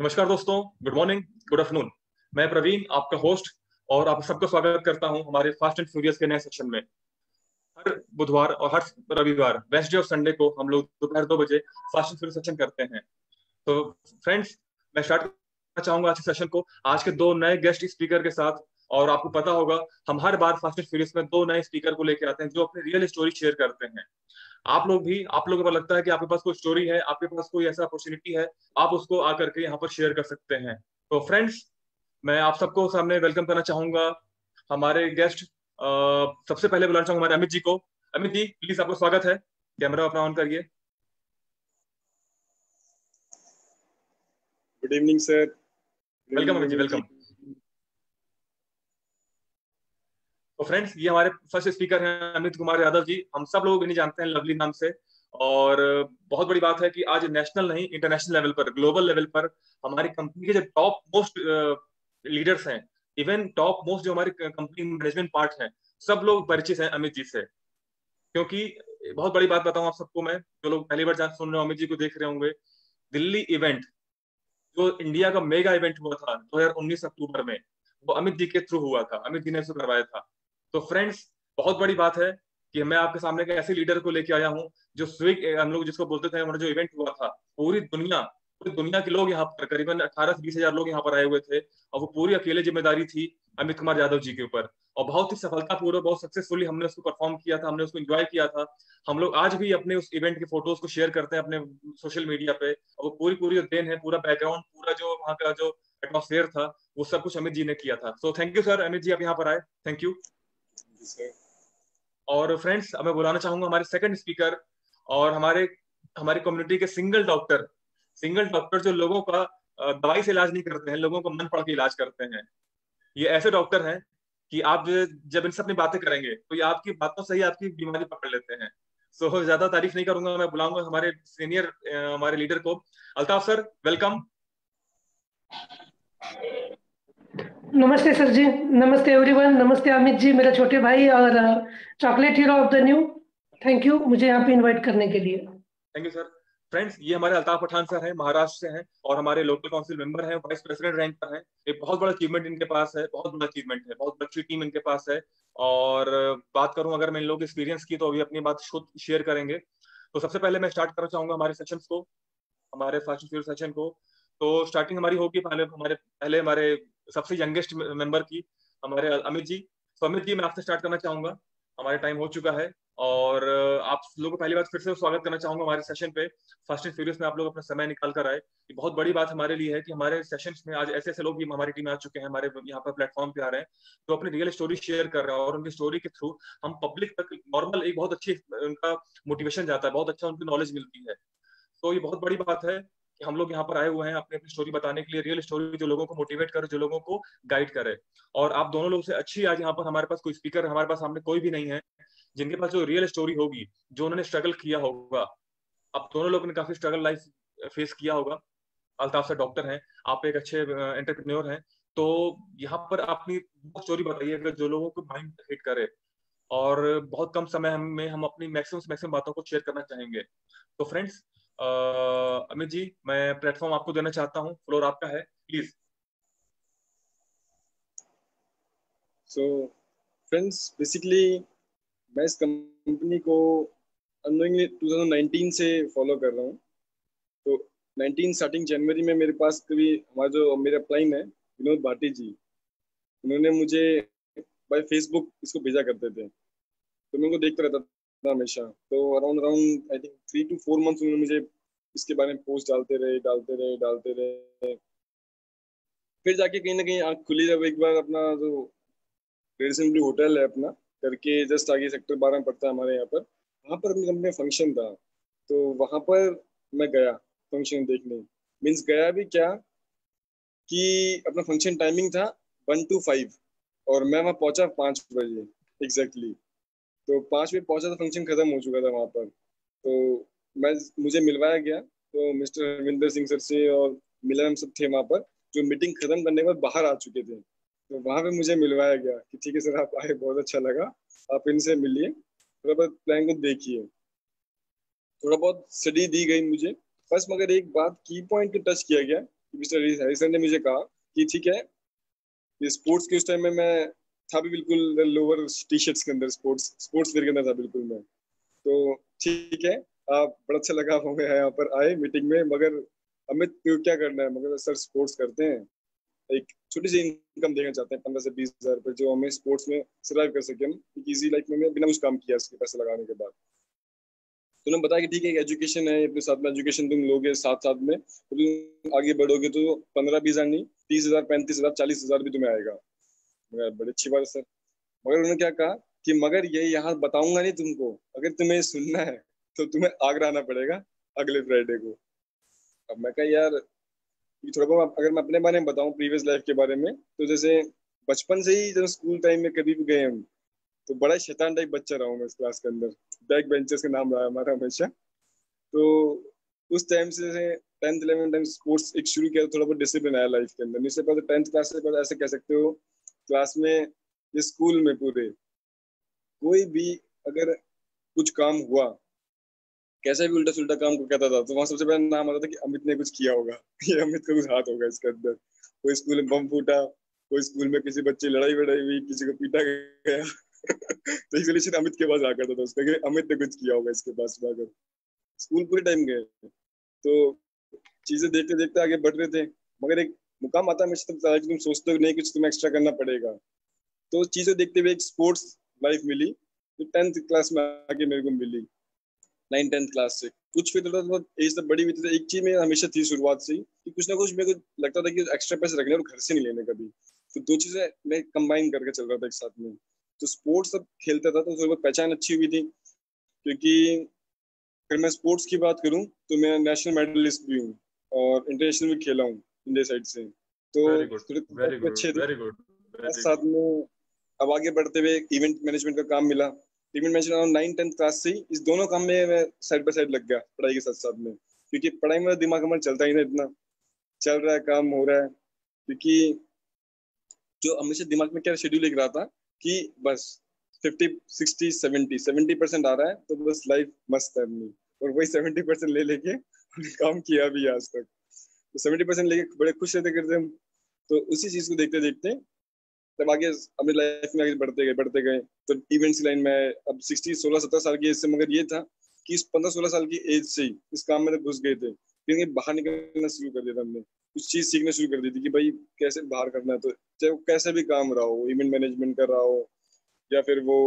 नमस्कार दोस्तों, good morning, good afternoon. मैं प्रवीण, आपका होस्ट, और आप सबका स्वागत करता हूं हमारे फास्ट एंड फ्यूरियस के नए सेक्शन में। हर बुधवार और हर रविवार, वेडनेसडे और संडे को हम लोग दोपहर 2 बजे फास्ट एंड फ्यूरियस सेक्शन करते हैं। तो फ्रेंड्स, मैं स्टार्ट करना चाहूंगा आज के सेशन को आज के दो नए गेस्ट स्पीकर के साथ। और आपको पता होगा, हम हर बार फास्ट एंड फ्यूरियस में दो नए स्पीकर को लेकर आते हैं जो अपनी रियल स्टोरी शेयर करते हैं। आप लोगों को लगता है कि आपके पास कोई स्टोरी है, आपके पास कोई ऐसा अपॉर्चुनिटी है, आप उसको आकर के यहाँ पर शेयर कर सकते हैं। तो फ्रेंड्स, मैं आप सबको सामने वेलकम करना चाहूंगा हमारे गेस्ट। सबसे पहले बुलाना चाहूंगा हमारे अमित जी को। अमित जी, प्लीज, आपका स्वागत है। कैमरा अपना ऑन करिए। Good evening sir. Welcome Amit ji, welcome. तो फ्रेंड्स, ये हमारे फर्स्ट स्पीकर हैं अमित कुमार यादव जी। हम सब लोग इन्हें जानते हैं लवली नाम से। और बहुत बड़ी बात है कि आज नेशनल नहीं, इंटरनेशनल लेवल पर, ग्लोबल लेवल पर हमारी कंपनी के जो टॉप मोस्ट लीडर्स हैं, इवन टॉप मोस्ट जो हमारी कंपनी मैनेजमेंट पार्ट है, सब लोग परिचित हैं अमित जी से। क्योंकि बहुत बड़ी बात बताऊं आप सबको मैं, जो लोग पहली बार सुन रहे हो, अमित जी को देख रहे होंगे, दिल्ली इवेंट जो इंडिया का मेगा इवेंट हुआ था 2019 अक्टूबर में, वो अमित जी के थ्रू हुआ था, अमित जी ने उसे करवाया था। तो फ्रेंड्स, बहुत बड़ी बात है कि मैं आपके सामने एक ऐसे लीडर को लेके आया हूँ जो स्विग हम लोग जिसको बोलते थे, हमारा जो इवेंट हुआ था, पूरी दुनिया के लोग यहाँ पर करीबन 18 से 20 हजार लोग यहाँ पर आए हुए थे, और वो पूरी अकेले जिम्मेदारी थी अमित कुमार यादव जी के ऊपर। और बहुत ही सफलतापूर्वक, बहुत सक्सेसफुली हमने उसको परफॉर्म किया था, हमने उसको एंजॉय किया था। हम लोग आज भी अपने उस इवेंट के फोटोज को शेयर करते हैं अपने सोशल मीडिया पे, और वो पूरी पूरी जो देन है, पूरा बैकग्राउंड, पूरा जो वहाँ का जो एटमोसफेयर था, वो सब कुछ अमित जी ने किया था। So thank you sir, Amit ji आप यहाँ पर आए, थैंक यू। और फ्रेंड्स, अब मैं बुलाना चाहूंगा हमारे सेकंड स्पीकर, और हमारी कम्युनिटी के सिंगल डॉक्टर जो लोगों का दवाई से इलाज नहीं करते हैं, लोगों को मन पढ़ के इलाज करते हैं। ये ऐसे डॉक्टर हैं कि आप जब इनसे अपनी बातें करेंगे तो ये आपकी बातों से ही आपकी बीमारी पकड़ लेते हैं। सो ज्यादा तारीफ नहीं करूंगा, मैं बुलाऊंगा हमारे सीनियर हमारे लीडर को। Altaf sir, welcome. नमस्ते सर जी, नमस्ते एवरीवन, नमस्ते अमित जी, मेरे छोटे भाई और chocolate hero of the new. Thank you मुझे यहाँ पे इनवाइट करने के लिए। Thank you sir. फ्रेंड्स, ये हमारे अल्ताफ पठान सर हैं, महाराष्ट्र से हैं, और हमारे लोकल काउंसिल मेंबर हैं, वाइस प्रेसिडेंट रैंक पर हैं। एक बहुत बड़ा अचीवमेंट इनके पास है, बहुत बड़ा अचीवमेंट है, बहुत अच्छी टीम इनके पास है। और बात करूं अगर मैं इन लोगों के एक्सपीरियंस की, तो अभी अपनी बात खुद शेयर करेंगे। तो सबसे पहले मैं स्टार्ट करना चाहूंगा हमारे सेशन को, हमारे फास्ट फूड सेशन को। तो स्टार्टिंग हमारी होगी पहले हमारे सबसे यंगेस्ट मेंबर की, हमारे अमित जी। तो अमित जी, मैं आपसे स्टार्ट करना चाहूंगा, हमारे टाइम हो चुका है। और आप लोगों को पहली बात फिर से स्वागत करना चाहूंगा हमारे सेशन पे। फास्ट एंड फ्यूरियस में आप लोग अपना समय निकाल कर आए। ये बहुत बड़ी बात हमारे लिए है कि हमारे सेशंस में आज ऐसे ऐसे लोग भी हमारी टीम में आ चुके हैं, हमारे यहाँ पर प्लेटफॉर्म पे आ रहे हैं, तो अपनी रियल स्टोरी शेयर कर रहे हैं, और उनकी स्टोरी के थ्रू हम पब्लिक तक नॉर्मल एक बहुत अच्छी उनका मोटिवेशन जाता है, बहुत अच्छा उनकी नॉलेज मिलती है। तो ये बहुत बड़ी बात है कि हम लोग यहाँ पर आए हुए हैं अपनी अपनी स्टोरी बताने के लिए, रियल स्टोरी जो लोगों को मोटिवेट करे, जो लोगों को गाइड करे। और आप दोनों लोग से अच्छी आज यहाँ पर हमारे पास कोई स्पीकर, हमारे पास सामने कोई भी नहीं है जिनके पास जो रियल स्टोरी होगी, जो उन्होंने स्ट्रगल किया होगा। आप दोनों लोगों ने काफी स्ट्रगल लाइफ फेस किया होगा। अल्ताफ से डॉक्टर हैं, आप एक अच्छे एंटरप्रेन्योर हैं। तो यहाँ पर अपनी वो स्टोरी बताइए जो लोगों को माइंड हिट करे, और बहुत कम समय में हम अपनी मैक्सिमम मैक्सिमम बातों को शेयर करना चाहेंगे। तो फ्रेंड्स, अमित जी, मैं प्लेटफॉर्म आपको देना चाहता हूँ, फ्लोर आपका है, प्लीज। सो फ्रेंड्स, बेसिकली मैं इस कंपनी को अननोइंगली 2019 से फॉलो कर रहा हूँ। तो 19 स्टार्टिंग जनवरी में मेरे पास कभी हमारा जो मेरा अपलाइन है विनोद भाटी जी, उन्होंने मुझे बाय फेसबुक इसको भेजा करते थे, तो मैं उनको देखता रहता था हमेशा। तो around around I think 3 to 4 months उन्होंने मुझे इसके बारे में पोस्ट डालते रहे। फिर जाके कहीं ना कहीं आँख खुली, जब एक बार अपना जो रेडिसन ब्लू होटल है अपना करके जस्ट आगे सेक्टर 12 में पड़ता है हमारे यहाँ पर, वहाँ पर अपनी कंपनी में फंक्शन था। तो वहाँ पर मैं गया फंक्शन देखने। मीन्स गया भी क्या कि अपना फंक्शन टाइमिंग था 1 to 5, और मैं वहाँ पहुंचा 5 बजे एग्जैक्टली। तो 5 बजे पहुंचा तो फंक्शन खत्म हो चुका था वहाँ पर। तो मुझे मिलवाया गया, तो मिस्टर रविंदर सिंह सर से और मिलन हम सब थे वहाँ पर, जो मीटिंग खत्म करने के बाद बाहर आ चुके थे। तो वहां पे मुझे मिलवाया गया कि ठीक है सर आप आए, बहुत अच्छा लगा, आप इनसे मिलिए, थोड़ा बहुत प्लान को देखिए। थोड़ा बहुत स्टडी दी गई मुझे। बस मगर एक बात की पॉइंट पे टच किया गया मिस्टर हरिसन ने मुझे कहा कि ठीक है, ये स्पोर्ट्स के उस टाइम में मैं था भी बिल्कुल लोअर टी शर्ट्स के अंदर, स्पोर्ट्स स्पोर्ट्स वेयर के अंदर था बिल्कुल मैं। तो ठीक है, आप बड़ा अच्छा लगा हमें यहाँ पर आए मीटिंग में, मगर हमें तो क्या करना है, मगर सर स्पोर्ट्स करते हैं, एक छोटी सी इनकम देना चाहते हैं 15 से 20 हजार रुपए, जो हमें स्पोर्ट्स में सर्वाइव कर सके हम इजी लाइफ में बिना कुछ काम किया इसके पैसे लगाने के बाद। तो उन्होंने बताया कि ठीक है, एजुकेशन है अपने साथ में, एजुकेशन तुम लोगे साथ साथ में तो तुम आगे बढ़ोगे तो 15-20 हजार नहीं, 30 हजार, 35 हजार, 40 हजार भी तुम्हें आएगा। मगर बड़ी अच्छी बात है सर। मगर उन्होंने क्या कहा कि मगर ये यहाँ बताऊंगा नहीं तुमको, अगर तुम्हें सुनना है तो तुम्हें आगरा आना पड़ेगा अगले फ्राइडे को। अब मैं कहा यार, ये थोड़ा बहुत अगर मैं अपने बारे में बताऊं, प्रीवियस लाइफ के बारे में, तो जैसे बचपन से ही जब स्कूल टाइम में कभी भी गए हम, तो बड़ा शैतान टाइप बच्चा रहा हूँ मैं इस क्लास के अंदर। बैक बेंचर्स का नाम रहा है हमारा हमेशा। तो उस टाइम से जैसे 10th 11th टाइम स्पोर्ट्स एक शुरू किया, तो थोड़ा बहुत डिसिप्लिन आया लाइफ के अंदर। इससे पहले 10th क्लास से पहले ऐसे कह सकते हो, क्लास में या स्कूल में पूरे कोई भी अगर कुछ काम हुआ, कैसा भी उल्टा सुल्टा काम को कहता था, तो वहां सबसे पहले नाम आता था कि अमित ने कुछ किया होगा ये अमित का कुछ हाथ होगा इसके अंदर। कोई स्कूल में बम फूटा, कोई स्कूल में किसी बच्चे लड़ाई वड़ाई हुई, किसी को पीटा गया तो इसलिए सिर्फ अमित के पास आ करता था उसका कि अमित ने कुछ किया होगा इसके पास जाकर। स्कूल पूरे टाइम गए तो चीजें देखते देखते आगे बढ़ रहे थे, मगर एक मुकाम आता है हमेशा तब कि तुम सोचते हो नहीं कुछ तुम्हें एक्स्ट्रा करना पड़ेगा। तो चीजें देखते हुए एक स्पोर्ट्स लाइफ मिली, जो 10th क्लास में आके मेरे को मिली। 9th 10th क्लास से कुछ भी थोड़ा बहुत एज तक बड़ी हुई थी, तो एक चीज में हमेशा थी शुरुआत से ही कि कुछ ना कुछ मेरे को लगता था कि एक्स्ट्रा पैसे रखने और घर से नहीं लेने कभी। तो दो चीजें मैं कंबाइन करके चल रहा था एक साथ में। तो स्पोर्ट्स अब खेलता था तो थोड़ी बहुत पहचान अच्छी हुई थी, क्योंकि अगर मैं स्पोर्ट्स की बात करूं तो मैं नेशनल मेडलिस्ट भी हूँ और इंटरनेशनल भी खेला हूँ इंडिया साइड से। तो वेरी गुड, थोड़े वेरी गुड, अच्छे थे। वेरी गुड, वेरी साथ गुड। में अब आगे बढ़ते हुए इवेंट मैनेजमेंट का काम मिला। Event management 9th 10th class से ही इस दोनों काम में मैं साइड बाय साइड लग गया पढ़ाई के साथ साथ में, क्योंकि पढ़ाई में दिमाग हमारा चलता ही नहीं, इतना चल रहा है काम हो रहा है। क्योंकि जो हमेशा दिमाग में क्या शेड्यूल लिख रहा था कि बस 50 60 70 70% आ रहा है तो बस लाइफ मस्त है अपनी, और वही 70% ले लेके हमने काम किया भी आज तक। तो 70% लेके बड़े खुश रहते करते हम। तो उसी चीज को देखते देखते तब आगे अपनी लाइफ में आगे बढ़ते गए। तो इवेंट्स की लाइन में अब 16 17 साल की एज से, मगर ये था कि इस 15 16 साल की एज से ही इस काम में घुस गए थे, फिर बाहर निकलना शुरू कर दिया था हमने, कुछ चीज सीखना शुरू कर दी थी कि भाई कैसे बाहर करना है। तो चाहे वो कैसे भी काम रहा हो, इवेंट मैनेजमेंट कर रहा हो या फिर वो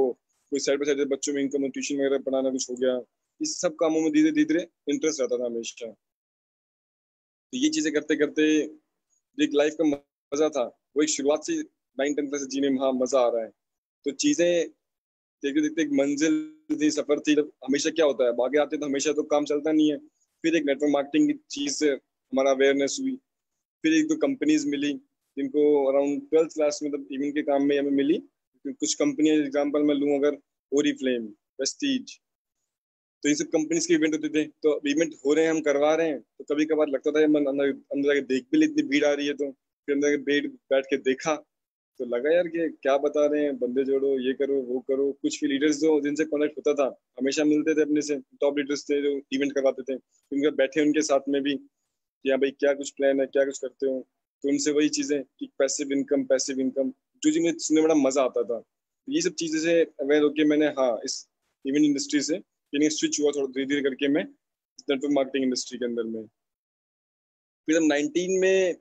कोई साइड बाय साइड बच्चों में इनकम ट्यूशन वगैरह पढ़ाना कुछ हो गया, इस सब कामों में धीरे धीरे इंटरेस्ट रहता था हमेशा। तो ये चीजें करते करते जो एक लाइफ का मजा था, वो एक शुरुआत से 9th 10th से जीने में हाँ मजा आ रहा है। तो चीजें देखते देखते एक मंजिल थी, सफर थी। जब हमेशा क्या होता है, आगे आते तो हमेशा तो काम चलता नहीं है। फिर एक नेटवर्क मार्केटिंग की चीज से हमारा अवेयरनेस हुई, फिर एक दो कंपनीज मिली जिनको अराउंड 12th क्लास में तब इवेंट के काम में हमें मिली। कुछ कंपनी एग्जाम्पल मैं लूँ अगर, ओरीफ्लेम, वेस्टीज, तो इन सब कंपनीज के इवेंट होते थे। तो इवेंट हो रहे हैं, हम करवा रहे हैं, तो कभी कभार लगता था मन अंदर अंदर जाके देख भी ले, इतनी भीड़ आ रही है। तो फिर अंदर बैठ के देखा तो लगा यार कि क्या बता रहे हैं, बंदे जोड़ो, ये करो वो करो। कुछ भी लीडर्स जो जिनसे कॉन्टेक्ट होता था हमेशा मिलते थे अपने से, टॉप लीडर्स थे जो इवेंट करवाते थे, उनके बैठे उनके साथ में भी कि हाँ भाई क्या कुछ प्लान है, क्या कुछ करते हो। तो उनसे वही चीजें कि पैसिव इनकम जो जी मुझे सुनने में बड़ा मजा आता था। ये सब चीजें से अवेयर होकर मैंने हाँ इस इवेंट इंडस्ट्री से यानी स्विच हुआ थोड़ा धीरे धीरे करके मैं नेटवर्क मार्केटिंग इंडस्ट्री के अंदर में। फिर हम 19 में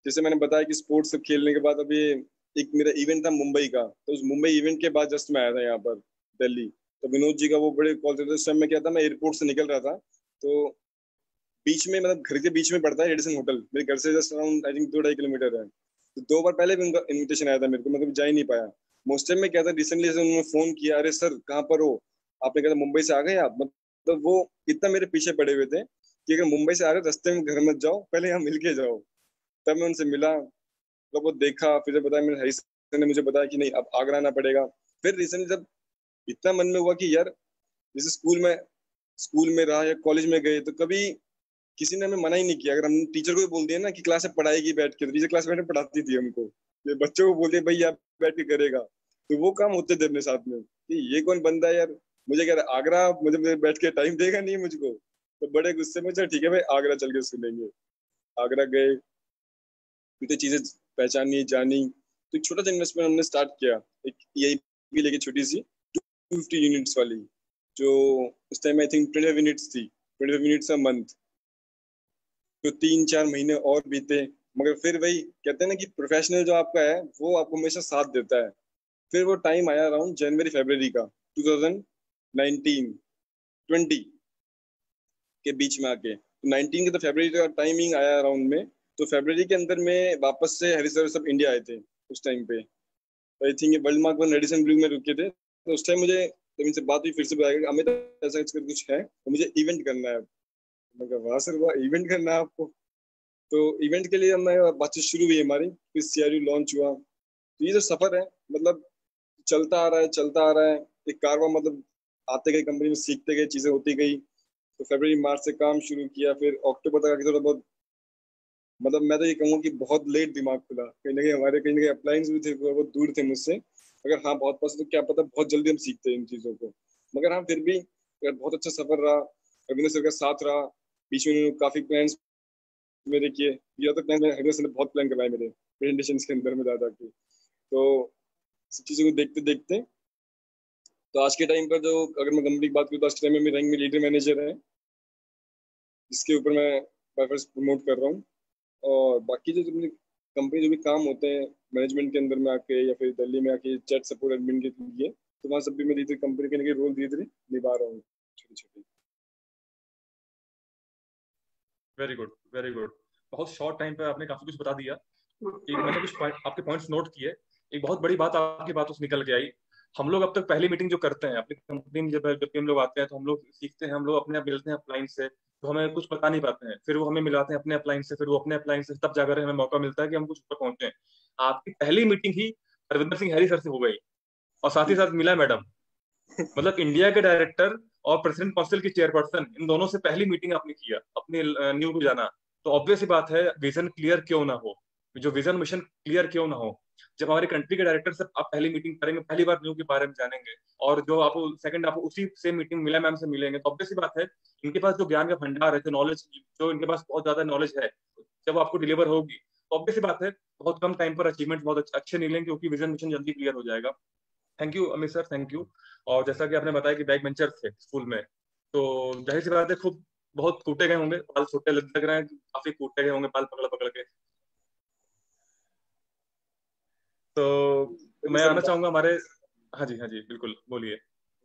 जैसे मैंने बताया कि स्पोर्ट्स सब खेलने के बाद अभी एक मेरा इवेंट था मुंबई का, तो उस मुंबई इवेंट के बाद जस्ट मैं आया था यहाँ पर दिल्ली। तो विनोद जी का वो बड़े कॉल थे, उस टाइम में क्या था, मैं एयरपोर्ट से निकल रहा था। तो बीच में मतलब घर के बीच में पड़ता है एडिसन होटल, मेरे घर से just around I think 2-2.5 kilometre है। तो 2 बार पहले भी उनका इन्विटेशन आया था मेरे को, मैं कभी जा ही नहीं पाया। उस टाइम में क्या था, रिसेंटली उन्होंने फोन किया, अरे सर कहाँ पर हो, आपने कहा मुंबई से आ गए आप। मतलब वो इतना मेरे पीछे पड़े हुए थे कि अगर मुंबई से आ रहे रास्ते में घर मत जाओ, पहले यहाँ मिल के जाओ। तब मैं उनसे मिला, तो वो देखा, फिर जब बताया मेरे हरी सर ने मुझे बताया कि नहीं अब आगरा आना पड़ेगा। फिर रिसेंटली जब इतना मन में हुआ कि यार जैसे स्कूल में रहा या कॉलेज में गए तो कभी किसी ने हमें मना ही नहीं किया। अगर हम टीचर को भी बोल दिया ना कि क्लास में पढ़ाएगी बैठ के, तो टीचर क्लास में पढ़ाती थी हमको, ये बच्चों को बोल दिया भाई आप बैठ के करेगा, तो वो काम होते थे अपने साथ में कि ये कौन बंदा है यार, मुझे कह रहा आगरा, मुझे बैठ के टाइम देगा नहीं मुझको। तो बड़े गुस्से में चल ठीक है भाई आगरा चल के सुनेंगे। आगरा गए, उनसे चीजें पहचानी जानी। तो एक छोटा सा इन्वेस्टमेंट हमने स्टार्ट किया, एक EIP लेके छोटी सी 250 यूनिट्स वाली, जो उस टाइम आई थिंक 25 यूनिट्स थी, 25 यूनिट्स अ मंथ। तो 3-4 महीने और बीते, मगर फिर वही कहते हैं ना कि प्रोफेशनल जो आपका है वो आपको हमेशा साथ देता है। फिर वो टाइम आया अराउंड जनवरी फरवरी का 2019 20 के बीच में आके, तो 19 के तो फरवरी का टाइमिंग आया अराउंड में। तो फरवरी के अंदर में वापस से हैरिस सर सब इंडिया आए थे उस टाइम पे। I think world mark one Radisson Blu में रुके थे। तो उस टाइम मुझे जब इनसे बात हुई फिर से बताया कि अमित ऐसा कुछ है तो मुझे इवेंट करना है। मैं कहा वाह सर वाह, इवेंट करना है आपको। तो इवेंट के लिए मैं बातचीत शुरू हुई हमारी, फिर CRU लॉन्च हुआ। तो ये जो सफर है मतलब चलता आ रहा है चलता आ रहा है, एक कारवां मतलब आते गए कंपनी में, सीखते गए, चीजें होती गई। तो फरवरी मार्च से काम शुरू किया, फिर अक्टूबर तक आके थोड़ा बहुत मतलब मैं तो ये कहूँगा कि बहुत लेट दिमाग खुला। कहीं ना कहीं हमारे कहीं ना कहीं अपलाइंस भी थे बहुत दूर थे मुझसे। अगर हाँ बहुत पास तो क्या पता बहुत जल्दी हम सीखते हैं इन चीजों को। मगर हाँ फिर भी अगर बहुत अच्छा सफर रहा, रविंद्र सर का साथ रहा। बीच में उन्होंने काफी प्लान्स मेरे किए, या तो प्लान रविंद्र सर ने बहुत प्लान करवाए मेरे प्रेजेंटेशन के अंदर में दादा की। तो सब चीजों को देखते देखते तो आज के टाइम पर जो अगर मैं कंपनी की बात करूँ तो आज के टाइम में मेरे रैंक में लीडर मैनेजर है, जिसके ऊपर मैं प्रमोट कर रहा हूँ। और बाकी जो कंपनी जो भी काम होते हैं मैनेजमेंट के अंदर में आके या फिर दिल्ली में आके चैट सपोर्ट एडमिन के लिए, तो वहाँ सब भी मैं धीरे कंपनी के रोल धीरे धीरे निभा रहा हूँ, छोटे छोटे। Very good, very good. बहुत शॉर्ट टाइम पे आपने काफी कुछ बता दिया। एक मैंने कुछ आपके पॉइंट्स नोट किए। एक बहुत बड़ी बात आपकी बातों से निकल के आई। हम लोग अब तक पहली मीटिंग जो करते हैं अपनी कंपनी में, जब जब भी हम लोग आते हैं तो हम लोग सीखते हैं, हम लोग अपने आप मिलते हैं अपलाइन से, तो हमें कुछ बता नहीं पाते हैं, फिर वो हमें मिलाते हैं अपने अपलाइन से, फिर वो अपने अपलाइन से, तब जाकर हमें मौका मिलता है कि हम कुछ ऊपर पहुंचे। आपकी पहली मीटिंग ही रविंदर सिंह हैरी सर से हो गई, और साथ ही साथ मिला मैडम, मतलब इंडिया के डायरेक्टर और प्रेसिडेंट काउंसिल की चेयरपर्सन, इन दोनों से पहली मीटिंग आपने किया अपने न्यू को जाना। तो ऑब्वियस सी बात है, विजन क्लियर क्यों ना हो, जो विजन मिशन क्लियर क्यों ना हो। जब हमारे कंट्री के डायरेक्टर से आप पहली मीटिंग करेंगे, पहली बार न्यू के बारे में जानेंगे, और जो आपको सेकंड आपको उसी सेम मीटिंग मिला मैम से मिलेंगे, तो ऑब्वियस सी बात है इनके पास जो ज्ञान का भंडार है, जो नॉलेज, जो इनके पास बहुत ज्यादा नॉलेज है, जब आपको डिलीवर होगी तो ऑब्वियस सी बात है बहुत कम टाइम पर अचीवमेंट बहुत अच्छे मिलेंगे, क्योंकि विजन मिशन जल्दी क्लियर हो जाएगा। Thank you Amit sir, thank you. और जैसा कि आपने बताया कि बैक बेंचर थे स्कूल में, तो जाहिर सी बात है खूब बहुत कूटे गए होंगे, बाल छोटे लग रहे हैं, काफी कूटे गए होंगे बाल पकड़ पकड़ के। तो तभी मैं सर आना चाहूंगा हमारे, हाँ जी हाँ जी बिल्कुल बोलिए।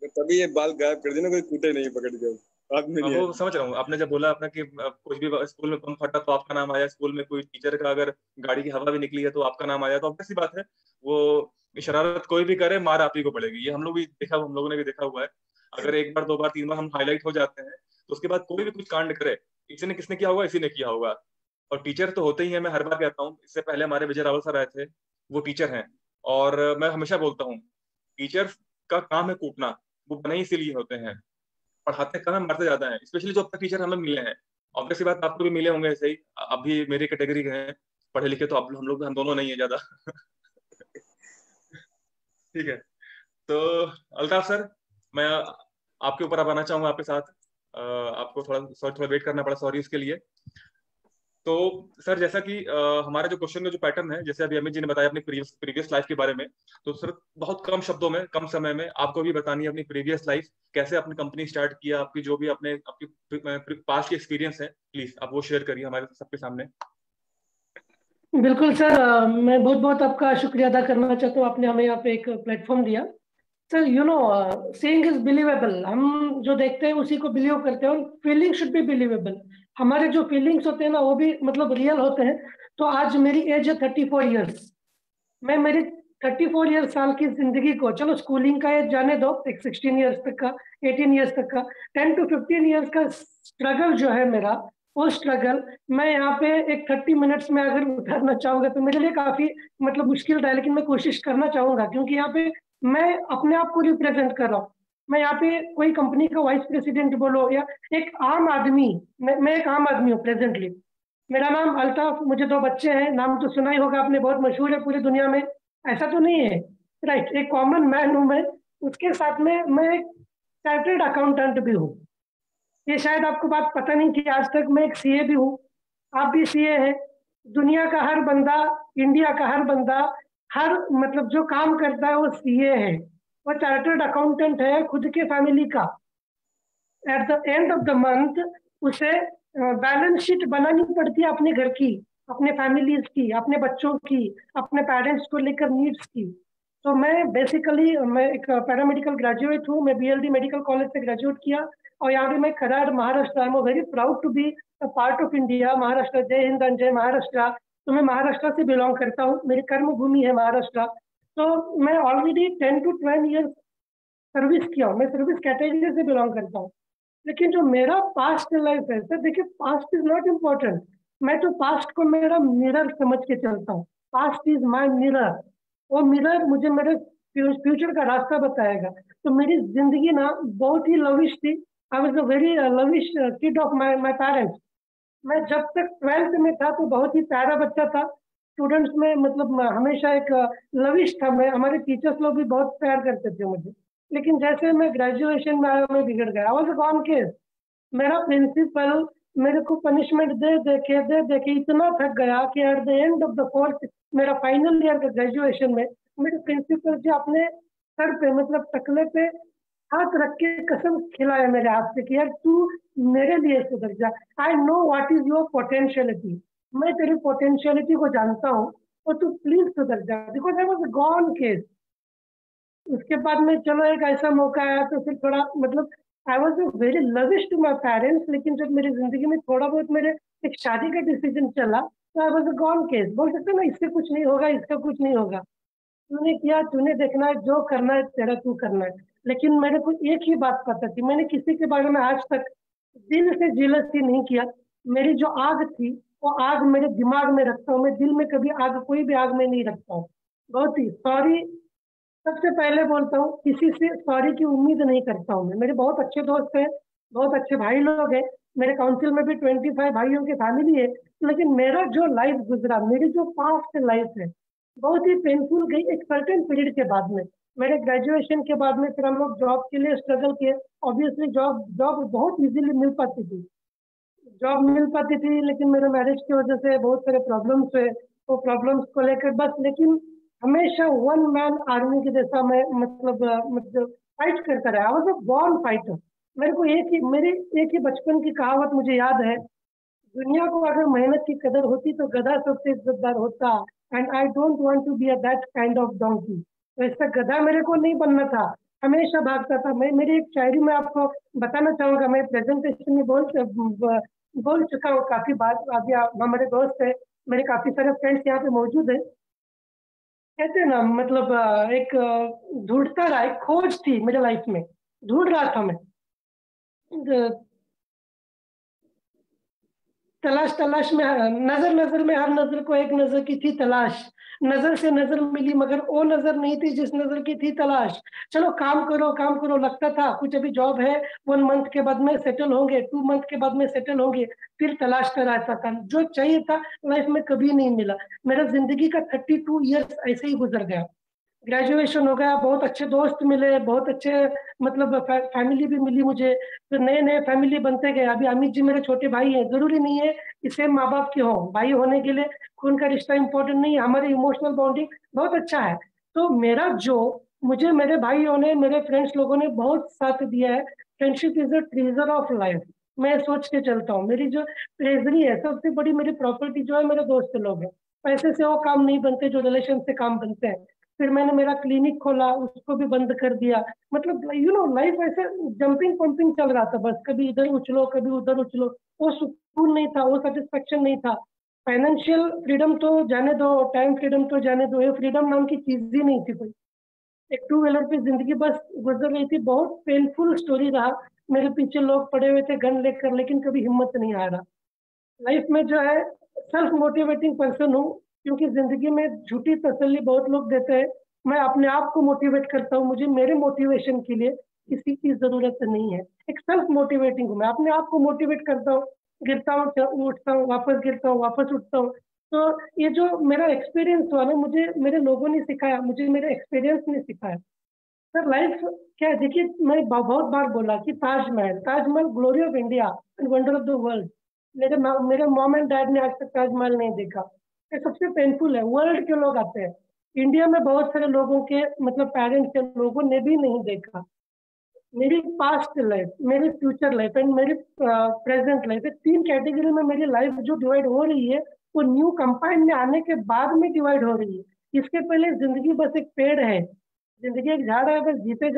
तभी ये बाल गायब कर देना, कोई कूटे नहीं पकड़ के हाथ में नहीं है। वो समझ रहा हूँ, आपने जब बोला अपना कि कुछ भी स्कूल में पंप फटा तो आपका नाम आया, स्कूल में कोई टीचर का अगर गाड़ी की हवा भी निकली है तो आपका नाम आया, तो ऑब्वियस सी बात है वो शरारत कोई भी करे मार आप ही को पड़ेगी। ये हम लोग भी देखा, हम लोगों ने भी देखा हुआ है। अगर एक बार दो बार तीन बार हम हाईलाइट हो जाते हैं तो उसके बाद कोई भी कुछ कांड करे, इसी ने किसने किया होगा, इसी ने किया होगा। और टीचर तो होते ही है, मैं हर बार कहता हूँ, इससे पहले हमारे विजय रावल सर आए थे, वो टीचर हैं। और मैं हमेशा बोलता हूँ टीचर का काम है कूटना, वो बने ही इसीलिए होते हैं, पढ़ाते कम है मारते ज्यादा है, स्पेशली जो अब तक टीचर हमें मिले हैं। ऑब्वियस बात आपको भी मिले होंगे ऐसे ही, अभी मेरी कैटेगरी के हैं पढ़े लिखे, तो अब हम लोग, हम दोनों नहीं है ज्यादा। ठीक है। तो अल्ताफ सर, मैं आपके ऊपर अब आना चाहूंगा आपके साथ। आपको थोड़ा थोड़ा वेट करना पड़ा, सॉरी इसके लिए। तो सर जैसा कि हमारा जो क्वेश्चन का जो पैटर्न है, जैसे अभी अमित जी ने बताया अपनी प्रीवियस प्रीवियस लाइफ के बारे में, तो सर बहुत कम शब्दों में कम समय में आपको भी बतानी है अपनी प्रीवियस लाइफ, कैसे अपनी कंपनी स्टार्ट किया, आपकी जो भी अपने आपकी पास्ट की एक्सपीरियंस है, प्लीज आप वो शेयर करिए हमारे सबके सामने। बिल्कुल सर, मैं बहुत बहुत आपका शुक्रिया अदा करना चाहता हूँ, आपने हमें यहाँ पे एक प्लेटफॉर्म दिया। Sir you know, saying is believable, हम जो देखते हैं उसी को बिलीव करते हैं, और फीलिंग शुड बी बिलीवेबल। हमारे जो फीलिंग्स होते हैं ना वो भी मतलब रियल होते हैं। तो आज मेरी एज है 34 ईयर्स। मैं मेरी 34 ईयर साल की जिंदगी को, चलो स्कूलिंग का एज जाने दो, एक 16 ईयर्स तक का, 18 ईयर्स तक का, 10 to 15 ईयर्स का स्ट्रगल जो है मेरा, वो स्ट्रगल मैं यहाँ पे एक 30 मिनट्स में अगर उतारना चाहूंगा तो मेरे लिए काफी मतलब मुश्किल था, लेकिन मैं कोशिश करना चाहूंगा, क्योंकि यहाँ पे मैं अपने आप को रिप्रेजेंट कर रहा हूँ। मैं यहाँ पे कोई कंपनी का वाइस प्रेसिडेंट बोलो या एक आम आदमी, मैं एक आम आदमी हूँ प्रेजेंटली। मेरा नाम अल्ताफ, मुझे 2 बच्चे हैं, नाम तो सुना ही होगा आपने, बहुत मशहूर है पूरी दुनिया में, ऐसा तो नहीं है, राइट, एक कॉमन मैन हूं मैं। उसके साथ में मैं एक चार्टर्ड अकाउंटेंट भी हूँ। ये शायद आपको बात पता नहीं कि आज तक मैं एक CA भी हूँ। आप भी सीए हैं। दुनिया का हर बंदा, इंडिया का हर बंदा, हर मतलब जो काम करता है वो सीए है, वो चार्टर्ड अकाउंटेंट है खुद के फैमिली का। At the end of the month उसे बैलेंस शीट बनानी पड़ती है अपने घर की, अपने फैमिलीज की, अपने बच्चों की, अपने पेरेंट्स को लेकर नीड्स की। तो मैं बेसिकली मैं एक पैरामेडिकल ग्रेजुएट हूँ। मैं बीएलडी मेडिकल कॉलेज से ग्रेजुएट किया और यहाँ पे मैं Kharad Maharashtra, I am very proud to be part of India Maharashtra. जय हिंद एंड जय महाराष्ट्र। तो मैं महाराष्ट्र से बिलोंग करता हूँ, मेरी कर्म भूमि है महाराष्ट्र। तो मैं ऑलरेडी 10 to 12 years सर्विस किया हूँ, मैं सर्विस कैटेगरी से बिलोंग करता हूँ। लेकिन जो मेरा पास्ट लाइफ है सर, देखिए पास्ट इज नॉट इम्पोर्टेंट। मैं तो पास्ट को मेरा मिरर समझ के चलता हूँ। Past is my mirror. वो मिरर मुझे मेरे फ्यूचर का रास्ता बताएगा। तो मेरी जिंदगी ना बहुत ही लविश थी। आई was a very lavish kid of my my parents. मैं जब तक 12th में था तो बहुत ही प्यारा बच्चा था। स्टूडेंट्स में मतलब मैं हमेशा एक लविश था। मैं, हमारे टीचर्स लोग भी बहुत प्यार करते थे मुझे। लेकिन जैसे मैं ग्रेजुएशन में आया मैं बिगड़ गया। I was a gone case. मेरा प्रिंसिपल मेरे को पनिशमेंट दे दे के इतना थक गया कि at the end of the fourth, मेरा फाइनल ईयर का ग्रेजुएशन में, मेरे प्रिंसिपल जी अपने सर पे मतलब टकले पे हाथ रख के कसम खिलाया मेरे हाथ से कि यार तू मेरे लिए सुधर जा। I know what is your potentiality. मैं तेरी पोटेंशियलिटी को जानता हूँ और तू प्लीज सुधर जा, because I was gone case. उसके बाद में चलो एक ऐसा मौका आया तो फिर थोड़ा मतलब I was very lavish to my parents. लेकिन जब मेरी जिंदगी में थोड़ा बहुत मेरे एक शादी का डिसीजन चला तो आई वॉज अ गॉन केस। बोल सकते ना इससे कुछ नहीं होगा, इसका कुछ नहीं होगा। तूने किया, तूने देखना है, जो करना है तेरा तू करना है। लेकिन मेरे को एक ही बात पता थी, मैंने किसी के बारे में आज तक दिल से जेलसी नहीं किया। मेरी जो आग थी वो आग मेरे दिमाग में रखता हूँ मैं, दिल में कभी आग कोई भी आग में नहीं रखता हूँ। बहुत ही सॉरी सबसे पहले बोलता हूँ, किसी से सॉरी की उम्मीद नहीं करता हूँ मैं। मेरे बहुत अच्छे दोस्त हैं, बहुत अच्छे भाई लोग हैं। मेरे काउंसिल में भी 25 भाइयों की फैमिली है। लेकिन मेरा जो लाइफ गुजरा, मेरी जो पास्ट लाइफ है, बहुत ही पेनफुल गई एक सर्टेन पीरियड के बाद में। मेरे ग्रेजुएशन के बाद में फिर हम लोग जॉब के लिए स्ट्रगल किए। ऑब्वियसली जॉब जॉब बहुत इजीली मिल पाती थी, जॉब मिल पाती थी। लेकिन मेरे मैरिज की वजह से बहुत सारे प्रॉब्लम्स हुए। वो प्रॉब्लम्स को लेकर बस, लेकिन हमेशा वन मैन आर्मी के जैसा मैं मतलब फाइट करता रहा। I was a born fighter. मेरे को एक ही बचपन की कहावत मुझे याद है, दुनिया को अगर मेहनत की कदर होती तो गधा सबसे इज्जतदार होता। And I don't want to be a that kind of donkey. तो ऐसा गधा मेरे को नहीं बनना था। हमेशा भागता था मैं। मेरी एक शायरी में आपको बताना चाहूंगा। मैं प्रेजेंटेशन में बोल चुका हूँ काफी बार। अभी हमारे दोस्त है, मेरे काफी सारे फ्रेंड्स यहाँ पे मौजूद है। कहते हैं ना मतलब एक ढूंढता रहा, एक खोज थी मेरे लाइफ में, ढूंढ रहा था मैं। तलाश तलाश में, नजर नजर में, हर नजर को एक नजर की थी तलाश। नजर से नजर मिली मगर वो नजर नहीं थी जिस नजर की थी तलाश। चलो काम करो काम करो, लगता था कुछ अभी जॉब है, 1 मंथ के बाद में सेटल होंगे, 2 मंथ के बाद में सेटल होंगे। फिर तलाश कर रहा था, जो चाहिए था लाइफ में कभी नहीं मिला। मेरा जिंदगी का 32 years ऐसे ही गुजर गया। ग्रेजुएशन हो गया, बहुत अच्छे दोस्त मिले, बहुत अच्छे मतलब फैमिली भी मिली मुझे। फिर नए नए फैमिली बनते गए। अभी अमित जी मेरे छोटे भाई हैं। जरूरी नहीं है कि सेम माँ बाप के हो, भाई होने के लिए खून का रिश्ता इंपॉर्टेंट नहीं है। हमारी इमोशनल बॉन्डिंग बहुत अच्छा है। तो मेरा जो मुझे मेरे भाइयों ने, मेरे फ्रेंड्स लोगों ने बहुत साथ दिया है। Friendship is a treasure of life. मैं सोच के चलता हूँ, मेरी जो ट्रेजरी है, सबसे बड़ी मेरी प्रॉपर्टी जो है मेरे दोस्त लोग हैं। पैसे से वो काम नहीं बनते जो रिलेशन से काम बनते हैं। फिर मैंने मेरा क्लिनिक खोला, उसको भी बंद कर दिया। मतलब लाइफ ऐसे जंपिंग पंपिंग चल रहा था, बस कभी इधर उछलो कभी उधर उछलो। वो सुकून नहीं था, वो सेटिस्फेक्शन नहीं था। फाइनेंशियल फ्रीडम तो जाने दो, टाइम फ्रीडम तो जाने दो, ये फ्रीडम नाम की चीज ही नहीं थी कोई। एक टू व्हीलर पे जिंदगी बस गुजर रही थी। बहुत पेनफुल स्टोरी रहा। मेरे पीछे लोग पड़े हुए थे गन लेकर, लेकिन कभी हिम्मत नहीं आ रहा। लाइफ में जो है सेल्फ मोटिवेटिंग पर्सन हूँ, क्योंकि जिंदगी में झूठी तसल्ली बहुत लोग देते हैं। मैं अपने आप को मोटिवेट करता हूँ। मुझे मेरे मोटिवेशन के लिए किसी की जरूरत नहीं है। एक सेल्फ मोटिवेटिंग हूँ, मैं अपने आप को मोटिवेट करता हूँ। गिरता हूँ, उठता हूँ, वापस गिरता हूँ, वापस उठता हूँ। तो ये जो मेरा एक्सपीरियंस हुआ ना, मुझे मेरे लोगों ने सिखाया, मुझे मेरे एक्सपीरियंस ने सिखाया। सर लाइफ क्या है, देखिए मैं बहुत बार बोला कि Taj Mahal, Taj Mahal glory of India and wonder of the world. मेरे मॉम एंड डैड ने आज तक ताजमहल नहीं देखा। ये सबसे पेनफुल है। वर्ल्ड के लोग आते हैं, इंडिया में बहुत सारे लोगों के मतलब पेरेंट्स के लोगों ने भी नहीं देखा। मेरी पास्ट लाइफ, मेरी फ्यूचर लाइफ एंड मेरी प्रेजेंट लाइफ, 3 कैटेगरी में मेरी लाइफ जो डिवाइड हो रही है वो न्यू कंपाउंड में आने के बाद में डिवाइड हो रही है। इसके पहले जिंदगी बस एक पेड़ है, जिंदगी एक झाड़ है, बस जीते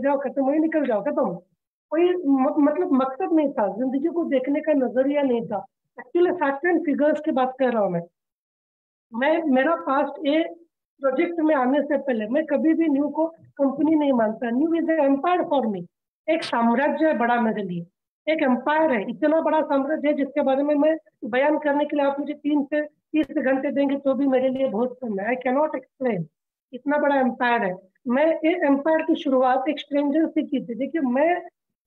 जाओ खत्म हो निकल जाओ खत्म। कोई मतलब मकसद नहीं था, जिंदगी को देखने का नजरिया नहीं था। एक्चुअली फैक्ट एंड फिगर्स की बात कर रहा हूँ मैं मेरा पास्ट ए प्रोजेक्ट में आने से पहले मैं कभी भी न्यू को कंपनी नहीं मानता। New is empire for me. एक साम्राज्य है बड़ा मेरे लिए, एक एम्पायर है, इतना बड़ा साम्राज्य है जिसके बारे में मैं बयान करने के लिए आप मुझे 3 से 30 घंटे देंगे तो भी मेरे लिए बहुत कम है। आई कैनॉट एक्सप्लेन, इतना बड़ा एम्पायर है। मैं ये एम्पायर की शुरुआत एक स्ट्रेंजर से की थी। देखिए मैं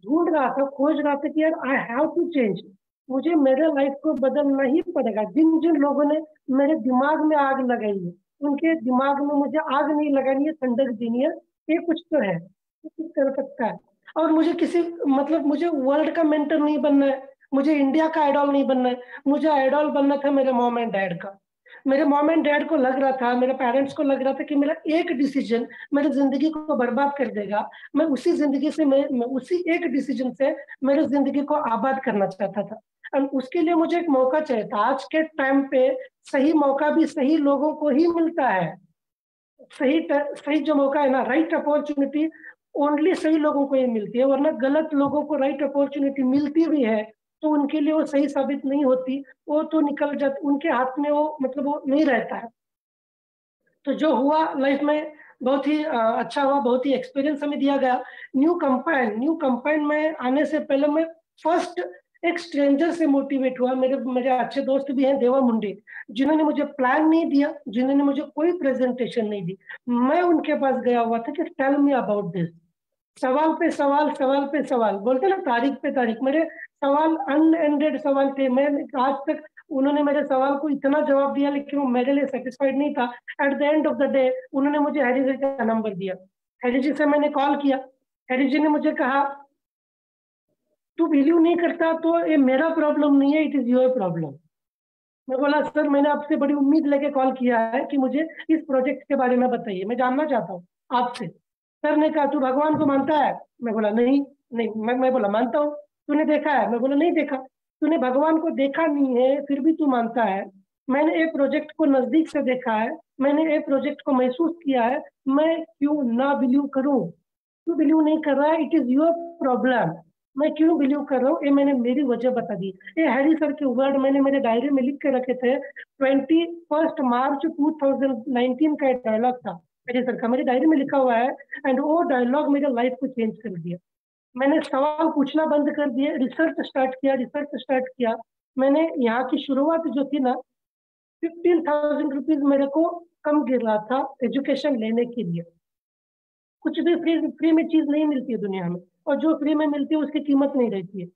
ढूंढ रहा था, खोज रहा था कि यार आई हैव टू चेंज, मुझे मेरे लाइफ को बदलना ही पड़ेगा। जिन जिन लोगों ने मेरे दिमाग में आग लगाई है उनके दिमाग में मुझे आग नहीं लगानी है, ठंडक देनी है। ये कुछ तो है, ये कुछ कर सकता है। और मुझे किसी मतलब मुझे वर्ल्ड का मेंटर नहीं बनना है, मुझे इंडिया का आइडॉल नहीं बनना है। मुझे आइडॉल बनना था मेरे मॉम एंड डैड का। मेरे मॉम एंड डैड को लग रहा था, मेरे पेरेंट्स को लग रहा था कि मेरा एक डिसीजन मेरी जिंदगी को बर्बाद कर देगा। मैं उसी जिंदगी से मैं उसी एक डिसीजन से मेरी जिंदगी को आबाद करना चाहता था। और उसके लिए मुझे एक मौका चाहिए था। आज के टाइम पे सही मौका भी सही लोगों को ही मिलता है। सही जो मौका है ना, राइट अपॉर्चुनिटी ओनली सही लोगों को ही मिलती है, वरना गलत लोगों को राइट अपॉर्चुनिटी मिलती भी है तो उनके लिए वो सही साबित नहीं होती। वो तो निकल जाती, उनके हाथ में वो मतलब वो नहीं रहता है। तो जो हुआ लाइफ में बहुत ही अच्छा हुआ, बहुत ही एक्सपीरियंस हमें दिया गया। न्यू कंपाउंड में आने से पहले मैं फर्स्ट एक स्ट्रेंजर से मोटिवेट हुआ। मेरे मेरे अच्छे दोस्त भी हैं देवा मुंडे, जिन्होंने मुझे प्लान नहीं दिया, जिन्होंने मुझे कोई प्रेजेंटेशन नहीं दी। मैं उनके पास गया हुआ था कि टेल मी अबाउट दिस। सवाल पे सवाल, सवाल पे सवाल, बोलते ना तारीख पे तारीख, मेरे सवाल अनएंडेड सवाल थे। मैं आज तक उन्होंने मेरे सवाल को इतना जवाब दिया लेकिन वो मेरे लिए सेटिस्फाइड नहीं था। At the end of the day उन्होंने मुझे हैरी जी का नंबर दिया। हैरी जी से मैंने कॉल किया, हैरी जी ने मुझे कहा तू बिलीव नहीं करता तो ये मेरा प्रॉब्लम नहीं है, इट इज योर प्रॉब्लम। मैं बोला सर मैंने आपसे बड़ी उम्मीद लेके कॉल किया है कि मुझे इस प्रोजेक्ट के बारे में बताइए, मैं जानना चाहता हूँ आपसे। सर ने कहा तू भगवान को मानता है? मैं बोला नहीं। नहीं मैं बोला मानता हूँ। तूने देखा है? मैं बोला नहीं देखा। तूने भगवान को देखा नहीं है फिर भी तू मानता है? मैंने एक प्रोजेक्ट को नजदीक से देखा है, मैंने एक प्रोजेक्ट को महसूस किया है, मैं क्यों ना बिलीव करूं? तू बिलीव नहीं कर रहा है, इट इज योर प्रॉब्लम। मैं क्यों बिलीव कर रहा हूँ ये मैंने मेरी वजह बता दी। ये हैरी सर के वर्ड मैंने मेरे डायरी में लिख के रखे थे। 21 मार्च 2019 का एक डायलॉग था हैरी सर का, मेरी डायरी में लिखा हुआ है। एंड वो डायलॉग मेरे लाइफ को चेंज कर दिया। मैंने सवाल पूछना बंद कर दिए, रिसर्च स्टार्ट किया। मैंने यहाँ की शुरुआत जो थी ना, 15,000 रुपीज मेरे को कम गिर रहा था एजुकेशन लेने के लिए। कुछ भी फ्री में चीज नहीं मिलती है दुनिया में, और जो फ्री में मिलती है उसकी कीमत नहीं रहती है।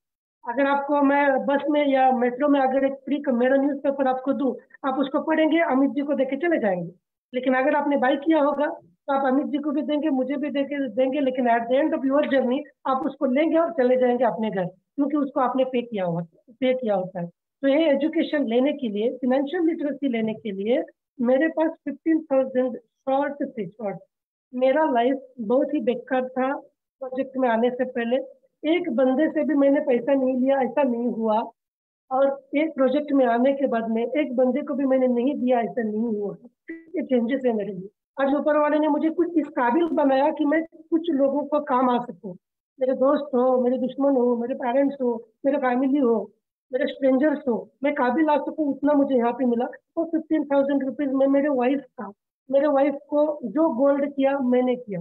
अगर आपको मैं बस में या मेट्रो में अगर एक फ्री का मेरा न्यूज़पेपर आपको दूं, आप उसको पढ़ेंगे, अमित जी को देके चले जाएंगे। लेकिन अगर आपने बाई किया होगा तो आप अमित जी को भी देंगे, मुझे भी देंगे, लेकिन at the end of your journey आप उसको लेंगे और चले जाएंगे अपने घर, क्योंकि उसको आपने पे किया होता है। तो ये एजुकेशन लेने के लिए, फिनेंशियल लिटरेसी लेने के लिए मेरे पास 15,000 शॉर्ट। मेरा लाइफ बहुत ही बेकार था प्रोजेक्ट में आने से पहले। एक बंदे से भी मैंने पैसा नहीं लिया, ऐसा नहीं हुआ। और एक प्रोजेक्ट में आने के बाद में एक बंदे को भी मैंने नहीं दिया, ऐसा नहीं हुआ। ये चेंजेस है मेरे लिए। आज ऊपर वाले ने मुझे कुछ इस काबिल बनाया कि मैं कुछ लोगों को काम आ सकूं। मेरे दोस्त हो, मेरे दुश्मन हो, मेरे पेरेंट्स हो, मेरे फैमिली हो, मेरे स्ट्रेंजर्स हो, मैं काबिल आ सकूं उतना मुझे यहाँ पे मिला। वो 15,000 रुपीज में मेरे वाइफ का, मेरे वाइफ को जो गोल्ड किया मैंने किया।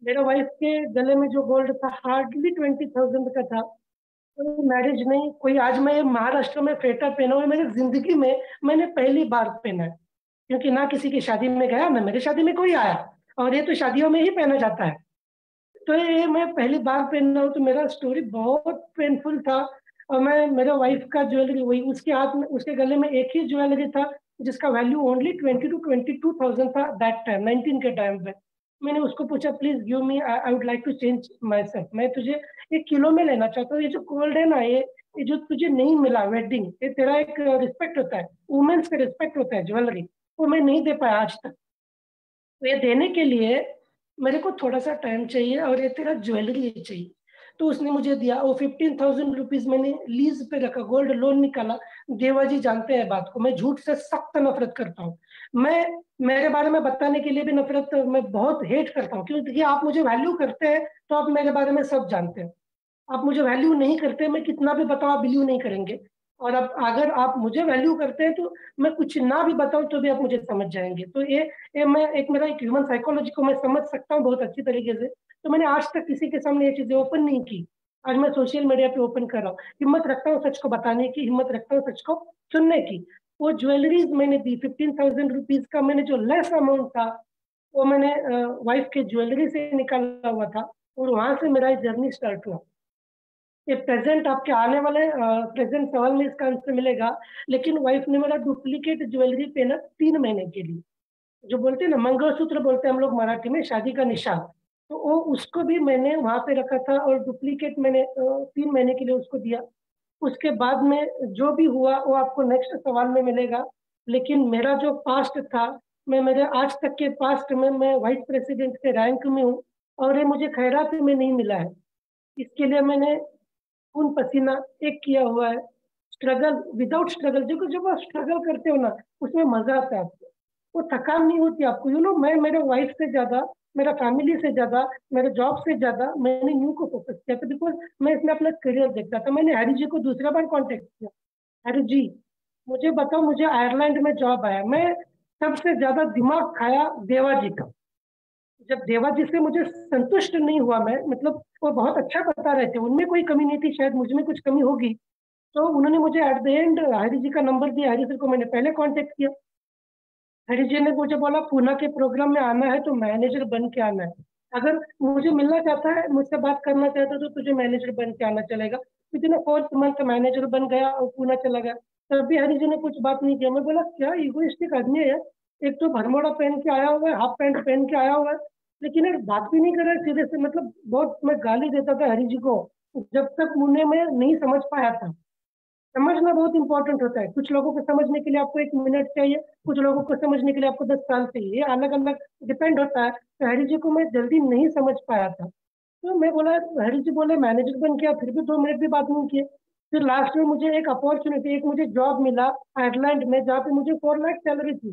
मेरे वाइफ के गले में जो गोल्ड था हार्डली 20,000 का था। कोई मैरिज नहीं, कोई आज मैं महाराष्ट्र में फेटा पहना हुआ है, मेरी जिंदगी में मैंने पहली बार पहना है। क्योंकि ना किसी की शादी में गया ना मेरे शादी में कोई आया, और ये तो शादियों में ही पहना जाता है। तो ये मैं पहली बार पहन रहा हूँ, तो मेरा स्टोरी बहुत पेनफुल था। और मैं मेरे वाइफ का ज्वेलरी, वही उसके हाथ में, उसके गले में एक ही ज्वेलरी था जिसका वैल्यू ओनली 22,000 था दैट टाइम, 19 के टाइम पे। मैंने उसको पूछा please give me, I would like to change myself, मैं तुझे 1 किलो में लेना चाहता हूँ। ये जो गोल्ड है ना, ये ये जो तुझे नहीं मिला वेडिंग, ये तेरा एक रिस्पेक्ट होता है, वुमेन्स का रिस्पेक्ट होता है ज्वेलरी, वो मैं नहीं दे पाया आज तक। तो ये देने के लिए मेरे को थोड़ा सा टाइम चाहिए और ये तेरा ज्वेलरी चाहिए। तो उसने मुझे दिया वो 15,000 रुपीज मैंने लीज पे रखा, गोल्ड लोन निकाला। देवाजी जानते हैं बात को, मैं झूठ से सख्त नफरत करता हूँ। मैं मेरे बारे में बताने के लिए भी नफरत, मैं बहुत हेट करता हूँ, क्योंकि आप मुझे वैल्यू करते हैं तो आप मेरे बारे में सब जानते हैं। आप मुझे वैल्यू नहीं करते, मैं कितना भी बताऊँ आप बिलीव नहीं करेंगे। और अब अगर आप मुझे वैल्यू करते हैं तो मैं कुछ ना भी बताऊं तो भी आप मुझे समझ जाएंगे। तो ये मैं एक मेरा एक ह्यूमन साइकोलॉजी को मैं समझ सकता हूँ बहुत अच्छी तरीके से। तो मैंने आज तक किसी के सामने ये चीजें ओपन नहीं की। आज मैं सोशल मीडिया पे ओपन कर रहा हूँ, हिम्मत रखता हूँ सच को बताने की, हिम्मत रखता हूँ सच को सुनने की। वो ज्वेलरीज मैंने दी, 15,000 रुपीज का मैंने जो लेस अमाउंट था वो मैंने वाइफ के ज्वेलरी से निकाला हुआ था, और वहां से मेरा जर्नी स्टार्ट हुआ। ये प्रेजेंट आपके आने वाले प्रेजेंट सवाल में इसका आंसर मिलेगा। लेकिन वाइफ ने मेरा डुप्लीकेट ज्वेलरी पहना 3 महीने के लिए, जो बोलते हैं ना मंगलसूत्र बोलते हैं हम लोग मराठी में, शादी का निशान। तो वो उसको भी मैंने वहां पे रखा था और डुप्लीकेट मैंने 3 महीने के लिए उसको दिया। उसके बाद में जो भी हुआ वो आपको नेक्स्ट सवाल में मिलेगा। लेकिन मेरा जो पास्ट था, मैं मेरे आज तक के पास्ट में मैं वाइस प्रेसिडेंट के रैंक में हूँ, और ये मुझे खैरात में नहीं मिला है। इसके लिए मैंने खून पसीना एक किया हुआ है। स्ट्रगल विदाउट स्ट्रगल, जो जब आप स्ट्रगल करते हो ना उसमें मजा आता है आपको, वो थकान नहीं होती आपको। मैं मेरे वाइफ से ज्यादा, मेरा फैमिली से ज्यादा, मेरे जॉब से ज्यादा मैंने न्यू को फोकस किया था, बिकॉज मैं इसमें अपना करियर देखता था। मैंने हैरी जी को दूसरा बार कांटेक्ट किया, हैरी जी मुझे बताओ, मुझे आयरलैंड में जॉब आया, मैं सबसे ज्यादा दिमाग खाया देवा जी का। जब देवा जी से मुझे संतुष्ट नहीं हुआ, मैं मतलब वो बहुत अच्छा बता रहे थे, उनमें कोई कमी नहीं थी, शायद मुझ में कुछ कमी होगी। तो उन्होंने मुझे एट द एंड हरी जी का नंबर दिया, हरी सर को मैंने पहले कांटेक्ट किया। हरी जी ने मुझे बोला पूना के प्रोग्राम में आना है तो मैनेजर बन के आना है। अगर मुझे मिलना चाहता है, मुझसे बात करना चाहता है तो तुझे मैनेजर बन के आना चलेगा। विदिन 4 मंथ मैनेजर बन गया और पूना चला गया। तब भी हरी जी ने कुछ बात नहीं किया। मैं बोला क्या इगोइस्टिक आदमी है, एक तो भरमोड़ा पहन के आया हुआ है, हाफ पैंट पहन के आया हुआ है, लेकिन एक बात भी नहीं कर रहा सीधे से। मतलब बहुत मैं गाली देता था हरी जी को, जब तक मुझे मैं नहीं समझ पाया था। समझना बहुत इंपॉर्टेंट होता है। कुछ लोगों को समझने के लिए आपको 1 मिनट चाहिए, कुछ लोगों को समझने के लिए आपको 10 साल चाहिए, ये अलग अलग डिपेंड होता है। तो हरी जी को मैं जल्दी नहीं समझ पाया था। तो मैं बोला, हरी जी बोले मैनेजर बन गया, फिर भी 2 मिनट भी बात नहीं किए। फिर लास्ट में मुझे एक अपॉर्चुनिटी, एक मुझे जॉब मिला आयरलैंड में, जहाँ पे मुझे 4 लाख सैलरी थी,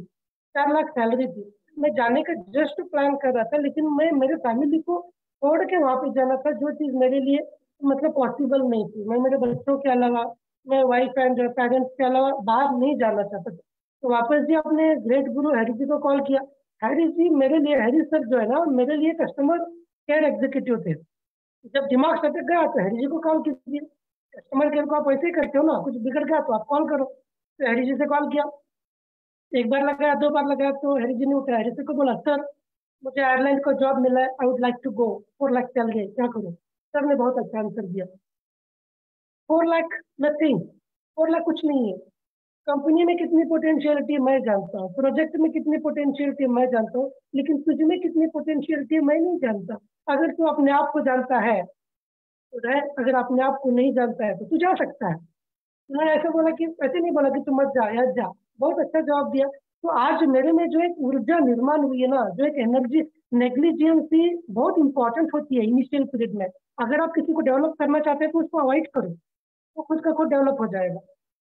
4 लाख सैलरी थी। मैं जाने का जस्ट प्लान कर रहा था, लेकिन मैं मेरे फैमिली को छोड़ के वहां पे जाना था, जो चीज मेरे लिए मतलब पॉसिबल नहीं थी। मैं मेरे बच्चों के अलावा, मैं वाइफ एंड पेरेंट्स के अलावा बाहर नहीं जाना चाहता था। तो वापस जी अपने ग्रेट गुरु हैरी जी को कॉल किया। हैरी जी मेरे लिए, हैरी सर जो है ना मेरे लिए कस्टमर केयर एग्जीक्यूटिव थे। जब दिमाग सटक गया तो हैरी जी को कॉल कीजिए, कस्टमर केयर को आप ऐसे ही करते हो ना, कुछ बिगड़ गया तो आप कॉल करो। तो हैरी जी से कॉल किया, एक बार लगाया, 2 बार लगाया, तो हैरी जी ने उठाया। हैरी जी को बोला सर मुझे आयरलैंड को जॉब मिला है, I would like to go, 4 lakh salary, क्या करूँ? सर ने बहुत अच्छा आंसर दिया, 4 लाख नथिंग, 4 लाख कुछ नहीं है। कंपनी में कितनी पोटेंशियलिटी मैं जानता हूँ, प्रोजेक्ट में कितनी पोटेंशियलिटी मैं जानता हूँ, लेकिन तुझ में कितनी पोटेंशियलिटी मैं नहीं जानता। अगर तू अपने आप को जानता है तो रह, अगर अपने आप को नहीं जानता है तो तू जा सकता है। मैंने ऐसा बोला कि, ऐसे नहीं बोला कि तू मत जा या जा, बहुत अच्छा जवाब दिया। तो आज मेरे में जो एक ऊर्जा निर्माण हुई है ना, जो एक एनर्जी, नेग्लिजेंसी बहुत इंपॉर्टेंट होती है इनिशियल पीरियड में। अगर आप किसी को डेवलप करना चाहते हैं तो उसको अवॉइड करो, वो खुद का खुद डेवलप हो जाएगा।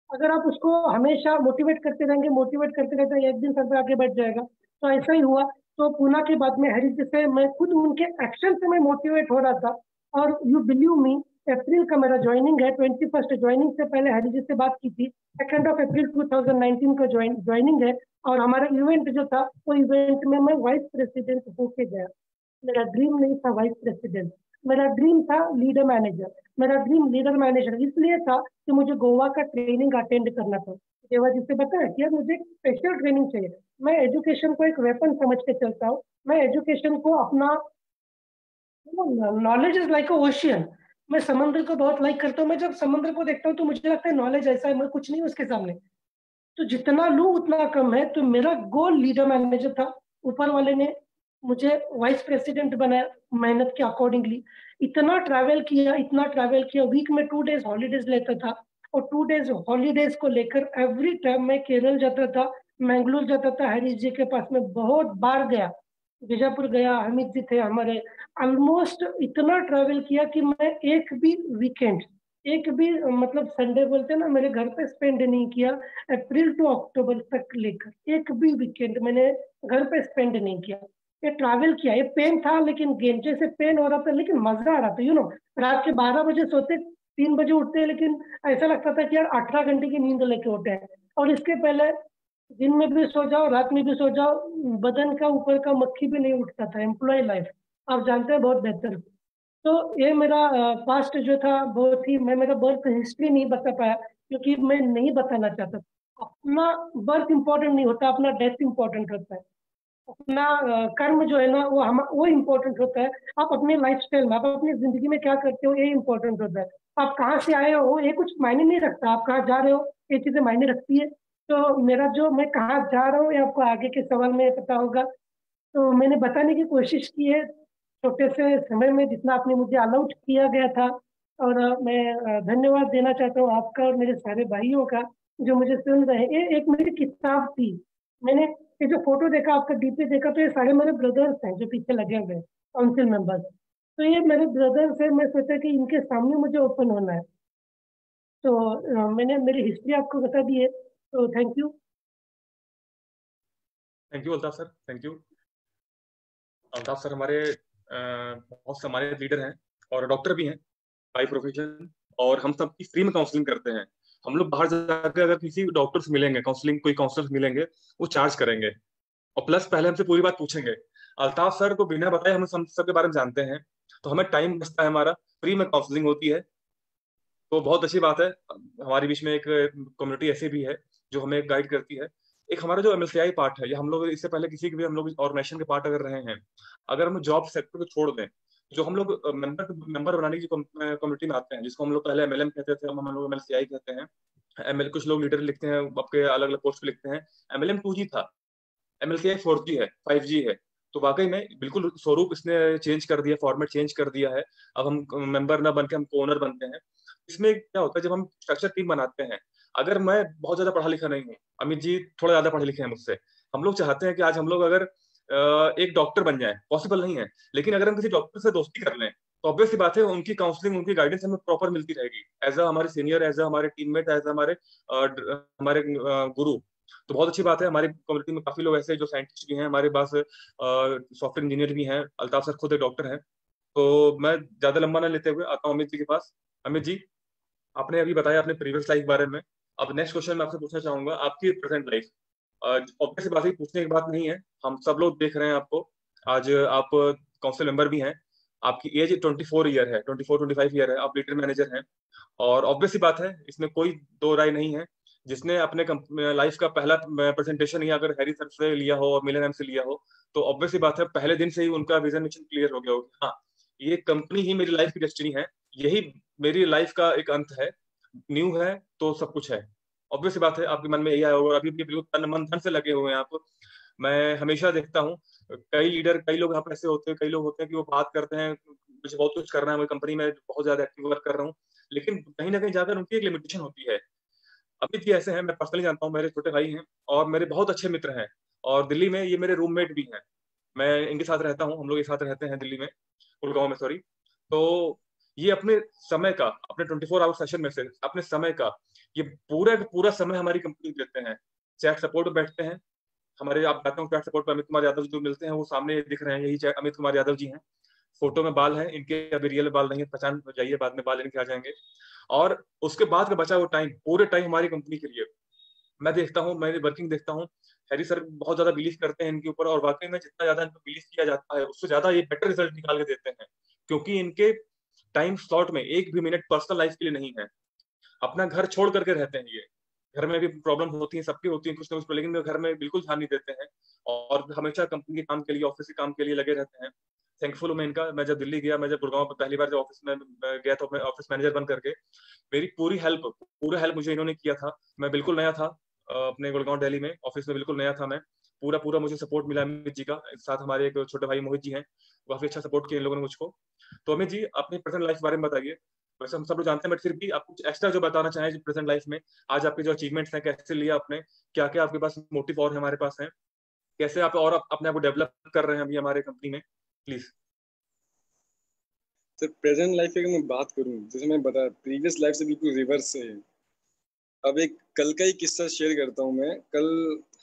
अगर आप उसको हमेशा मोटिवेट करते रहेंगे, मोटिवेट करते रहते, एक दिन सर पे आगे बढ़ जाएगा। तो ऐसा ही हुआ। तो पूना के बाद में हरी जी से मैं खुद उनके एक्शन से मैं मोटिवेट हो रहा था। और यू बिलीव मी, अप्रैल का मेरा ज्वाइनिंग है, 21 ज्वाइनिंग से पहले हरी जी से बात की थी, 2 अप्रैल 2019 को ज्वाइनिंग है। और हमारा इवेंट जो था वो इवेंट में मैं वाइस प्रेसिडेंट होके गया। मेरा ड्रीम नहीं था वाइस प्रेसिडेंट, मेरा ड्रीम था लीडर मैनेजर। मेरा ड्रीम लीडर मैनेजर इसलिए था कि मुझे गोवा का ट्रेनिंग अटेंड करना था। देवा जी से बताया कि यार मुझे स्पेशल ट्रेनिंग चाहिए। मैं एजुकेशन को एक वेपन समझ के चलता हूँ। मैं एजुकेशन को अपना, knowledge is like a ocean. मैं समुद्र को बहुत लाइक करता हूँ। मैं जब समुद्र को देखता हूँ तो मुझे लगता है नॉलेज ऐसा है, मैं कुछ नहीं उसके सामने, तो जितना लूँ उतना कम है। तो मेरा गोल लीडर मैनेजर था। ऊपर वाले ने मुझे वाइस प्रेसिडेंट बनाया मेहनत के अकॉर्डिंगली। इतना ट्रैवल किया, इतना ट्रैवल किया, वीक में 2 डेज हॉलीडेज लेता था। और 2 डेज हॉलीडेज को लेकर एवरी टाइम मैं केरल जाता था, मैंगलोर जाता था, हरीश जी के पास में बहुत बार गया, बीजापुर गया, हमीद जी थे हमारे, ऑलमोस्ट इतना ट्रैवल किया कि मैं एक भी वीकेंड, एक भी मतलब संडे बोलते हैं ना, मेरे घर पे स्पेंड नहीं किया। अप्रैल टू अक्टूबर तक लेकर एक भी वीकेंड मैंने घर पे स्पेंड नहीं किया। ये ट्रैवल किया, ये पेन था, लेकिन गेम जैसे पेन हो रहा था लेकिन मजा आ रहा था, रात के 12 बजे सोते, 3 बजे उठते, लेकिन ऐसा लगता था कि यार 18 घंटे की नींद लेके उठे हैं। और इसके पहले दिन में भी सो जाओ, रात में भी सो जाओ, बदन का ऊपर का मक्खी भी नहीं उठता था। एम्प्लॉय लाइफ आप जानते हैं बहुत बेहतर। तो ये मेरा पास्ट जो था बहुत ही, मैं मेरा बर्थ हिस्ट्री नहीं बता पाया क्योंकि मैं नहीं बताना चाहता था। अपना बर्थ इंपॉर्टेंट नहीं होता, अपना डेथ इंपॉर्टेंट होता है। अपना कर्म जो है ना वो इम्पोर्टेंट होता है। आप अपने लाइफस्टाइल में, आप अपनी जिंदगी में क्या करते हो, ये इम्पोर्टेंट होता है। आप कहाँ से आए हो ये कुछ मायने नहीं रखता, आप कहाँ जा रहे हो ये चीजें मायने रखती है। तो मेरा जो मैं कहाँ जा रहा हूँ ये आपको आगे के सवाल में पता होगा। तो मैंने बताने की कोशिश की है छोटे से समय में जितना आपने मुझे अलाउड किया गया था। और मैं धन्यवाद देना चाहता हूँ आपका और मेरे सारे भाइयों का जो मुझे सुन रहे हैं। ये एक मेरी किताब थी। मैंने ये जो फोटो देखा, आपका डीपी देखा, तो ये सारे मेरे ब्रदर्स हैं जो पीछे लगे हुए हैं, काउंसिल मेंबर्स। तो ये मेरे ब्रदर्स हैं, मैं सोचा कि इनके सामने मुझे ओपन होना है। तो मैंने मेरी हिस्ट्री आपको बता दी है, तो thank you. Thank you Altaf sir, thank you. Altaf sir हमारे बहुत से हमारे लीडर हैं और डॉक्टर भी हैं बाई प्रोफेशन, और हम सबकी फ्री में काउंसलिंग करते हैं। हम लोग बाहर जाकर अगर किसी डॉक्टर से मिलेंगे, काउंसलिंग कोई काउंसलर से मिलेंगे, वो चार्ज करेंगे और प्लस पहले हमसे पूरी बात पूछेंगे। अल्ताफ सर को बिना बताए हम सबके बारे में जानते हैं, तो हमें टाइम बचता है, हमारा फ्री में काउंसलिंग होती है। तो बहुत अच्छी बात है। हमारे बीच में एक कम्युनिटी ऐसे भी है जो हमें गाइड करती है। एक हमारा जो एमएलसीआई पार्ट है, या हम लोग इससे पहले किसी के भी हम लोग ऑर्गेनाइजेशन के पार्ट अगर रहे हैं, अगर हम जॉब सेक्टर को छोड़ दें, जो हम लोग मेंबर बनाने की कम्युनिटी में आते हैं, जिसको हम लोग पहले एमएलएम कहते थे, हम लोग एमएलसीआई कहते हैं। एमएल कुछ लोग लीडर लिखते हैं, आपके अलग अलग पोस्ट पे लिखते हैं। एमएलएम 2G था, एमएलसीआई 4G है, 5G है। तो वाकई में बिल्कुल स्वरूप इसने चेंज कर दिया, फॉर्मेट चेंज कर दिया है। अब हम मेंबर ना बन के हम ओनर बनते हैं। इसमें क्या होता है, जब हम स्ट्रक्चर टीम बनाते हैं, अगर मैं बहुत ज्यादा पढ़ा लिखा नहीं हूँ, अमित जी थोड़ा ज्यादा पढ़े लिखे हैं मुझसे, हम लोग चाहते हैं कि आज हम लोग अगर एक डॉक्टर बन जाए, पॉसिबल नहीं है, लेकिन अगर हम किसी डॉक्टर से दोस्ती कर लें, तो ऑब्वियस सी बात है उनकी काउंसलिंग, उनकी गाइडेंस हमें प्रॉपर मिलती रहेगी, एज अ हमारे सीनियर, एज अ हमारे टीममेट, एज अ हमारे गुरु। तो बहुत अच्छी बात है। हमारी कम्युनिटी में काफी लोग ऐसे जो साइंटिस्ट भी हैं, हमारे पास सॉफ्टवेयर इंजीनियर भी हैं, अल्ताफ सर खुद एक डॉक्टर हैं। तो मैं ज्यादा लंबा ना लेते हुए आता हूँ अमित जी के पास। अमित जी, आपने अभी बताया अपने प्रीवियस लाइफ के बारे में। अब नेक्स्ट क्वेश्चन मैं आपसे पूछना चाहूंगा आपकी प्रेजेंट लाइफ। ऑब्वियस बात है, पूछने की बात नहीं है, हम सब लोग देख रहे हैं आपको। आज आप काउंसिल मेंबर भी हैं, आपकी एज 24 ईयर है, 24-25 ईयर है, आप लीडर मैनेजर हैं। और ऑब्वियस सी बात है, इसमें कोई दो राय नहीं है, जिसने अपने लाइफ का पहला प्रेजेंटेशन ही अगर हैरी सर से लिया हो और मिलन से लिया हो, तो ऑब्वियस सी बात है पहले दिन से ही उनका विजन मिशन क्लियर हो गया हो। हाँ, ये कंपनी ही मेरी लाइफ की डेस्टिनी है, यही मेरी लाइफ का एक अंत है, न्यू है तो सब कुछ है। ऑब्वियस सी बात है आपके मन में यही आया होगा, अभी भी बिल्कुल तन मन धन से लगे हुए हैं आप। मैं हमेशा देखता हूँ कई लीडर, कई लोग यहाँ पे ऐसे होते हैं, कई लोग होते हैं कि वो बात करते हैं मुझे बहुत कुछ करना है, मैं कंपनी में बहुत ज्यादा एक्टिव वर्क कर रहा हूँ, लेकिन कहीं ना कहीं जाकर उनकी एक लिमिटेशन होती है। अभी भी ऐसे हैं, मैं पर्सनली जानता हूँ, मेरे छोटे भाई हैं और मेरे बहुत अच्छे मित्र हैं, और दिल्ली में ये मेरे रूममेट भी हैं। मैं इनके साथ रहता हूँ, हम लोग एक साथ रहते हैं दिल्ली में, गुड़गांव में, सॉरी। तो ये अपने समय का, अपने 24 आवर सेशन में से अपने समय का ये पूरा का पूरा समय हमारी कंपनी देते हैं। चैट सपोर्ट पे बैठते हैं हमारे, आप बताता हूँ, चैट सपोर्ट पे अमित कुमार यादव जी जो मिलते हैं वो सामने दिख रहे हैं, यही अमित कुमार यादव जी हैं। फोटो में बाल हैं इनके, अभी रियल बाल नहीं है, पहचान जाइए, बाद में बाल इनके आ जाएंगे। और उसके बाद का बचा वो टाइम, पूरे टाइम हमारी कंपनी के लिए मैं देखता हूँ, मेरी वर्किंग देखता हूँ। हैरी सर बहुत ज्यादा बिलीव करते हैं इनके ऊपर, और वाकई में जितना ज्यादा इनको बिलीव किया जाता है उससे ज्यादा ये बेटर रिजल्ट निकाल के देते हैं, क्योंकि इनके टाइम स्लॉट में एक भी मिनट पर्सनल लाइफ के लिए नहीं है। अपना घर छोड़ करके रहते हैं ये, घर में भी प्रॉब्लम होती है, सबकी होती है कुछ ना कुछ, लेकिन वो घर में बिल्कुल ध्यान नहीं देते हैं और हमेशा कंपनी के काम के लिए, ऑफिस के काम के लिए लगे रहते हैं। थैंकफुल हूँ मैं इनका। मैं जब दिल्ली गया, मैं जब गुड़गांव पर पहली बार जब ऑफिस में गया था, मैं ऑफिस मैनेजर बन करके, मेरी पूरा हेल्प मुझे इन्होंने किया था। मैं बिल्कुल नया था अपने गुड़गांव दिल्ली में ऑफिस में, बिल्कुल नया था मैं। पूरा पूरा मुझे सपोर्ट मिला अमित जी का, साथ हमारे एक छोटे भाई मोहित जी हैं, काफी अच्छा सपोर्ट किया इन लोगों ने मुझको। तो अमित जी अपनी पर्सनल लाइफ के बारे में बताइए। वैसे हम सब लोग जानते हैं, बट फिर भी आप कुछ एक्स्ट्रा जो बताना चाहें प्रेजेंट लाइफ में, आज आपके जो अचीवमेंट्स हैं, कैसे लिया आपने, क्या क्या आपके पास मोटिव और हमारे पास है, कैसे आप और अपने आप को डेवलप कर रहे हैं अभी हमारे कंपनी में, प्लीज। तो प्रेजेंट लाइफ की अगर मैं बात करूं, जैसे मैं बता, प्रीवियस लाइफ से बिल्कुल रिवर्स है। अब एक कल का ही किस्सा शेयर करता हूँ मैं। कल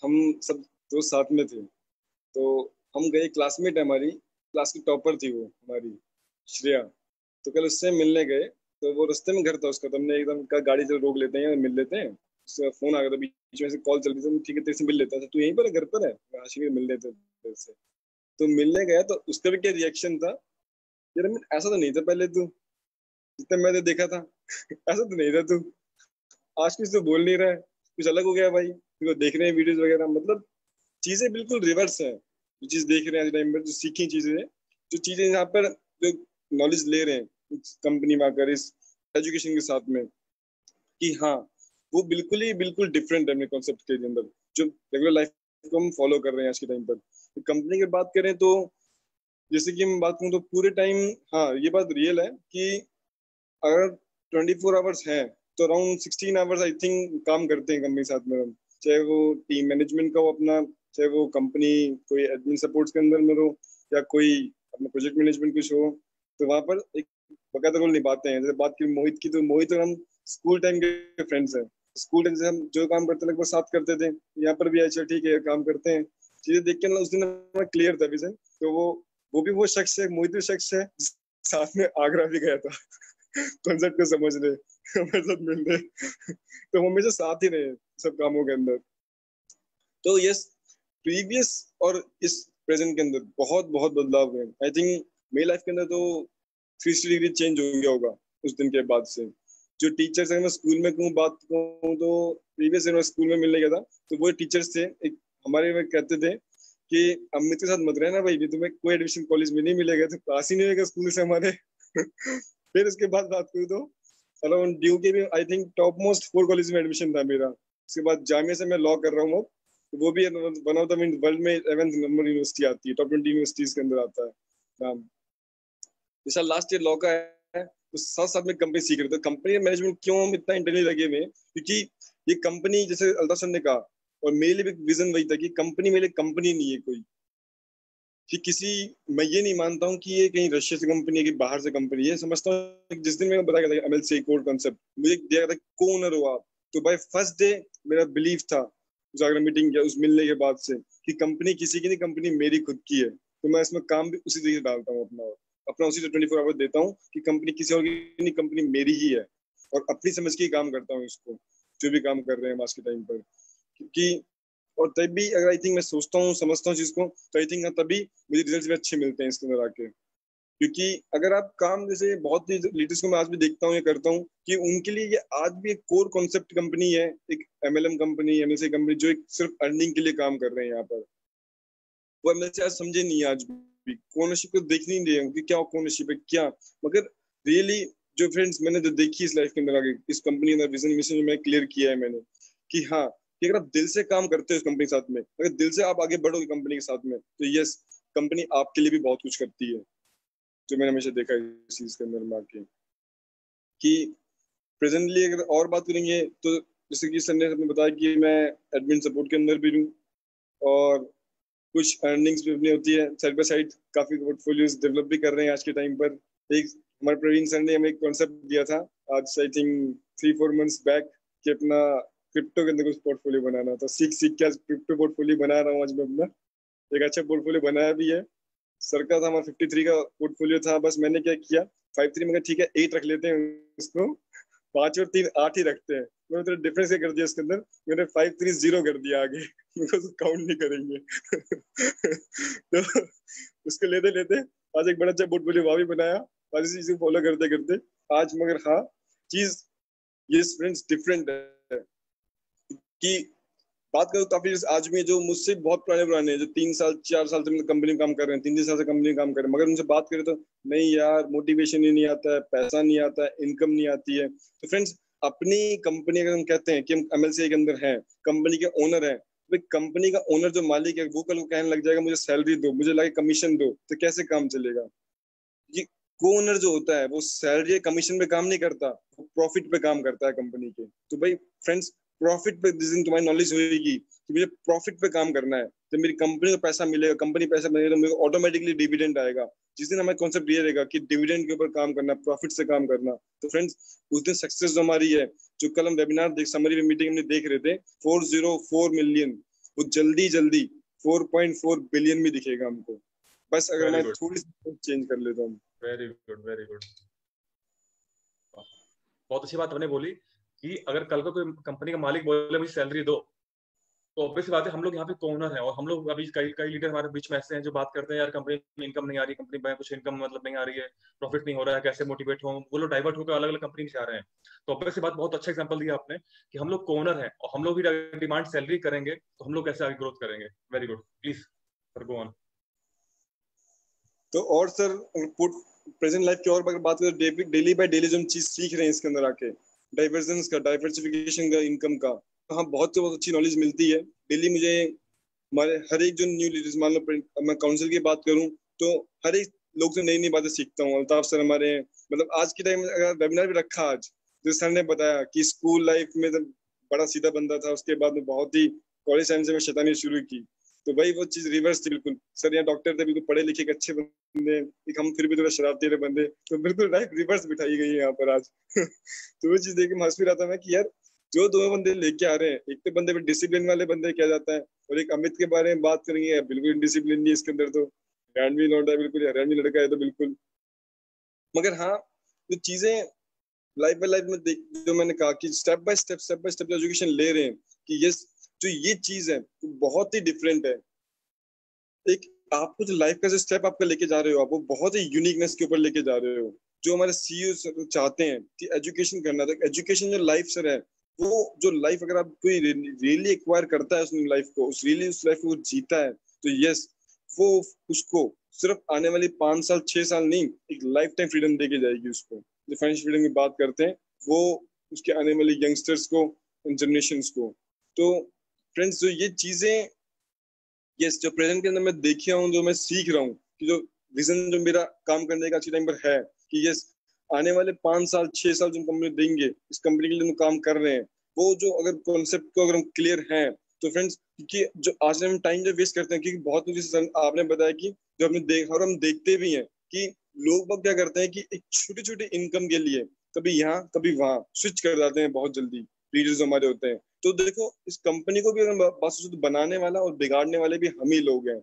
हम सब दोस्त साथ में थे, तो हम गए, क्लासमेट है हमारी, क्लास की टॉपर थी वो हमारी, श्रेया। तो कल उससे मिलने गए, तो वो रास्ते में घर था उसका, तो हमने एकदम कहा गाड़ी से रोक लेते हैं, मिल लेते हैं। उसका फोन आ गया था, बीच में से कॉल चल रही थी, ठीक है तेरे से मिल लेता था, तू यहीं पर है, घर पर है, आशिक मिल लेते तेरे से। तो मिलने गया, तो उसका भी क्या रिएक्शन था, यार अमित ऐसा तो नहीं था पहले तू, जितना मैंने देखा था ऐसा तो नहीं था तू, आज कुछ तो बोल नहीं रहा है, कुछ अलग हो गया भाई, तो देख रहे हैं वीडियोस वगैरह, मतलब चीजें बिल्कुल रिवर्स है। जो चीज देख रहे हैं आज टाइम पर, जो सीखी चीजें हैं, जो चीजें यहाँ पर, जो नॉलेज ले रहे हैं कंपनी में आकर इस एजुकेशन के साथ में, कि हाँ वो बिल्कुल ही बिल्कुल डिफरेंट है अपने कॉन्सेप्ट के अंदर, जो रेगुलर लाइफ को हम फॉलो कर रहे हैं आज के टाइम पर। कंपनी की बात करें तो, जैसे कि मैं बात करूँ तो पूरे टाइम, हाँ ये बात रियल है कि अगर 24 आवर्स हैं, तो अराउंड 16 आवर्स आई थिंक काम करते हैं कंपनी के साथ में हम। चाहे वो टीम मैनेजमेंट का हो अपना, चाहे वो कंपनी कोई एडमिन सपोर्ट्स के अंदर में हो, या कोई अपना प्रोजेक्ट मैनेजमेंट कुछ हो, तो वहां पर एक बकायदा रोल निभाते हैं। जैसे बात की मोहित की, तो मोहित और हम स्कूल टाइम के फ्रेंड्स हैं। स्कूल टाइम से हम जो काम करते लगभग साथ करते थे, यहाँ पर भी अच्छा ठीक है काम करते हैं। चीजें देख के ना उस दिन हमारा क्लियर था विजन। तो वो भी वो शख्स है, मोहित भी शख्स है, साथ में आगरा भी गया था कॉन्सेप्ट को समझने हमारे साथ मिलने तो हम हमेशा साथ ही रहे सब कामों के अंदर। तो यस, प्रीवियस और इस प्रेजेंट के अंदर बहुत बहुत बदलाव हुए। आई थिंक मेरी लाइफ के अंदर तो 360 डिग्री चेंज हो गया होगा उस दिन के बाद से। जो टीचर्स है, मैं स्कूल में कहूँ बात कहूँ तो, प्रीवियस मैं स्कूल में मिलने गया था, तो वो टीचर्स थे एक हमारे में, कहते थे कि अमित के साथ मत रहना भाई, भी तुम्हें कोई एडमिशन कॉलेज में नहीं मिलेगा, तो पास ही नहीं होगा स्कूल से हमारे फिर उसके बाद बात करूँ तो अराउंड ड्यू के भी I think top most 4 college में एडमिशन था मेरा। उसके बाद जामिया से मैं लॉ कर रहा हूँ, तो वो भी वन ऑफ द वर्ल्ड में 11th नंबर यूनिवर्सिटी आती है, टॉप 20 यूनिवर्सिटीज के अंदर आता है नाम। जैसा लास्ट ईयर लॉ का है, तो साथ साथ में कंपनी सीख रहे थे। कंपनी मैनेजमेंट क्यों हम इतना इंटरनली लगे हुए हैं, क्योंकि ये कंपनी, जैसे अल्ताफ सर ने कहा, और मेरे लिए भी विजन वही था कि कंपनी मेरे लिए कंपनी नहीं है कोई, कि किसी, मैं ये नहीं मानता हूँ कि ये कहीं रशिया से कंपनी है कि बाहर से कंपनी है। समझता हूँ जिस दिन मैं बताया था एमएलसी कोर कॉन्सेप्ट मुझे दिया था, को ओनर हो आप, तो बाय फर्स्ट डे मेरा बिलीव था, उस अगर मीटिंग किया, उस मिलने के बाद से, कि कंपनी किसी की नहीं, कंपनी मेरी खुद की है। तो मैं इसमें काम भी उसी तरीके डालता हूँ, अपना अपना उसी से 24 आवर्स देता हूँ कि कंपनी किसी और की नहीं, कंपनी मेरी ही है, और अपनी समझ के ही काम करता हूँ इसको, जो भी काम कर रहे हैं आज के टाइम पर। क्योंकि और तब भी अगर आई थिंक मैं सोचता हूँ, समझता हूँ चीज को, तो आई थिंक तभी मुझे रिजल्ट भी अच्छे मिलते हैं इसके अंदर आके। क्योंकि अगर आप काम, जैसे बहुत ही लीडर्स को मैं आज भी देखता हूँ या करता हूँ, कि उनके लिए ये आज भी एक कोर कॉन्सेप्ट कंपनी है, एक एमएलएम कंपनी, एमएलसी कंपनी, जो एक सिर्फ अर्निंग के लिए काम कर रहे हैं यहाँ पर। वो एमएलसी आज समझे नहीं आज भी, ओनरशिप को देख नहीं रहे कि क्या ओनरशिप है क्या। मगर रियली जो फ्रेंड्स मैंने जो देखी इस लाइफ के अंदर आगे, इस कंपनी का विजन मिशन जो मैं क्लियर किया है मैंने, कि हाँ, कि अगर आप दिल से काम करते हो इस कंपनी के साथ में, अगर दिल से आप आगे बढ़ोगे कंपनी के साथ में, तो यस, कंपनी आपके लिए भी बहुत कुछ करती है, जो मैंने हमेशा देखा है इस चीज के अंदर में आके। कि प्रेजेंटली अगर और बात करेंगे तो, जैसे कि सर ने हमें बताया कि मैं एडमिन सपोर्ट के अंदर भी हूँ, और कुछ अर्निंग्स भी अपनी होती है साइड बाय साइड, काफी पोर्टफोलियोज डेवलप भी कर रहे हैं आज के टाइम पर। एक हमारे प्रवीण सर ने हमें एक कॉन्सेप्ट दिया था आज आई थिंक 3-4 मंथ्स बैक, कि अपना क्रिप्टो के अंदर कुछ पोर्टफोलियो बनाना। तो सीख सीख के आज क्रिप्टो पोर्टफोलियो बना रहा हूँ आज मैं अपना, एक अच्छा पोर्टफोलियो बनाया भी है। सर का था हमारा 53 का पोर्टफोलियो था, बस मैंने क्या किया, 53 में ठीक है 8 रख लेते हैं उसको, 5 और 3 8 ही रखते हैं। मैंने तो डिफरेंस क्या कर दिया इसके अंदर, मैंने 5-3-0 कर दिया आगे, बिकॉज काउंट नहीं करेंगे तो उसको लेते लेते आज एक बड़ा अच्छा पोर्टफोलियो वहां भी बनाया, आज इसी चीज को फॉलो करते करते आज। मगर हाँ, चीज ये फ्रेंड्स डिफरेंट है कि बात करूँ काफी आज में जो मुझसे बहुत पुराने पुराने जो 3 साल 4 साल से कंपनी में काम कर रहे हैं, 3-3 साल से कंपनी में काम कर रहे हैं, मगर उनसे बात करें तो नहीं यार, मोटिवेशन ही नहीं आता है, पैसा नहीं आता है, इनकम नहीं आती है। तो फ्रेंड्स, अपनी कंपनी अगर हम कहते हैं कि हम एमएलसी के अंदर हैं, कंपनी के ओनर हैं, तो कंपनी का ओनर जो मालिक है वो कल को कहने लग जाएगा मुझे सैलरी दो, मुझे लगे कमीशन दो, तो कैसे काम चलेगा। ये को ओनर जो होता है वो सैलरी या कमीशन पे काम नहीं करता, वो प्रॉफिट पे काम करता है कंपनी के। तो भाई फ्रेंड्स, प्रॉफिट पे जिस दिन तुम्हारी नॉलेज होगी कि मुझे प्रॉफिट पे काम करना है, जब मेरी कंपनी को पैसा मिलेगा, कंपनी पैसा मिलेगा, तो मेरे को ऑटोमेटिकली डिविडेंड आएगा। जिस दिन हमारा कॉन्सेप्ट ये रहेगा कि डिविडेंड के ऊपर काम करना, प्रॉफिट से काम करना, तो फ्रेंड्स उस दिन सक्सेस जो हमारी है, जो कल हम वेबिनार देख समरी मीटिंग में देख रहे थे 404 मिलियन, वो जल्दी जल्दी 4.4 बिलियन में दिखेगा हमको, बस अगर मैं थोड़ी सी चेंज कर लेता हूँ। Very good, very good. बहुत अच्छी बात हमने बोली कि अगर कल को कोई कंपनी का मालिक बोले मुझे सैलरी दो, तो ऑब्वियस बात है हम लोग यहाँ पे ओनर हैं, और हम लोग अभी कई कई लीडर हमारे बीच में ऐसे हैं जो बात करते हैं यार कंपनी में इनकम नहीं आ रही, कंपनी में कुछ इनकम मतलब नहीं आ रही है, प्रॉफिट नहीं हो रहा है, कैसे मोटिवेट हो, वो लोग डाइवर्ट होकर अलग अलग कंपनी में जा रहे हैं। तो ऑब्वियस बात, बहुत अच्छा एग्जांपल दिया आपने कि हम लोग ओनर हैं और हम लोग भी डिमांड सैलरी करेंगे तो हम लोग कैसे आगे ग्रोथ करेंगे। Very good, please sir go on. तो और सर प्रेजेंट लाइफ की और अगर बात करें, डेली बाय डेली जो हम चीज सीख रहे हैं इसके अंदर आके, डाइवर्जेंस का, डाइवर्सिफिकेशन का, इनकम का, तो हाँ बहुत अच्छी नॉलेज मिलती है डेली मुझे। हमारे हर एक जो न्यू लीडर्स, मान लो मैं काउंसिल की बात करूं तो हर एक लोग से नई नई बातें सीखता हूँ। अल्ताफ सर हमारे मतलब आज के टाइम में अगर वेबिनार भी रखा आज, जो सर ने बताया कि स्कूल लाइफ में तो बड़ा सीधा बंदा था, उसके बाद में बहुत ही कॉलेज टाइम से मैं शैतानी शुरू की, तो भाई वो चीज रिवर्स थी बिल्कुल। सर यहाँ डॉक्टर थे, बिल्कुल पढ़े लिखे के अच्छे बंदे, एक हम फिर भी थोड़ा शरारती रहे बंदे, तो बिल्कुल लाइफ रिवर्स बिठाई गई है यहाँ पर आज। तो वो चीज देख के हंस भी रहा था मैं कि यार जो दो बंदे लेके आ रहे हैं, एक तो बंदे डिसिप्लिन वाले बंदे किया जाता है, और एक अमित के बारे में बात करेंगे, बिल्कुल इनडिसिप्लिन नहीं इसके अंदर, तो रैंडवी लौंडा है बिल्कुल, रैंडवी लड़का है तो बिल्कुल। मगर हाँ जो चीजें लाइफ बाय लाइफ में देख, जो मैंने कहा कि स्टेप बाय स्टेप एजुकेशन ले रहे हैं कि यस जो ये चीज है वो बहुत ही डिफरेंट है। एक आपको जो लाइफ का जो स्टेप आपका लेके जा रहे हो, आप वो बहुत ही यूनिकनेस के ऊपर लेके जा रहे हो। जो हमारे सीईओ चाहते हैं कि एजुकेशन करना, तो एजुकेशन जो लाइफ सर है, वो जो लाइफ अगर आप कोई रियली एक्वायर करता है उस लाइफ को, उस लाइफ को जीता है, तो यस वो उसको सिर्फ आने वाली 5 साल 6 साल नहीं, एक लाइफ टाइम फ्रीडम देके जाएगी उसको। जो फाइनेंशियल फ्रीडम की बात करते हैं वो उसके आने वाले यंगस्टर्स को, जनरेशन को। तो फ्रेंड्स जो ये चीजें यस जो प्रेजेंट के अंदर मैं देखिए हूँ, जो मैं सीख रहा हूँ कि जो विजन जो मेरा काम करने का अच्छी टाइम पर है कि यस आने वाले 5 साल 6 साल जो कंपनी देंगे, इस कंपनी के लिए जो काम कर रहे हैं, वो जो अगर कॉन्सेप्ट को अगर हम क्लियर हैं, तो फ्रेंड्स क्योंकि जो आज हम टाइम जो वेस्ट करते हैं, क्योंकि बहुत कुछ आपने बताया कि जो हमने देखा और हम देखते भी हैं कि लोग क्या करते हैं कि एक छोटी छोटी इनकम के लिए कभी यहाँ कभी वहां स्विच कर जाते हैं बहुत जल्दी, लीडर्स हमारे होते हैं। तो देखो इस कंपनी को भी अगर बात सोचो तो बनाने वाला और बिगाड़ने वाले भी हम ही लोग हैं।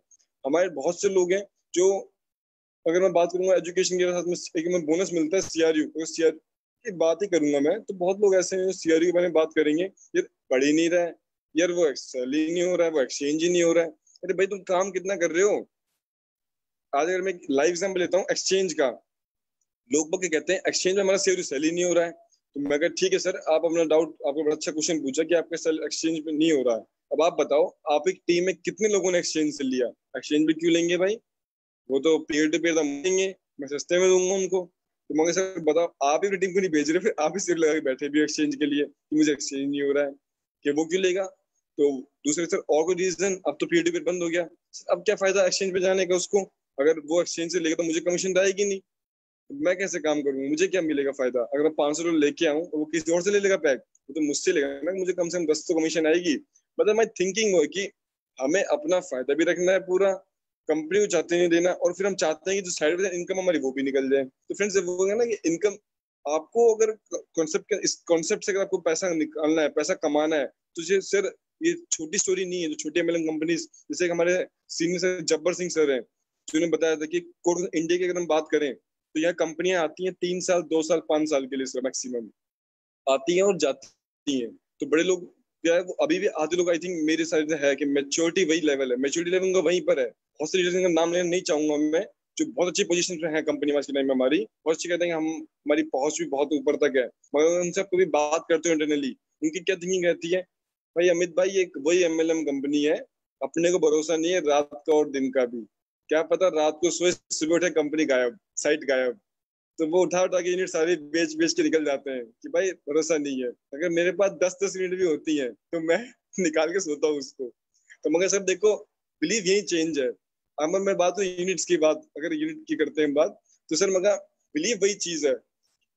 हमारे बहुत से लोग हैं जो, अगर मैं बात करूंगा एजुकेशन के साथ में एक में बोनस मिलता है सीआरयू, अगर सीआरयू की बात ही करूंगा मैं, तो बहुत लोग ऐसे हैं सीआरयू के बारे में बात करेंगे, यार पढ़ ही नहीं रहा है, यार वो एक्सेल ही नहीं हो रहा है, वो एक्सचेंज ही नहीं हो रहा है। अरे भाई तुम काम कितना कर रहे हो? आज अगर मैं लाइव एग्जाम्पल लेता हूँ एक्सचेंज का, लोग बाग कहते हैं एक्सचेंज में हमारा सीआरयू सेल ही नहीं हो रहा है। तो मैं कहा ठीक है सर, आप अपना डाउट, आपको बड़ा अच्छा क्वेश्चन पूछा कि आपका सेल एक्सचेंज में नहीं हो रहा है, अब आप बताओ आप एक टीम में कितने लोगों ने एक्सचेंज से लिया? एक्सचेंज भी क्यों लेंगे भाई, वो तो पेयर टू पेयर देंगे, मैं सस्ते में दूंगा उनको। तो मगर सर बताओ, आप ही टीम को नहीं भेज रहे, फिर आप ही सिर लगा के बैठे भी एक्सचेंज के लिए कि मुझे एक्सचेंज नहीं हो रहा है, कि वो क्यों लेगा? तो दूसरे सर और कोई रीजन, अब तो पेयर टू पेयर बंद हो गया, अब क्या फायदा एक्सचेंज पे जाने का उसको? अगर वो एक्सचेंज से लेगा तो मुझे कमीशन आएगी नहीं, मैं कैसे काम करूंगा, मुझे क्या मिलेगा फायदा? अगर मैं 500 लेके आऊँ और वो किसी और से ले लेगा पैक, वो तो मुझसे लेगा ना, मुझे कम से कम 10 तो कमीशन आएगी। मतलब मैं थिंकिंग वो है कि हमें अपना फायदा भी रखना है पूरा, कंपनी को चाहते नहीं देना, और फिर हम चाहते हैं कि जो साइड बाय इनकम हमारी वो भी निकल जाए। तो फ्रेंड्स वो है ना कि इनकम आपको अगर कॉन्सेप्ट, इस कॉन्सेप्ट से अगर आपको पैसा निकालना है, पैसा कमाना है, तो सर ये छोटी स्टोरी नहीं है। जो छोटी एमएलएम कंपनीज, जैसे हमारे सीनियर सर जब्बर सिंह सर हैं, जिन्होंने बताया था कि इंडिया की अगर हम बात करें तो यहाँ कंपनियां आती हैं 3 साल 2 साल 5 साल के लिए मैक्सिमम आती हैं और जाती हैं। तो बड़े लोग क्या है, वो अभी भी आधे लोग आई थिंक मेरे साइड से है कि मेच्योरिटी वही लेवल है, मेच्योरिटी लेवल उनका वहीं पर है। बहुत से लीडर्स का नाम लेना नहीं चाहूंगा मैं, जो बहुत अच्छी पोजीशन पे है कंपनी में आज के टाइम में हमारी, बहुत अच्छी कहते हैं हम, हमारी पहुंच भी बहुत ऊपर तक है, मगर उनसे कभी बात करते हो इंटरनली, उनकी क्या थिंकिंग रहती है, भाई अमित भाई ये वही एमएलएम कंपनी है, अपने को भरोसा नहीं है रात का और दिन का भी, क्या पता रात को सोए सुबह उठे कंपनी गायब, साइट गायब। तो वो उठा उठा के यूनिट सारे बेच बेच के निकल जाते हैं कि भाई भरोसा नहीं है। अगर मेरे पास 10-10 यूनिट भी होती हैं तो मैं निकाल के सोता हूँ उसको। तो मगर सर देखो बिलीव यही चेंज है। अब मैं बात हूँ यूनिट्स की बात, अगर यूनिट की करते हैं बात, तो सर मगर बिलीव वही चीज है।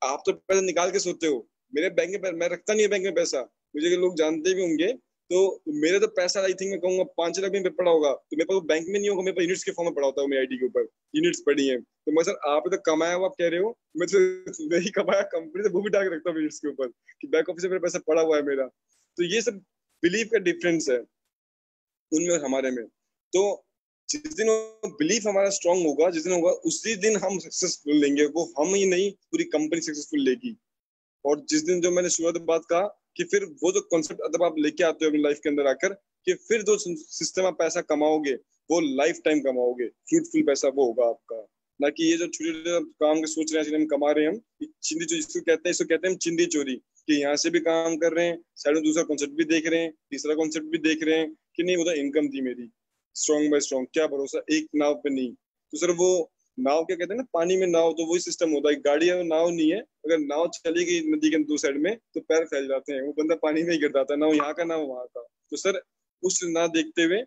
आप तो पैसा निकाल के सोते हो, मेरे बैंक में मैं रखता नहीं है बैंक में पैसा, मुझे अगर लोग जानते भी होंगे तो मेरे तो पैसा आई थिंक मैं कहूंगा 5 लाख में पड़ा होगा, तो मेरे पास बैंक में नहीं होगा, मेरे पास यूनिट्स के फॉर्म में पड़ा होता है, मेरी आईडी के ऊपर यूनिट्स पड़ी है। तो मैं सर आप तो कमाया हुआ आप कह रहे हो, मैं तो नहीं कमाया, कंपनी से वो भी डाल के रखता हूँ यूनिट्स के ऊपर कि बैक ऑफिस में मेरा पैसा पड़ा हुआ है मेरा। तो ये सब बिलीव का डिफरेंस है उनमें और हमारे में। तो जिस दिन बिलीफ हमारा स्ट्रांग होगा, जिस दिन होगा उसी दिन हम सक्सेसफुल लेंगे, वो हम ही नहीं पूरी कंपनी सक्सेसफुल लेगी। और जिस दिन जो मैंने शुरुआत में बात कहा कि फिर वो जो कॉन्सेप्ट अगर आप लेके आते हो अपनी लाइफ के अंदर आकर कि फिर जो सिस्टम आप पैसा कमाओगे वो लाइफ टाइम कमाओगे, फ्रूटफुल पैसा वो होगा आपका, ना कि ये जो छोटे छोटे काम के सोच रहे हैं हम कमा रहे हैं, हम चिंदी चोरी इसको कहते हैं हम चिंदी चोरी, कि यहाँ से भी काम कर रहे हैं, साइड में दूसरा कॉन्सेप्ट भी देख रहे हैं, तीसरा कॉन्सेप्ट भी देख रहे हैं कि नहीं उधर इनकम थी मेरी, स्ट्रॉन्ग बाय स्ट्रॉन्ग, क्या भरोसा एक नाव पे नहीं। तो सर वो नाव क्या कहते हैं ना, पानी में नाव, तो वही सिस्टम होता है, गाड़ी है नाव नहीं है, अगर नाव चली गई नदी के दो साइड में तो पैर फैल जाते हैं, वो बंदा पानी में ही गिर जाता है, ना यहाँ का ना वहाँ का। तो सर उस ना देखते हुए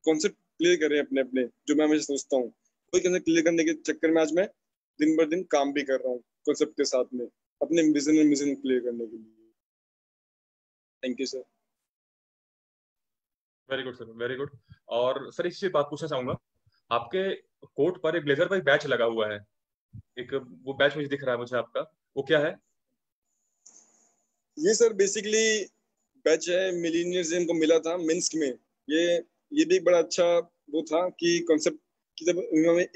कॉन्सेप्ट क्लियर करें अपने अपने, जो मैं हमेशा सोचता हूँ वही कॉन्सेप्ट क्लियर करने के चक्कर में आज मैं दिन ब दिन काम भी कर रहा हूँ कॉन्सेप्ट के साथ में, अपने विजन और मिशन क्लियर करने के लिए। Thank you sir. Very good sir, very good. और सर इसी बात पूछना चाहूंगा, आपके कोट पर एक ब्लेजर पर एक बैच लगा हुआ है, एक वो बैच मुझे दिख रहा है मुझे आपका, वो क्या है? ये सर बेसिकली बैच है, मिलीनियर्स को मिला था मिन्स्क में। ये भी एक बड़ा अच्छा वो था कि कॉन्सेप्ट कि जब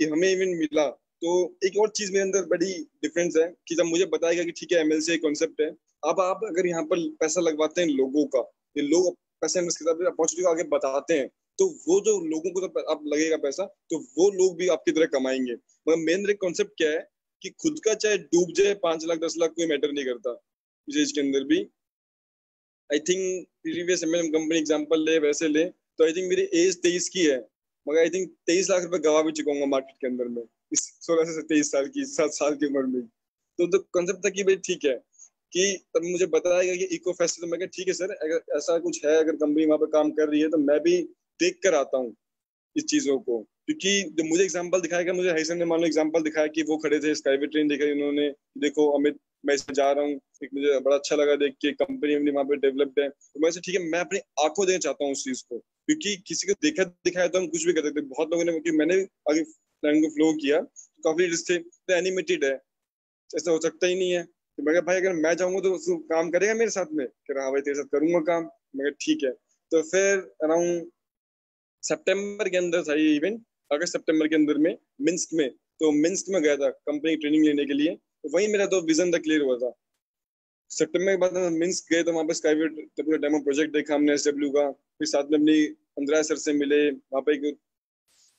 हमें इवेंट मिला तो एक और चीज मेरे अंदर बड़ी डिफरेंस है कि जब मुझे बताया गया कि ठीक है एमएलसी कॉन्सेप्ट है, अब आप अगर यहाँ पर पैसा लगवाते हैं लोगों का, ये लोग पैसा इन्वेस्ट करते हैं, अपॉर्चुनिटी आगे बताते हैं, तो वो जो लोगों को जब आप लगेगा पैसा तो वो लोग भी आपकी तरह कमाएंगे। मगर मेन कॉन्सेप्ट क्या है कि खुद का चाहे डूब जाए 5 लाख 10 लाख कोई मैटर नहीं करता इस एज के अंदर भी। I think previous MLM company example ले वैसे ले तो आई थिंक मेरी एज 23 की है, मगर आई थिंक 23 लाख रुपए गवा भी चुका हूँ मार्केट के अंदर में इस 16 से 23 साल की 7 साल की उम्र में। तो कॉन्सेप्ट था कि भाई ठीक है कि तब मुझे बताया गया कि इको फेस्ट, तो मैं ठीक है सर अगर ऐसा कुछ है, अगर कंपनी वहां पर काम कर रही है तो मैं भी देख कर आता हूँ इस चीजों को, क्योंकि जब मुझे एग्जांपल दिखाया गया, मुझे हसन ने मान लो एग्जांपल दिखाया कि वो खड़े थे स्काईवे ट्रेन दिखाई उन्होंने, देखो अमित मैं इसमें जा रहा हूँ, मुझे बड़ा अच्छा लगा देख के कंपनी वहां पे डेवलप्ड है, तो मैं ठीक है मैं अपनी आंखों देना चाहता हूँ उस चीज को, क्योंकि किसी को देखा दिखाया तो हम कुछ भी कर सकते। बहुत लोगों ने, क्योंकि मैंने आगे प्लान को फ्लो किया तो काफी रिस्क थे, एनिमेटेड है ऐसा हो सकता ही नहीं है, तो मैं भाई अगर मैं जाऊंगा तो काम करेगा मेरे साथ में, कह रहा हाँ भाई तेरे साथ करूंगा काम, मैं ठीक है। तो फिर अराउंड सितंबर के अंदर था ये इवेंट, अगस्त सितंबर के अंदर में मिन्स्क में, तो मिन्स्क में गया था कंपनी ट्रेनिंग लेने के लिए, तो वही मेरा तो विजन था क्लियर हुआ था। सितंबर के बाद मिन्स्क गए तो वहाँ पे स्काईवे पूरा डेमो प्रोजेक्ट देखा हमने एसडब्ल्यू का, फिर साथ में अपनी अंद्रया सर से मिले, वहाँ पे एक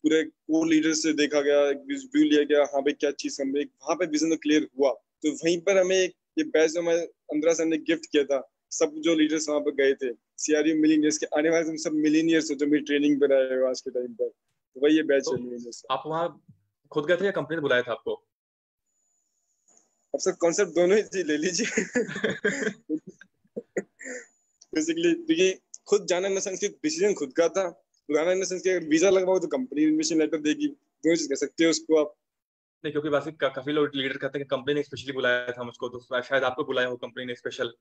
पूरे कोर लीडर से देखा गया, एक व्यू लिया गया, हाँ भाई क्या चीज हमें वहाँ पे विजन तो क्लियर हुआ। तो वहीं पर हमें ये बैच जो हमें अंद्रया सर ने गिफ्ट किया था, सब जो लीडर्स वहाँ पे गए थे सीआरयू मिलीनियर्स के आने वाले, तुम सब मिलीनियर्स हो जो मेरी ट्रेनिंग पर आए हो आज के टाइम पर, तो वही ये बैच है मिलीनियर्स। आप वहाँ खुद गए थे या कंपनी ने बुलाया था आपको? अब सर कॉन्सेप्ट दोनों ही चीज ले लीजिए बेसिकली देखिए खुद जाना इन द सेंस कि डिसीजन खुद का था, बुलाना इन द सेंस कि अगर वीजा लगवाओ तो कंपनी इन्विटेशन लेटर देगी, दोनों चीज कह सकते हो उसको आप। नहीं, क्योंकि वैसे काफी लोग लीडर कहते हैं कि कंपनी ने स्पेशली बुलाया था मुझको, तो शायद आपको बुलाया हो कंपनी ने स्पेशल।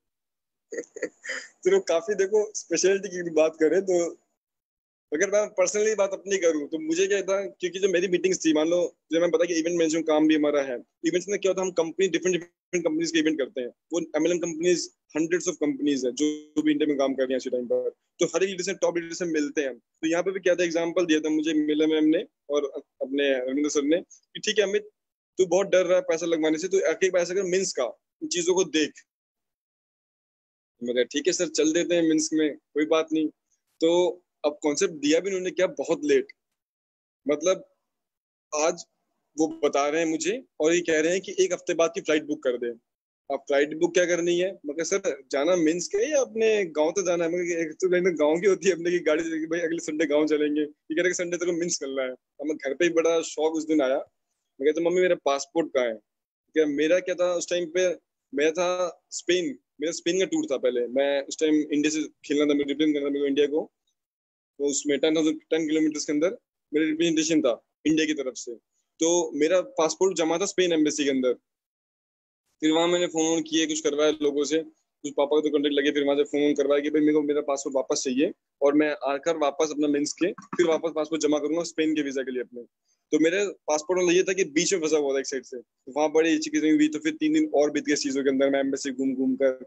तो काफी देखो स्पेशलिटी की बात करें तो अगर मैं पर्सनली बात अपनी करूं तो मुझे क्या था, क्योंकि जो मेरी मीटिंग्स थी, मान लो जब मैं पता कि इवेंट मैनेजमेंट काम भी हमारा है, इवेंट्स में क्या होता है हम कंपनी डिफरेंट डिफरेंट कंपनीज के इवेंट करते हैं, वो MLM companies hundreds of companies है जो भी इंडिया में काम कर रही है इसी टाइम पर, तो हर एक लीडर से टॉप लीडर से मिलते हैं। तो यहाँ पे भी क्या था, एग्जाम्पल दिया था मुझे मिला मैम ने और अपने रविंद्र सर ने कि ठीक है अमित तू बहुत डर रहा है पैसा लगवाने से, तो एक पैसा कर मिन्स का इन चीजों को देख, मगर ठीक है सर चल देते हैं मिन्स में, कोई बात नहीं। तो अब कॉन्सेप्ट दिया भी उन्होंने क्या बहुत लेट, मतलब आज वो बता रहे हैं मुझे और ये कह रहे हैं कि एक हफ्ते बाद की फ्लाइट बुक कर दे। अब फ्लाइट बुक क्या करनी है, मगर सर जाना मिन्स के या अपने गांव तो जाना है, मगर एक तो गाँव की होती है अपने की गाड़ी से, भाई अगले संडे गाँव चलेंगे, ये कह रहे संडे तक मिन्स करना है। अब मैं घर पे ही बड़ा शौक उस दिन आया, मैं कहता मम्मी मेरा पासपोर्ट कहाँ है, क्या मेरा क्या था उस टाइम पे, मैं था स्पेन, मेरा स्पेन का टूर था पहले, मैं उस टाइम इंडिया से खेलना था, मैं रिप्रेजेंट करना मेरे को इंडिया को, तो उसमें 10 किलोमीटर के अंदर मेरा रिप्रेजेंटेशन था इंडिया की तरफ से। तो मेरा पासपोर्ट जमा था स्पेन एम्बेसी के अंदर। फिर वहां मैंने फोन किए, कुछ करवाया लोगों से, कुछ पापा को तो कॉन्टेक्ट लगे, फिर वहां से फोन करवाया कि भाई मेरे को मेरा पासपोर्ट वापस चाहिए, और मैं आकर वापस अपना मेंस के फिर वापस पासपोर्ट जमा करूंगा स्पेन के वीजा के लिए अपने। तो मेरे पासपोर्ट में ये था कि बीच में फंसा हुआ था एक साइड से, तो वहां बड़ी चिकित्सा हुई। तो फिर 3 दिन और बीत गए इस चीजों के अंदर, मैं एम्बेसी घूम घूम कर।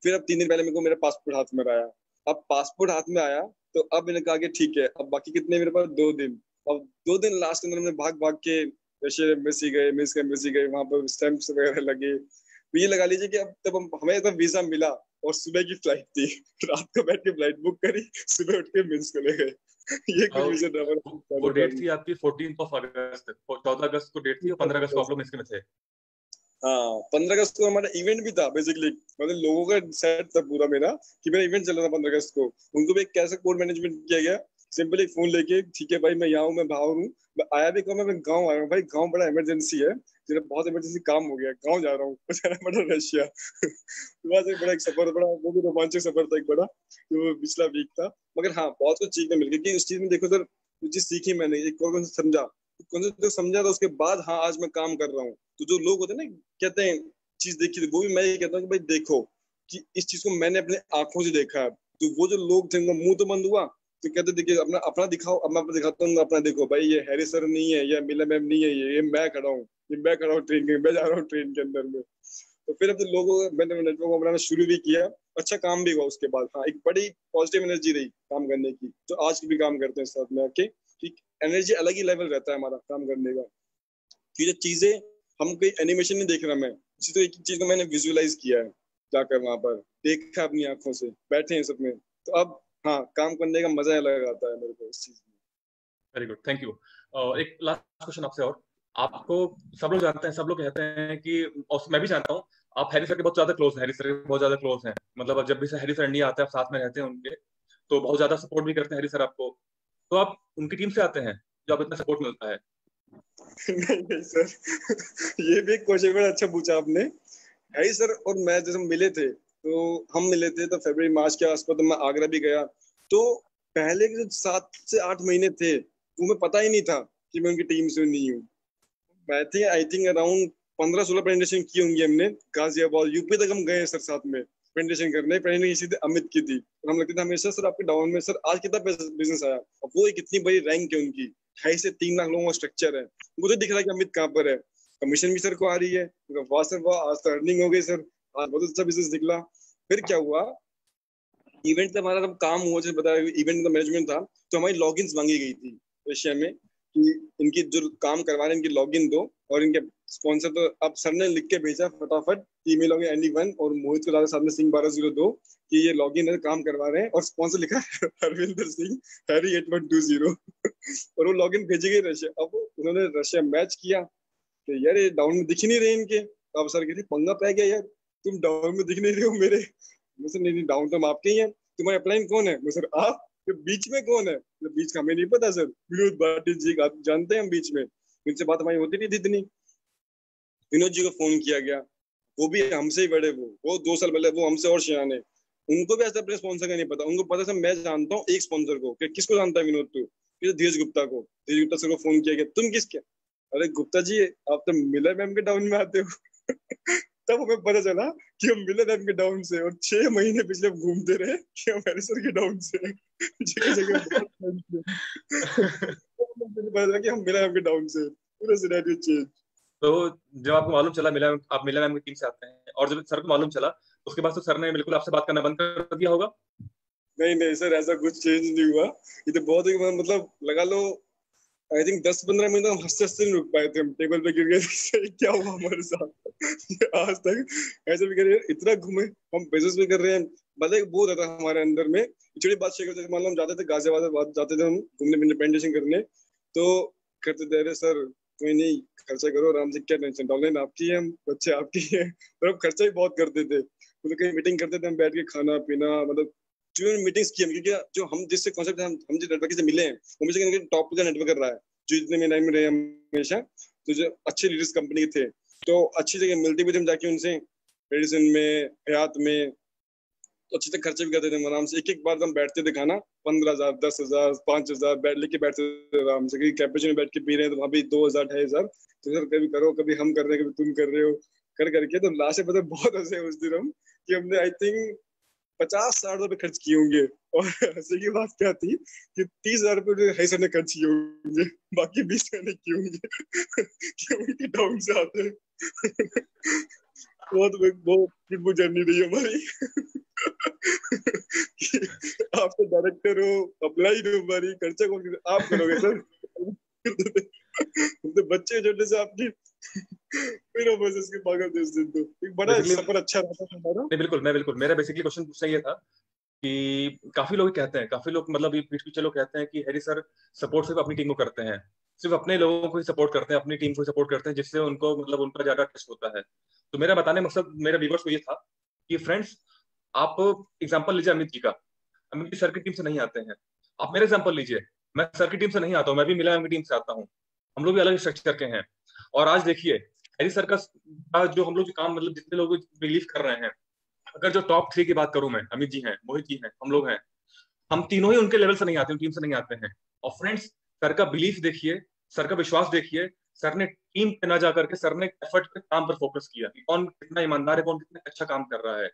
फिर अब 3 दिन पहले मेरे को मेरा पासपोर्ट हाथ में आया। अब पासपोर्ट हाथ में आया तो अब मैंने कहा कि ठीक है, अब बाकी कितने मेरे पास 2 दिन। अब 2 दिन लास्ट के अंदर मैंने भाग भाग के रशियन एम्बेसी गए, मिस एम्बेसी गए, वहां पर स्टैंप्स वगैरह लगे। तो ये लगा लीजिए कि अब तब हमें तब वीजा मिला और सुबह की फ्लाइट थी, रात को बैठ के फ्लाइट बुक करी, सुबह उठ के मिन्स को ले गए। ये कुछ और वीजा ड्रामा। वो डेट थी आपकी 14 अगस्त, 14 अगस्त को डेट थी, और 15 अगस्त को आप लोग मिस्र में थे। हाँ, 15 अगस्त को हमारा इवेंट भी था बेसिकली। मतलब लोगों का सेट था पूरा मेरा कि मेरा इवेंट चल रहा था 15 अगस्त को। उनको भी कैसे कोड मैनेजमेंट किया गया, सिंपली फोन लेके, ठीक है भाई मैं यहाँ हूँ, मैं बाहर हूँ, मैं आया भी कहूँ, मैं गाँव आया हूँ भाई, गाँव बड़ा इमरजेंसी है, मेरा बहुत इमरजेंसी काम हो गया, गाँव जा रहा हूँ, जाना पड़ा रशिया। वहां से बड़ा एक सफर, बड़ा वो भी रोमांचक सफर था एक बड़ा, जो पिछला वीक था। मगर हाँ, बहुत कुछ सीखने मिल गया कि उस चीज में देखो सर, जो चीज सीखी मैंने, एक और समझा, कॉन्सेप्ट जो समझा था, उसके बाद हाँ आज मैं काम कर रहा हूँ। तो जो लोग होते हैं ना, कहते हैं चीज देखी थी, वो भी मैं ये कहता हूँ कि भाई देखो कि इस चीज को मैंने अपने आंखों से देखा है। तो वो जो लोग थे उनका मुंह तो बंद हुआ, तो कहते देखिए अपना अपना दिखाओ, अब मैं अपना दिखाता हूँ, अपना देखो भाई, ये हैरी सर नहीं है, ये मिला मैम नहीं है, ये मैं खड़ा हूँ, ये मैं खड़ा हूँ ट्रेन के, मैं जा रहा हूँ ट्रेन के अंदर में। तो फिर अब तो लोगों मैंने नेटवर्क बनाना शुरू भी किया, अच्छा काम भी हुआ उसके बाद। हाँ, एक बड़ी पॉजिटिव एनर्जी रही काम करने की, तो आज भी काम करते हैं साथ में आके, कि एनर्जी अलग ही लेवल रहता है हमारा काम करने का। कि जो चीजें हम कोई एनिमेशन नहीं देख रहा, मैं इसी तो एक चीज को मैंने विजुअलाइज किया है, जाकर वहां पर देखा अपनी आंखों से, बैठे हैं सब में। तो अब हाँ, काम करने का मजा अलग आता है मेरे को इस चीज में। Very good, thank you. एक लास्ट क्वेश्चन आपसे और, आपको सब लोग जानते हैं, सब लोग कहते हैं कि, और मैं भी जानता हूँ, आप हैरी सर के बहुत ज्यादा क्लोज हैं, हैरी सर के बहुत ज्यादा क्लोज हैं, मतलब अब जब भी हैरी सर इंडिया आते हैं आप साथ में रहते हैं उनके, तो बहुत ज्यादा सपोर्ट भी करते हैं हैरी सर आपको। तो आप उनकी टीम से आते हैं जो आप इतना सपोर्ट मिलता है? नहीं नहीं सर, ये भी एक क्वेश्चन बड़ा अच्छा पूछा आपने। हैरी सर और मैं जैसे मिले थे, तो हम मिले थे तो फरवरी मार्च के आसपास, तो मैं आगरा भी गया। तो पहले के जो 7 से 8 महीने थे, वो मैं पता ही नहीं था कि मैं उनकी टीम से नहीं हूँ। मैं थी आई थिंक अराउंड 15-16 प्रेजेंटेशन की होंगी हमने, गाजियाबाद यूपी तक हम गए सर साथ में प्रेजेंटेशन करने। प्रेजेंटेशन किसी अमित की थी, और हम लगते थे हमेशा सर आपके डाउन में, सर आज कितना बिजनेस आया। अब वो एक इतनी बड़ी रैंक है उनकी, 2.5 से 3 लाख लोगों का स्ट्रक्चर है, मुझे दिख रहा है कि अमित कहाँ पर है। कमीशन भी सर को आ रही है, वाह सर वाह, आज तो अर्निंग हो गई सर, आज बहुत अच्छा बिजनेस निकला। फिर क्या हुआ, इवेंट का हमारा जब काम हुआ, जैसे बताया इवेंट का मैनेजमेंट था, तो हमारी लॉगिन्स मांगी गई थी रशिया में, कि इनकी जो काम करवा रहे हैं इनकी लॉगिन दो, और इनके स्पॉन्सर। तो अब सर ने लिख के भेजा फटाफट, ईमेल हो गया एनी1 और मोहित को साथ में सिंह 1202, कि ये लॉगिन है, काम करवा रहे हैं, और स्पॉन्सर लिखा है हरविंदर सिंह हैरी 8120। और वो लॉगिन भेजी गई रशिया। अब उन्होंने रशिया मैच किया, तो यार ये डाउन में दिख ही नहीं रहे इनके। अब सर कहते पंगा पै गया यार, तुम डाउन में दिख नहीं रहे हो मेरे। मैं सर नहीं डाउन तो हम आपके ही हैं, तुम्हारे अपलाइन कौन है? मैं सर आप, तो बीच में कौन है? तो बीच का हमें नहीं पता सर, विनोद भाटी जी का जानते हैं हम बीच में, उनसे बात हमारी होती नहीं थी इतनी। विनोद जी को फोन किया गया, वो भी हमसे ही बड़े, वो 2 साल पहले, वो हमसे और सियाने। उनको भी ऐसा अपने स्पॉन्सर का नहीं पता, उनको पता सर मैं जानता हूँ एक स्पॉन्सर को। किसको जानता है विनोद तू? धीरज गुप्ता को। धीरज गुप्ता सर को फोन किया गया, तुम किसके? अरे गुप्ता जी, आप तो मिलर मैम के डाउन में आते हो। तब हमें पता चला कि हम मिलर मैम के डाउन से, और 6 महीने पिछले घूमते रहे कि हम हैरी सर के डाउन से जगह जगह पता चला कि हम मिलर मैम के डाउन से, पूरा सिनेरियो चेंज। तो जब आपको मालूम चला मिला, आप मिला मैम की टीम से आते हैं, और जब सर को मालूम चला, उसके बाद तो सर ने बिल्कुल आपसे बात करना बंद कर दिया होगा? नहीं नहीं सर, ऐसा कुछ चेंज नहीं हुआ। ये तो बहुत ही मतलब लगा लो, आई थिंक 10-15 मिनट हम हंसते हंसते नहीं रुक पाए थे, हम टेबल पे गिर गए थे। क्या हुआ हमारे साथ? आज तक ऐसे भी कर रहे हैं, इतना घूमे, हम बिजनेस भी कर रहे हैं, मतलब एक बोध था हमारे अंदर में। छोटी बात शेयर करते थे, मान लो हम जाते थे गाजियाबाद, जाते थे हम घूमने प्रेजेंटेशन करने, तो करते थे अरे सर कोई नहीं, खर्चा करो आराम से, क्या टेंशन, डाउनलाइन आपकी है, हम बच्चे आपकी है। और हम खर्चा भी बहुत करते थे, मतलब कहीं मीटिंग करते थे हम बैठ के, खाना पीना, मतलब जो मीटिंग्स की हम, क्योंकि जो हम जिससे कॉन्सेप्ट हम जिस नेटवर्क से मिले हैं, वो मुझे टॉप का नेटवर्क कर रहा है, जो इतने में लाइन में रहे हमेशा, तो जो अच्छे लीडर्स कंपनी के थे, तो अच्छी जगह मिलते भी थे हम जाके उनसे, मेडिसिन में, हयात में, तो अच्छे से खर्चे भी करते थे आराम से। एक एक बार हम बैठते थे खाना, 15,000, 10,000, 5,000 बैठ लेके बैठते थे आराम से, क्योंकि कैपुचिनो बैठ के पी रहे हैं तो वहाँ भी 2,000, 2,500। तो सर कभी करो, कभी हम कर रहे हैं, कभी तुम कर रहे हो, कर करके तो लास्ट में पता बहुत हंसे उस दिन हम, कि हमने आई थिंक 50-60 रुपए खर्च किए होंगे। और हंसी की बात क्या थी कि 30,000 रुपए हई सर ने खर्च किए होंगे, बाकी 20 मैंने किए होंगे कि उनके डाउन से आते हैं। बहुत बहुत जर्नी रही हमारी। आप तो डायरेक्टर हो, अप्लाई हो, हमारी खर्चा कौन आप करोगे सर? तो बच्चे छोटे से आपकी फिर इसके पागल दे दिन। तो एक बड़ा सफर अच्छा रहा था हमारा। नहीं बिल्कुल मेरा बेसिकली क्वेश्चन पूछना ये था कि काफी लोग कहते हैं, काफी लोग मतलब ये पीठ पीछे लोग कहते हैं कि हैरी सर सपोर्ट सिर्फ अपनी टीम को करते हैं, सिर्फ अपने लोगों को ही सपोर्ट करते हैं, अपनी टीम को सपोर्ट करते हैं, जिससे उनको मतलब उनका ज्यादा ट्रस्ट होता है। तो मेरा बताने मकसद मेरा व्यूअर्स को ये था कि फ्रेंड्स, आप एग्जांपल लीजिए अमित जी का। अमित जी सर की टीम से नहीं आते हैं, आप मेरा एग्जांपल लीजिए, मैं सर की टीम से नहीं आता हूँ, मैं भी मिलान की टीम से आता हूँ, हम लोग भी अलग स्ट्रक्चर के हैं। और आज देखिए हैरी सर का जो हम लोग जो काम मतलब जितने लोग बिलीव कर रहे हैं, अगर जो टॉप 3 की बात करूं मैं, अमित जी हैं, मोहित जी हैं, हम लोग हैं, हम तीनों ही उनके लेवल से नहीं आते, टीम से नहीं आते हैं। और फ्रेंड्स, सर का बिलीफ देखिए, सर का विश्वास देखिए, सर ने टीम पे ना जाकर के सर ने एफर्ट पे काम पर फोकस किया कि कौन कितना ईमानदार है, कौन कितना अच्छा काम कर रहा है।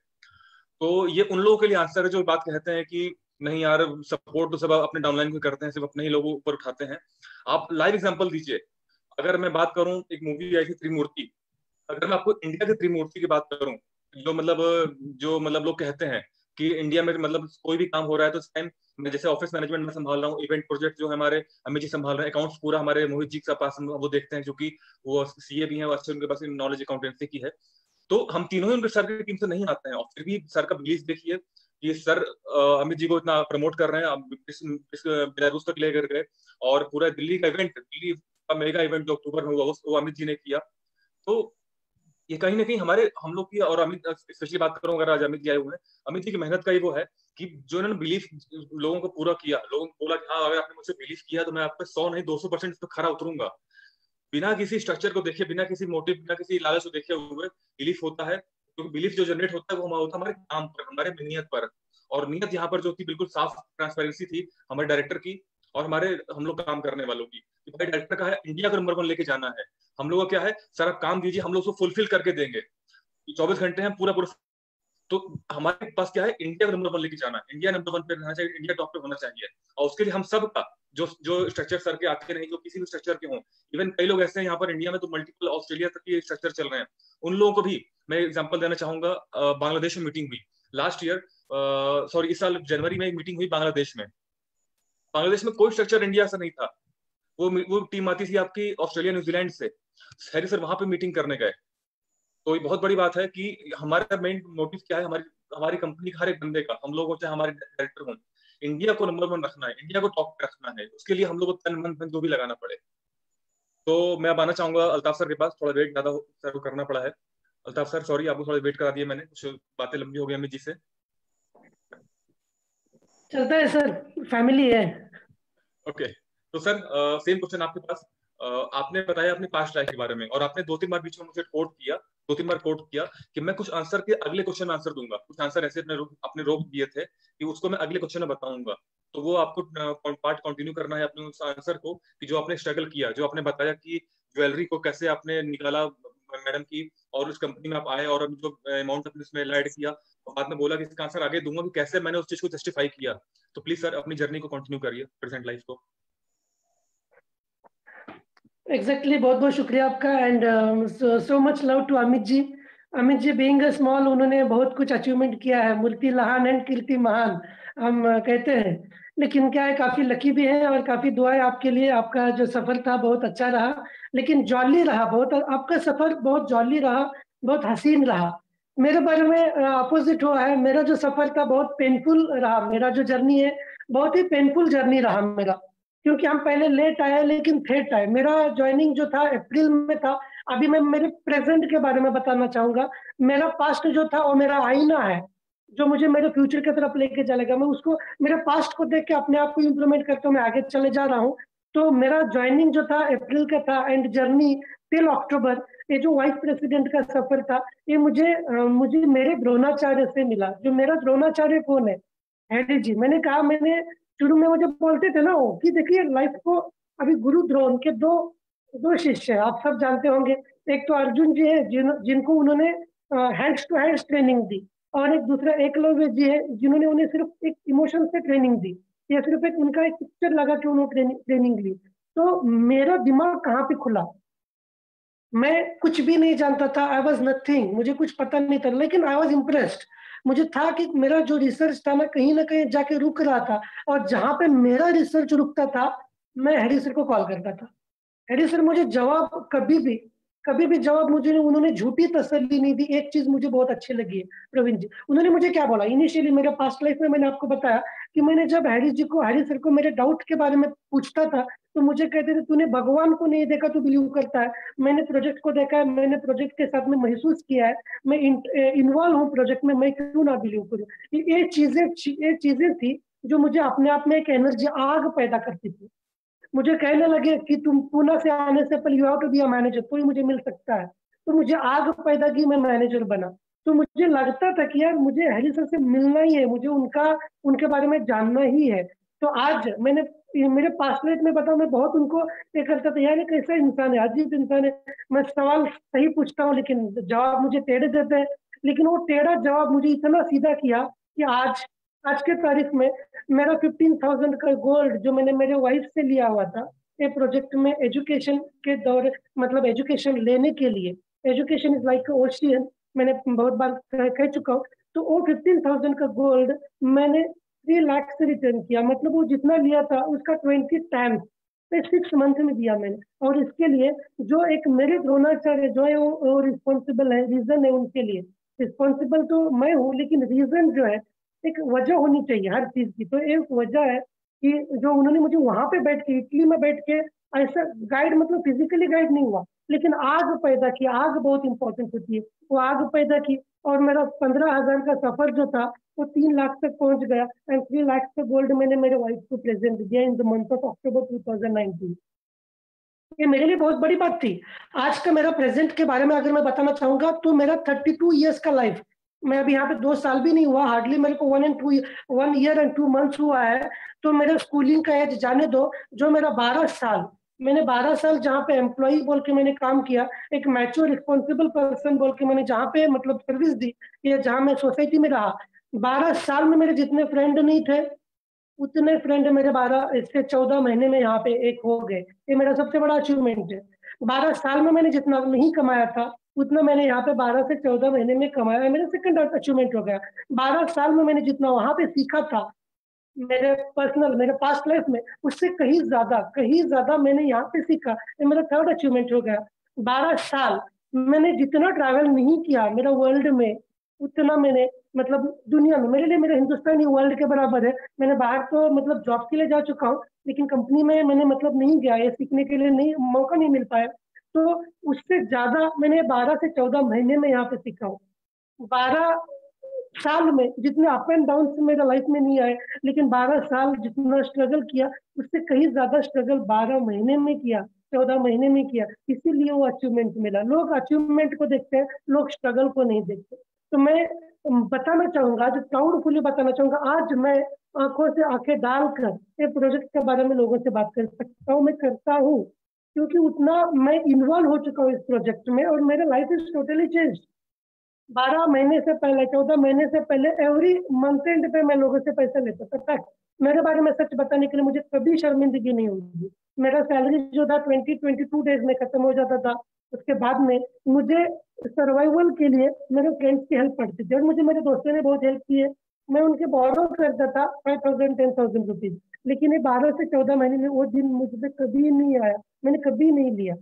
तो ये उन लोगों के लिए आंसर है जो बात कहते हैं कि नहीं यार, सपोर्ट तो सब अपने डाउनलाइन को करते हैं, सिर्फ अपने ही लोगों ऊपर उठाते हैं। आप लाइव एग्जांपल दीजिए। अगर मैं बात करूं, एक मूवी आई थी त्रिमूर्ति, अगर मैं आपको इंडिया की त्रिमूर्ति की बात करूं, जो मतलब लोग कहते हैं कि इंडिया में मतलब कोई भी काम हो रहा है तो इस टाइम मैं जैसे ऑफिस मैनेजमेंट में संभाल रहा हूँ, इवेंट प्रोजेक्ट जो है हमारे अमित जी संभाल रहे हैं, अकाउंट्स पूरा हमारे मोहित जी के पास वो देखते हैं, जो कि वो सीए भी हैं, अच्छे उनके पास नॉलेज अकाउंटेंसी की है। तो हम तीनों ही उनके सर की टीम से नहीं आते हैं, और फिर भी सर का बिलीफ देखिए कि सर अमित जी को इतना प्रमोट कर रहे हैं, अब इस बेलारूस तक लेकर गए, और पूरा दिल्ली का इवेंट, दिल्ली का मेगा इवेंट जो अक्टूबर में हुआ वो अमित जी ने किया। तो ये कहीं ना कहीं हमारे हम लोग की, और अमित स्पेशली बात करूं, अगर आज अमित जी आए हुए हैं, अमित जी की मेहनत का ही वो है कि जो इन्होंने बिलीफ लोगों को पूरा किया, लोगों को बोला कि हाँ अगर आपने मुझसे बिलीव किया तो मैं आप पे 100 नहीं 200% तो खरा उतरूंगा, बिना किसी स्ट्रक्चर को देखे, बिना किसी मोटिव, बिना किसी लालच को देखे हुए बिलीफ होता है। क्योंकि बिलीफ जो जनरेट होता है वो होता है हमारे काम पर, हमारे नीयत पर। और नीयत यहाँ पर जो थी बिल्कुल साफ ट्रांसपेरेंसी थी हमारे डायरेक्टर की और हमारे हम लोग काम करने वालों की, कि भाई डायरेक्टर का है इंडिया को नंबर 1 लेके जाना है, हम लोग का क्या है सर आप काम दीजिए, हम लोग उसको फुलफिल करके देंगे, 24 घंटे हैं पूरा पूरा। तो हमारे पास क्या है, इंडिया को नंबर 1 लेके जाना, इंडिया नंबर 1 पे रहना चाहिए, इंडिया टॉप पे होना चाहिए। और उसके लिए हम सब का जो जो स्ट्रक्चर सर के आके नहीं, जो किसी भी स्ट्रक्चर के हों, इवन कई लोग ऐसे हैं यहाँ पर इंडिया में तो मल्टीपल ऑस्ट्रेलिया तक के स्ट्रक्चर चल रहे हैं, उन लोगों को भी मैं एग्जांपल देना चाहूंगा। बांग्लादेश में मीटिंग हुई लास्ट ईयर, सॉरी इस साल जनवरी में एक मीटिंग हुई बांग्लादेश में। बांग्लादेश में कोई स्ट्रक्चर इंडिया से नहीं था, वो टीम आती थी आपकी ऑस्ट्रेलिया न्यूजीलैंड से, हैरी सर वहां पे मीटिंग करने गए। तो ये बहुत बड़ी बात है कि हमारा मेन मोटिव क्या है, हमारी हमारी कंपनी का हर एक बंदे का, हम लोग हो चाहे हमारे डायरेक्टर हों, इंडिया को नंबर 1 रखना है, इंडिया को टॉप पे रखना है, उसके लिए हम लोग को तन मन धन जो भी लगाना पड़े। तो मैं अब आना चाहूंगा अल्ताफ सर के पास, थोड़ा वेट ज्यादा सर को करना पड़ा है। अल्ताफ सर सॉरी, आपको थोड़ा वेट करा दिया मैंने, कुछ बातें लंबी हो गई अमित जी से। चलता है सर, फैमिली है। ओके तो सर सेम क्वेश्चन आपके पास। आपने बताया अपने पास्ट लाइफ के बारे में, और आपने 2-3 बार बीच में मुझे कोट किया कि मैं कुछ आंसर के अगले क्वेश्चन में आंसर दूंगा, कुछ आंसर ऐसे अपने रोक दिए थे कि उसको मैं अगले क्वेश्चन में बताऊंगा। तो वो आपको पार्ट कंटिन्यू करना है अपने उस आंसर को, कि जो आपने स्ट्रगल किया, जो आपने बताया कि ज्वेलरी को कैसे आपने निकाला मैडम की, और उस कंपनी में आप आए और जो अमाउंट अपने उसमें ऐड किया, और बाद में बोला कि इसका आंसर आगे दूंगा कि कैसे मैंने उस चीज को जस्टिफाई किया। तो प्लीज सर अपनी जर्नी को कंटिन्यू करिए, प्रेजेंट लाइफ को। एग्जैक्टली, बहुत बहुत शुक्रिया आपका, and so much love to Amit ji. Amit ji being a small, उन्होंने बहुत कुछ अचीवमेंट किया है, मूर्ति लहान एंड कीर्ति महान हम कहते हैं। लेकिन क्या है, काफी लकी भी है, और काफी दुआएं आपके लिए। आपका जो सफर था बहुत अच्छा रहा, लेकिन जॉली रहा, बहुत आपका सफर बहुत जॉली रहा, बहुत हसीन रहा। मेरे बारे में अपोजिट हुआ है, मेरा जो सफर था बहुत पेनफुल रहा, मेरा जो जर्नी है बहुत ही पेनफुल जर्नी रहा मेरा, क्योंकि हम पहले लेट आए लेकिन थेट आए। मेरा ज्वाइनिंग जो था अप्रैल में था। अभी मैं मेरे प्रेजेंट के बारे में बताना चाहूंगा। मेरा पास्ट जो था वो मेरा आईना है, जो मुझे मेरे फ्यूचर की तरफ लेके चलेगा। मैं उसको, मेरे पास्ट को देख के अपने आप को इम्प्लीमेंट करते हुए मैं आगे चले जा रहा हूँ। तो मेरा ज्वाइनिंग जो था अप्रैल का था, एंड जर्नी टिल अक्टूबर, ये जो वाइस प्रेसिडेंट का सफर था, ये मुझे मेरे द्रोणाचार्य से मिला। जो मेरा द्रोणाचार्य कौन है? हैरी जी। मैंने कहा, मैंने शुरू में वो जब बोलते थे ना वो कि देखिए लाइफ को, अभी गुरु द्रोण के दो दो शिष्य हैं, आप सब जानते होंगे। एक तो अर्जुन जी है जिनको उन्होंने हैंड्स टू हैंड्स ट्रेनिंग दी, और एक दूसरा एकलव्य जी है जिन्होंने उन्हें सिर्फ एक इमोशन से ट्रेनिंग दी, या सिर्फ एक उनका एक पिक्चर लगा के उन्होंने ट्रेनिंग ली। तो मेरा दिमाग कहाँ पे खुला, मैं कुछ भी नहीं जानता था, आई वॉज नथिंग, मुझे कुछ पता नहीं था, लेकिन आई वॉज इम्प्रेस्ड। मुझे था कि मेरा जो रिसर्च था ना कहीं जाके रुक रहा था, और जहां पे मेरा रिसर्च रुकता था मैं हेडी सर को कॉल करता था। हेडी सर मुझे जवाब कभी भी जवाब मुझे, उन्होंने झूठी तसल्ली नहीं दी। एक चीज मुझे बहुत अच्छी लगी है प्रवीण जी, उन्होंने मुझे क्या बोला इनिशियली मेरे पास्ट लाइफ में, मैंने आपको बताया कि मैंने जब हैरी सर को मेरे डाउट के बारे में पूछता था तो मुझे कहते थे तूने भगवान को नहीं देखा, तू बिलीव करता है। मैंने प्रोजेक्ट को देखा है, मैंने प्रोजेक्ट के साथ में महसूस किया है, मैं इन्वॉल्व हूँ प्रोजेक्ट में, मैं क्यों ना बिलीव करूँ। ये चीजें थी जो मुझे अपने आप में एक एनर्जी आग पैदा करती थी। मुझे कहने लगे कि तुम पूना से आने से पहले you have to be a manager, कोई मुझे मिल सकता है। तो मुझे आग पैदा की, मैं मैनेजर बना। तो मुझे लगता था कि यार मुझे हरी सर से मिलना ही है, मुझे उनके बारे में जानना ही है। तो आज मैंने मेरे पास्ट लाइफ में बताऊं, मैं बहुत उनको ये करता था, यार कैसा इंसान है, अजीब इंसान है। मैं सवाल सही पूछता हूँ लेकिन जवाब मुझे टेढ़े देते हैं, लेकिन वो टेढ़ा जवाब मुझे इतना सीधा किया कि आज आज के तारीख में मेरा 15,000 का गोल्ड जो मैंने मेरे वाइफ से लिया हुआ था ये प्रोजेक्ट में एजुकेशन के दौर, मतलब एजुकेशन लेने के लिए, एजुकेशन इज लाइक ओशियन, मैंने बहुत बार कह चुका हूँ। तो वो 15,000 का गोल्ड मैंने 3 लाख से रिटर्न किया, मतलब वो जितना लिया था उसका 20 टाइम्स 6 मंथ में दिया मैंने। और इसके लिए जो एक मेरे द्रोणाचार्य जो है वो रिस्पॉन्सिबल है, रीजन है उनके लिए। रिस्पॉन्सिबल तो मैं हूँ लेकिन रीजन जो है, एक वजह होनी चाहिए हर चीज की। तो एक वजह है कि जो उन्होंने मुझे वहां पे बैठ के, इटली में बैठ के ऐसा गाइड, मतलब फिजिकली गाइड नहीं हुआ लेकिन आग पैदा की, आग बहुत इंपॉर्टेंट होती है, वो आग पैदा की। और मेरा 15,000 का सफर जो था वो 3 लाख तक पहुंच गया, एंड 3 लाख का गोल्ड मैंने मेरे वाइफ को प्रेजेंट दिया in the month of October 2019। ये मेरे लिए बहुत बड़ी बात थी। आज का मेरा प्रेजेंट के बारे में अगर मैं बताना चाहूंगा तो मेरा 32 ईयर्स का लाइफ, मैं अभी यहाँ पे 2 साल भी नहीं हुआ, हार्डली मेरे को 1 ईयर एंड 2 मंथ्स हुआ है। तो मेरा स्कूलिंग का एज जाने दो, जो मेरा 12 साल, मैंने 12 साल जहाँ पे एम्प्लॉय बोल के मैंने काम किया, एक मैच्योर रिस्पॉन्सिबल पर्सन बोल के मैंने जहाँ पे मतलब सर्विस दी, या जहाँ मैं सोसाइटी में रहा, 12 साल में मेरे जितने फ्रेंड नहीं थे उतने फ्रेंड मेरे 12 से 14 महीने में यहाँ पे एक हो गए। ये मेरा सबसे बड़ा अचीवमेंट है। 12 साल में मैंने जितना नहीं कमाया था उतना मैंने यहाँ पे 12 से 14 महीने में कमाया, मेरा सेकंड अचीवमेंट हो गया। 12 साल में मैंने जितना वहां पे सीखा था मेरे पास्ट लाइफ में, उससे कहीं ज्यादा मैंने यहाँ पे सीखा, ये मेरा थर्ड अचीवमेंट हो गया। 12 साल मैंने जितना ट्रैवल नहीं किया मेरा वर्ल्ड में, उतना मैंने मतलब दुनिया में, मेरे लिए मेरा हिंदुस्तान ही वर्ल्ड के बराबर है। मैंने बाहर तो मतलब जॉब के लिए जा चुका हूँ लेकिन कंपनी में मैंने मतलब नहीं गया, ये सीखने के लिए नहीं, मौका नहीं मिल पाया। तो उससे ज्यादा मैंने 12 से 14 महीने में यहाँ पे सीखा हूँ। 12 साल में जितने अप एंड डाउन मेरा लाइफ में नहीं आए, लेकिन 12 साल जितना स्ट्रगल किया उससे कहीं ज्यादा स्ट्रगल 12 महीने में किया, 14 महीने में किया, इसीलिए वो अचीवमेंट मिला। लोग अचीवमेंट को देखते हैं, लोग स्ट्रगल को नहीं देखते। तो मैं बताना चाहूंगा, आज प्राउडफुली बताना चाहूंगा, आज मैं आंखों से आंखें डालकर ये प्रोजेक्ट के बारे में लोगों से बात कर सकता हूँ, मैं करता हूँ क्योंकि उतना मैं इन्वॉल्व हो चुका हूँ इस प्रोजेक्ट में, और मेरा लाइफ इज टोटली चेंज। 12 महीने से पहले, 14 महीने से पहले एवरी मंथ एंड पे मैं लोगों से पैसा लेता था। फैक्ट, मेरे बारे में सच बताने के लिए मुझे कभी शर्मिंदगी नहीं होगी। मेरा सैलरी जो था 22 डेज में खत्म हो जाता था। उसके बाद में मुझे सर्वाइवल के लिए मेरे फ्रेंड्स की हेल्प पड़ती थी, और मुझे मेरे दोस्तों ने बहुत हेल्प की है। मैं उनके बोरो करता था 5,000 10,000 रुपीज, लेकिन ये 12 से 14 महीने में वो दिन मुझ पे कभी नहीं आया, मैंने कभी नहीं लिया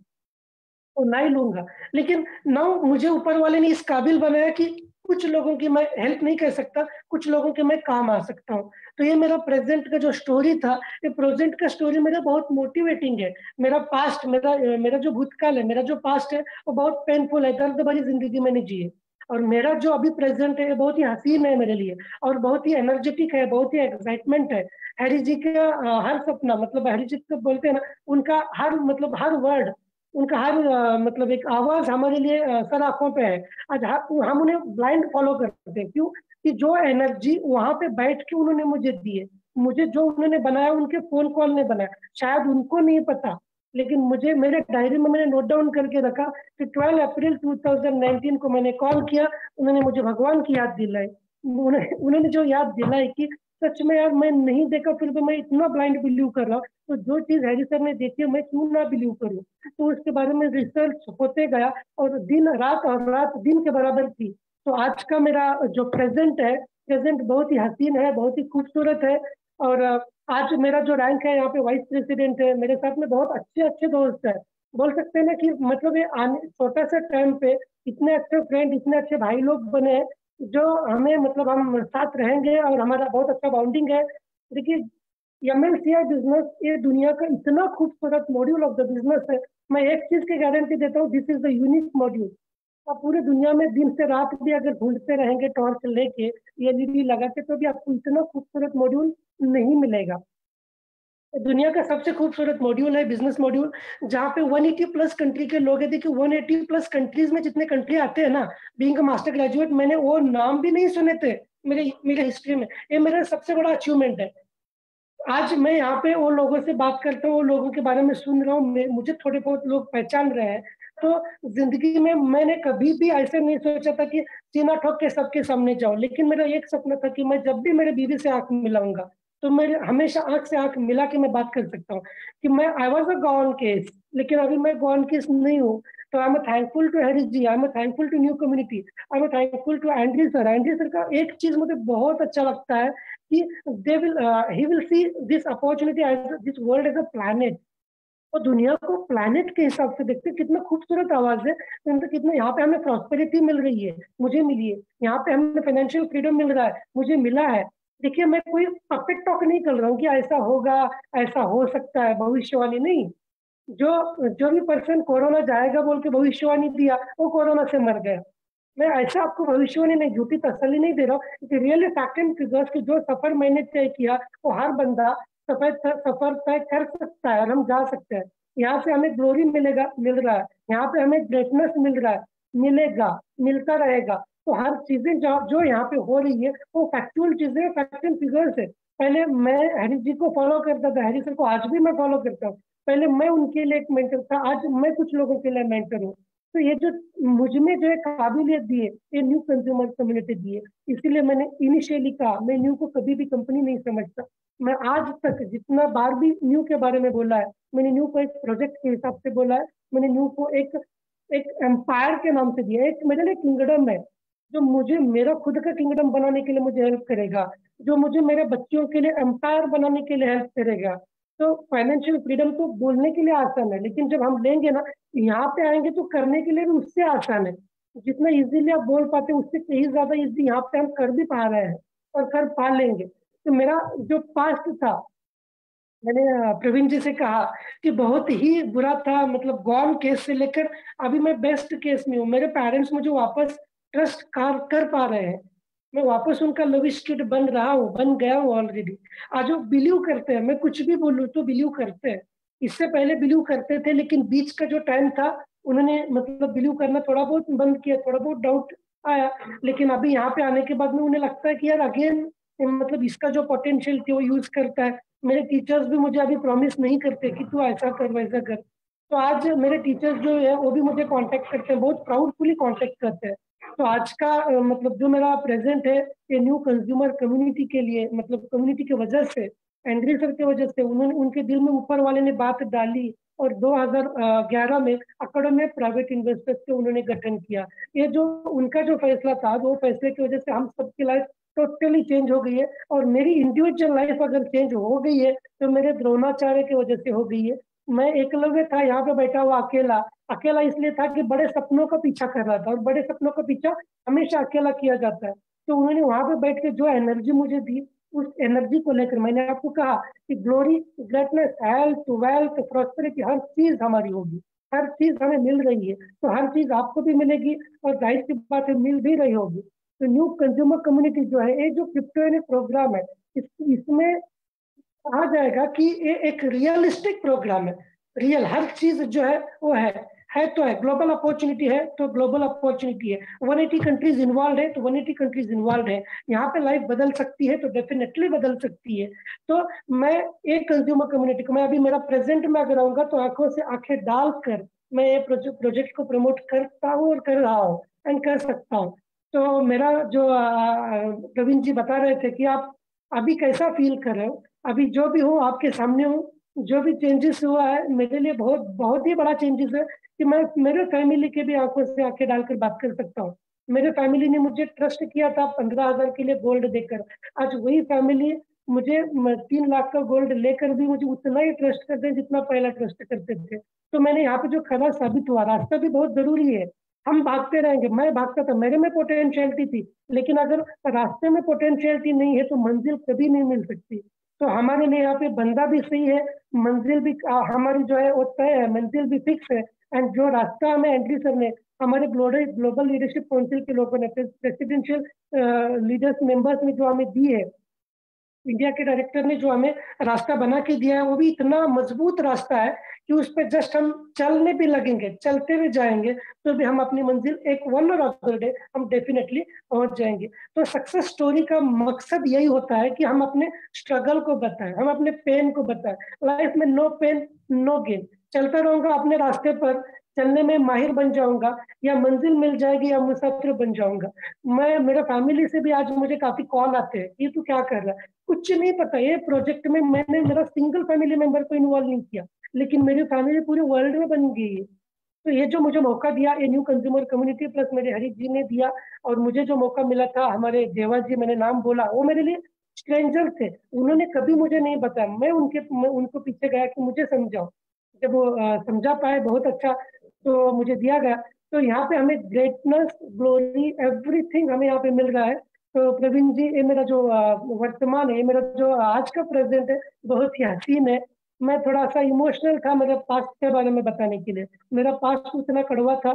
और ना ही लूंगा। लेकिन नाउ मुझे ऊपर वाले ने इस काबिल बनाया कि कुछ लोगों की मैं हेल्प नहीं कर सकता, कुछ लोगों के मैं काम आ सकता हूँ। तो ये मेरा प्रेजेंट का जो स्टोरी था, ये प्रेजेंट का स्टोरी मेरा बहुत मोटिवेटिंग है। मेरा पास्ट, मेरा जो भूतकाल है, मेरा जो पास्ट है वो बहुत पेनफुल है, दर्द भरी जिंदगी मैंने जी है। और मेरा जो अभी प्रेजेंट है बहुत ही हसीन है मेरे लिए, और बहुत ही एनर्जेटिक है, बहुत ही एक्साइटमेंट है। हैरी जी का हर सपना, मतलब हैरी जी को बोलते हैं ना, उनका हर मतलब हर वर्ड, उनका हर मतलब एक आवाज हमारे लिए सर आंखों पे है। आज हम उन्हें ब्लाइंड फॉलो करते हैं, क्यों कि जो एनर्जी वहां पे बैठ के उन्होंने मुझे दी है, मुझे जो उन्होंने बनाया उनके फोन कॉल ने बनाया, शायद उनको नहीं पता, लेकिन मुझे मेरे डायरी में मैंने नोट डाउन करके रखा कि 12 अप्रैल 2019 को मैंने कॉल किया, उन्होंने मुझे भगवान की याद दिलाई। उन्होंने जो याद दिलाई कि सच में यार मैं नहीं देखा फिर भी मैं इतना ब्लाइंड बिलीव कर रहा हूँ, तो जो चीज हैरी सर ने देखी है मैं क्यों ना बिलीव करूँ। तो उसके बारे में रिसर्च होते गया और दिन रात और रात दिन के बराबर थी। तो आज का मेरा जो प्रेजेंट है, प्रेजेंट बहुत ही हसीन है, बहुत ही खूबसूरत है। और आज मेरा जो रैंक है यहाँ पे वाइस प्रेसिडेंट है, मेरे साथ में बहुत अच्छे अच्छे दोस्त है। बोल सकते हैं ना कि मतलब ये आने छोटा सा टाइम पे इतने अच्छे फ्रेंड, इतने अच्छे भाई लोग बने हैं, जो हमें मतलब हम साथ रहेंगे और हमारा बहुत अच्छा बॉन्डिंग है। देखिए एमएलसीआई बिजनेस ये दुनिया का इतना खूबसूरत मॉड्यूल ऑफ द बिजनेस है। मैं एक चीज की गारंटी देता हूँ, this is the unique module. आप पूरे दुनिया में दिन से रात भी अगर ढूंढते रहेंगे टॉर्च लेके, एलईडी लगा के, तो भी आपको इतना खूबसूरत मॉड्यूल नहीं मिलेगा। दुनिया का सबसे खूबसूरत मॉड्यूल है बिजनेस मॉड्यूल, जहाँ पे 180 प्लस कंट्री के लोग हैं। देखिए 180 प्लस कंट्रीज में जितने कंट्री आते हैं ना, बीइंग अ मास्टर ग्रेजुएट, मैंने वो नाम भी नहीं सुने थे मेरे मेरे हिस्ट्री में। ये मेरा सबसे बड़ा अचीवमेंट है। आज मैं यहाँ पे वो लोगों से बात करता हूँ, वो लोगों के बारे में सुन रहा हूँ, मुझे थोड़े बहुत लोग पहचान रहे हैं। तो जिंदगी में मैंने कभी भी ऐसे नहीं सोचा था कि सीना ठोक के सबके सामने जाऊं, लेकिन मेरा एक सपना था कि मैं जब भी मेरे बीवी से आंख मिलाऊंगा तो मेरे हमेशा आंख से आंख मिला के मैं बात कर सकता हूँ कि मैं I was a gone case, लेकिन अभी मैं गॉन केस नहीं हूँ। तो I am thankful to Harris ji, I am thankful to new community, I am thankful to Andre sir. Andre sir का एक चीज मुझे बहुत अच्छा लगता है कि he will see this opportunity as this world as a planet। तो दुनिया को प्लैनेट के हिसाब से देखते, कितना खूबसूरत आवाज है। तो कितना यहाँ पे हमें प्रॉस्पेरिटी मिल रही है, मुझे मिली है। यहाँ पे हमें फाइनेंशियल फ्रीडम मिल रहा है, मुझे मिला है। देखिए मैं कोई परफेक्ट टॉक नहीं कर रहा हूँ कि ऐसा होगा, ऐसा हो सकता है, भविष्यवाणी नहीं। जो जो भी पर्सन कोरोना जाएगा बोल के भविष्यवाणी दिया, वो कोरोना से मर गया। मैं ऐसा आपको भविष्यवाणी नहीं, झूठी तसल्ली नहीं दे रहा हूँ, रियली फैक्ट एंड फिगर्स की जो सफर मैंने तय किया वो हर बंदा सफर तय कर सकता है और हम जा सकते हैं। यहाँ से हमें ग्लोरी मिल रहा है, यहाँ पे हमें ग्रेटनेस मिल रहा है, मिलेगा, मिलता रहेगा। तो हर चीजें जो जो यहाँ पे हो रही है वो फैक्चुअल चीजें, फैक्ट एंड फिगर्स है। पहले मैं हरी जी को फॉलो करता था, हरी सर को आज भी मैं फॉलो करता हूँ। पहले मैं उनके लिए एक मेंटर था, आज मैं कुछ लोगों के लिए मेंटर हूँ। तो ये जो मुझ में जो है काबिलियत दी है, ये न्यू कंज्यूमर कम्युनिटी दी है। इसीलिए मैंने इनिशियली कहा मैं न्यू को कभी भी कंपनी नहीं समझता। मैं आज तक जितना बार भी न्यू के बारे में बोला है, मैंने न्यू को एक प्रोजेक्ट के हिसाब से बोला है। मैंने न्यू को एक एक एम्पायर के नाम से दिया है। एक मेरे लिए किंगडम है, जो मुझे मेरा खुद का किंगडम बनाने के लिए मुझे हेल्प करेगा, जो मुझे मेरे बच्चों के लिए एम्पायर बनाने के लिए हेल्प करेगा। तो फाइनेंशियल फ्रीडम तो बोलने के लिए आसान है, लेकिन जब हम लेंगे ना, यहाँ पे आएंगे तो करने के लिए भी उससे आसान है। जितना इजीली आप बोल पाते हैं उससे कहीं ज्यादा इजी यहाँ पे हम कर भी पा रहे हैं और कर पा लेंगे। तो मेरा जो पास्ट था, मैंने प्रवीण जी से कहा कि बहुत ही बुरा था, मतलब गॉन केस से लेकर अभी मैं बेस्ट केस में हूँ। मेरे पेरेंट्स मुझे वापस ट्रस्ट कर पा रहे हैं, मैं वापस उनका लविश किड बन रहा हूँ, बन गया हूँ ऑलरेडी। आज वो बिलीव करते हैं, मैं कुछ भी बोलूँ तो बिलीव करते हैं। इससे पहले बिलीव करते थे, लेकिन बीच का जो टाइम था उन्होंने मतलब बिलीव करना थोड़ा बहुत बंद किया, थोड़ा बहुत डाउट आया। लेकिन अभी यहाँ पे आने के बाद में उन्हें लगता है कि यार अगेन मतलब इसका जो पोटेंशियल थी वो यूज करता है। मेरे टीचर्स भी मुझे अभी प्रॉमिस नहीं करते कि तू ऐसा कर वैसा कर। तो आज मेरे टीचर्स जो है वो भी मुझे कांटेक्ट करते हैं, बहुत प्राउडफुली कांटेक्ट करते हैं। तो आज का मतलब जो मेरा प्रेजेंट है ये न्यू कंज्यूमर कम्युनिटी के लिए, मतलब कम्युनिटी की वजह से, एंड्री सर की वजह से, उन्होंने उनके दिल में ऊपर वाले ने बात डाली और 2011 में अकेडमी प्राइवेट इन्वेस्टर्स के उन्होंने गठन किया। ये जो उनका जो फैसला था, वो फैसले की वजह से हम सबकी लाइफ टोटली चेंज हो गई है। और मेरी इंडिविजुअल लाइफ अगर चेंज हो गई है तो मेरे द्रोणाचार्य की वजह से हो गई है। मैं एकलव्य था यहाँ पे बैठा हुआ अकेला, अकेला इसलिए था कि बड़े सपनों का पीछा कर रहा था, और बड़े सपनों का पीछा हमेशा अकेला किया जाता है। तो उन्होंने वहां पे बैठ के जो एनर्जी मुझे दी, उस एनर्जी को लेकर मैंने आपको कहा कि glory, greatness, health, wealth, prosperity, हर चीज हमारी होगी, हर चीज हमें मिल रही है, तो हर चीज आपको भी मिलेगी और जाहिर सी बात है मिल भी रही होगी। तो न्यू कंज्यूमर कम्युनिटी जो है, ये जो क्रिप्टो प्रोग्राम है, इसमें कहा जाएगा कि ये एक रियलिस्टिक प्रोग्राम है। रियल हर चीज जो है वो है, है तो है, ग्लोबल अपॉर्चुनिटी है तो ग्लोबल अपॉर्चुनिटी है, 180 कंट्रीज इन्वॉल्व है तो 180 कंट्रीज इन्वॉल्व है, यहाँ पे लाइफ बदल सकती है तो डेफिनेटली बदल सकती है। तो मैं एक कंज्यूमर कम्युनिटी को, मैं अभी मेरा प्रेजेंट में अगर आऊंगा तो आंखों से आंखें डालकर मैं ये प्रोजेक्ट को प्रमोट करता हूँ और कर रहा हूँ एंड कर सकता हूँ। तो मेरा जो प्रवीण जी बता रहे थे कि आप अभी कैसा फील कर रहे हो, अभी जो भी हो आपके सामने हूँ, जो भी चेंजेस हुआ है मेरे लिए बहुत बहुत ही बड़ा चेंजेस है कि मैं मेरे फैमिली के भी आंखों से आंखें डालकर बात कर सकता हूँ। मेरे फैमिली ने मुझे ट्रस्ट किया था 15,000 के लिए गोल्ड देकर, आज वही फैमिली मुझे 3 लाख का गोल्ड लेकर भी मुझे उतना ही ट्रस्ट करते हैं जितना पहला ट्रस्ट करते थे। तो मैंने यहाँ पे जो खरा साबित हुआ, रास्ता भी बहुत जरूरी है। हम भागते रहेंगे, मैं भागता था, मेरे में पोटेंशियलिटी थी, लेकिन अगर रास्ते में पोटेंशियलिटी नहीं है तो मंजिल कभी नहीं मिल सकती। तो हमारे लिए यहाँ पे बंदा भी सही है, मंजिल भी हमारी जो है वो तय है, मंजिल भी फिक्स है। एंड जो रास्ता हमें एंट्री सर ने, हमारे ग्लोबल लीडरशिप काउंसिल के लोगों ने, प्रेसिडेंशियल लीडर्स मेंबर्स ने जो हमें दी है, इंडिया के डायरेक्टर ने जो हमें रास्ता बना के दिया है, वो भी इतना मजबूत रास्ता है कि उस पर जस्ट हम चलने भी लगेंगे, चलते हुए जाएंगे तो भी हम अपनी मंजिल एक वन और अदर डे हम डेफिनेटली पहुंच जाएंगे। तो सक्सेस स्टोरी का मकसद यही होता है कि हम अपने स्ट्रगल को बताएं, हम अपने पेन को बताएं। लाइफ में नो पेन नो गेन, चलता रहूंगा अपने रास्ते पर, चलने में माहिर बन जाऊंगा, या मंजिल मिल जाएगी या मुसाफिर बन जाऊंगा। मैं, मेरे फैमिली से भी आज मुझे काफी कॉल आते हैं, ये तू क्या कर रहा है, कुछ नहीं पता, ये प्रोजेक्ट में मैंने मेरा सिंगल फैमिली मेंबर को इन्वॉल्व नहीं किया, लेकिन मेरी फैमिली पूरे वर्ल्ड में बन गई है। तो ये जो मुझे मौका दिया, ये न्यू कंज्यूमर कम्युनिटी प्लस मेरे हरीश जी ने दिया, और मुझे जो मौका मिला था, हमारे देवा जी, मैंने नाम बोला, वो मेरे लिए स्ट्रेंजर थे, उन्होंने कभी मुझे नहीं बताया, मैं उनको पीछे गया कि मुझे समझाओ, जब वो समझा पाए बहुत अच्छा, तो मुझे दिया गया। तो यहाँ पे हमें ग्रेटनेस, ग्लोरी, एवरीथिंग हमें यहाँ पे मिल रहा है। तो प्रवीण जी, ये मेरा जो वर्तमान है, ये मेरा जो आज का प्रेजेंट है, बहुत ही हसीन है। मैं थोड़ा सा इमोशनल था मेरे पास्ट के बारे में बताने के लिए, मेरा पास्ट उतना कड़वा था,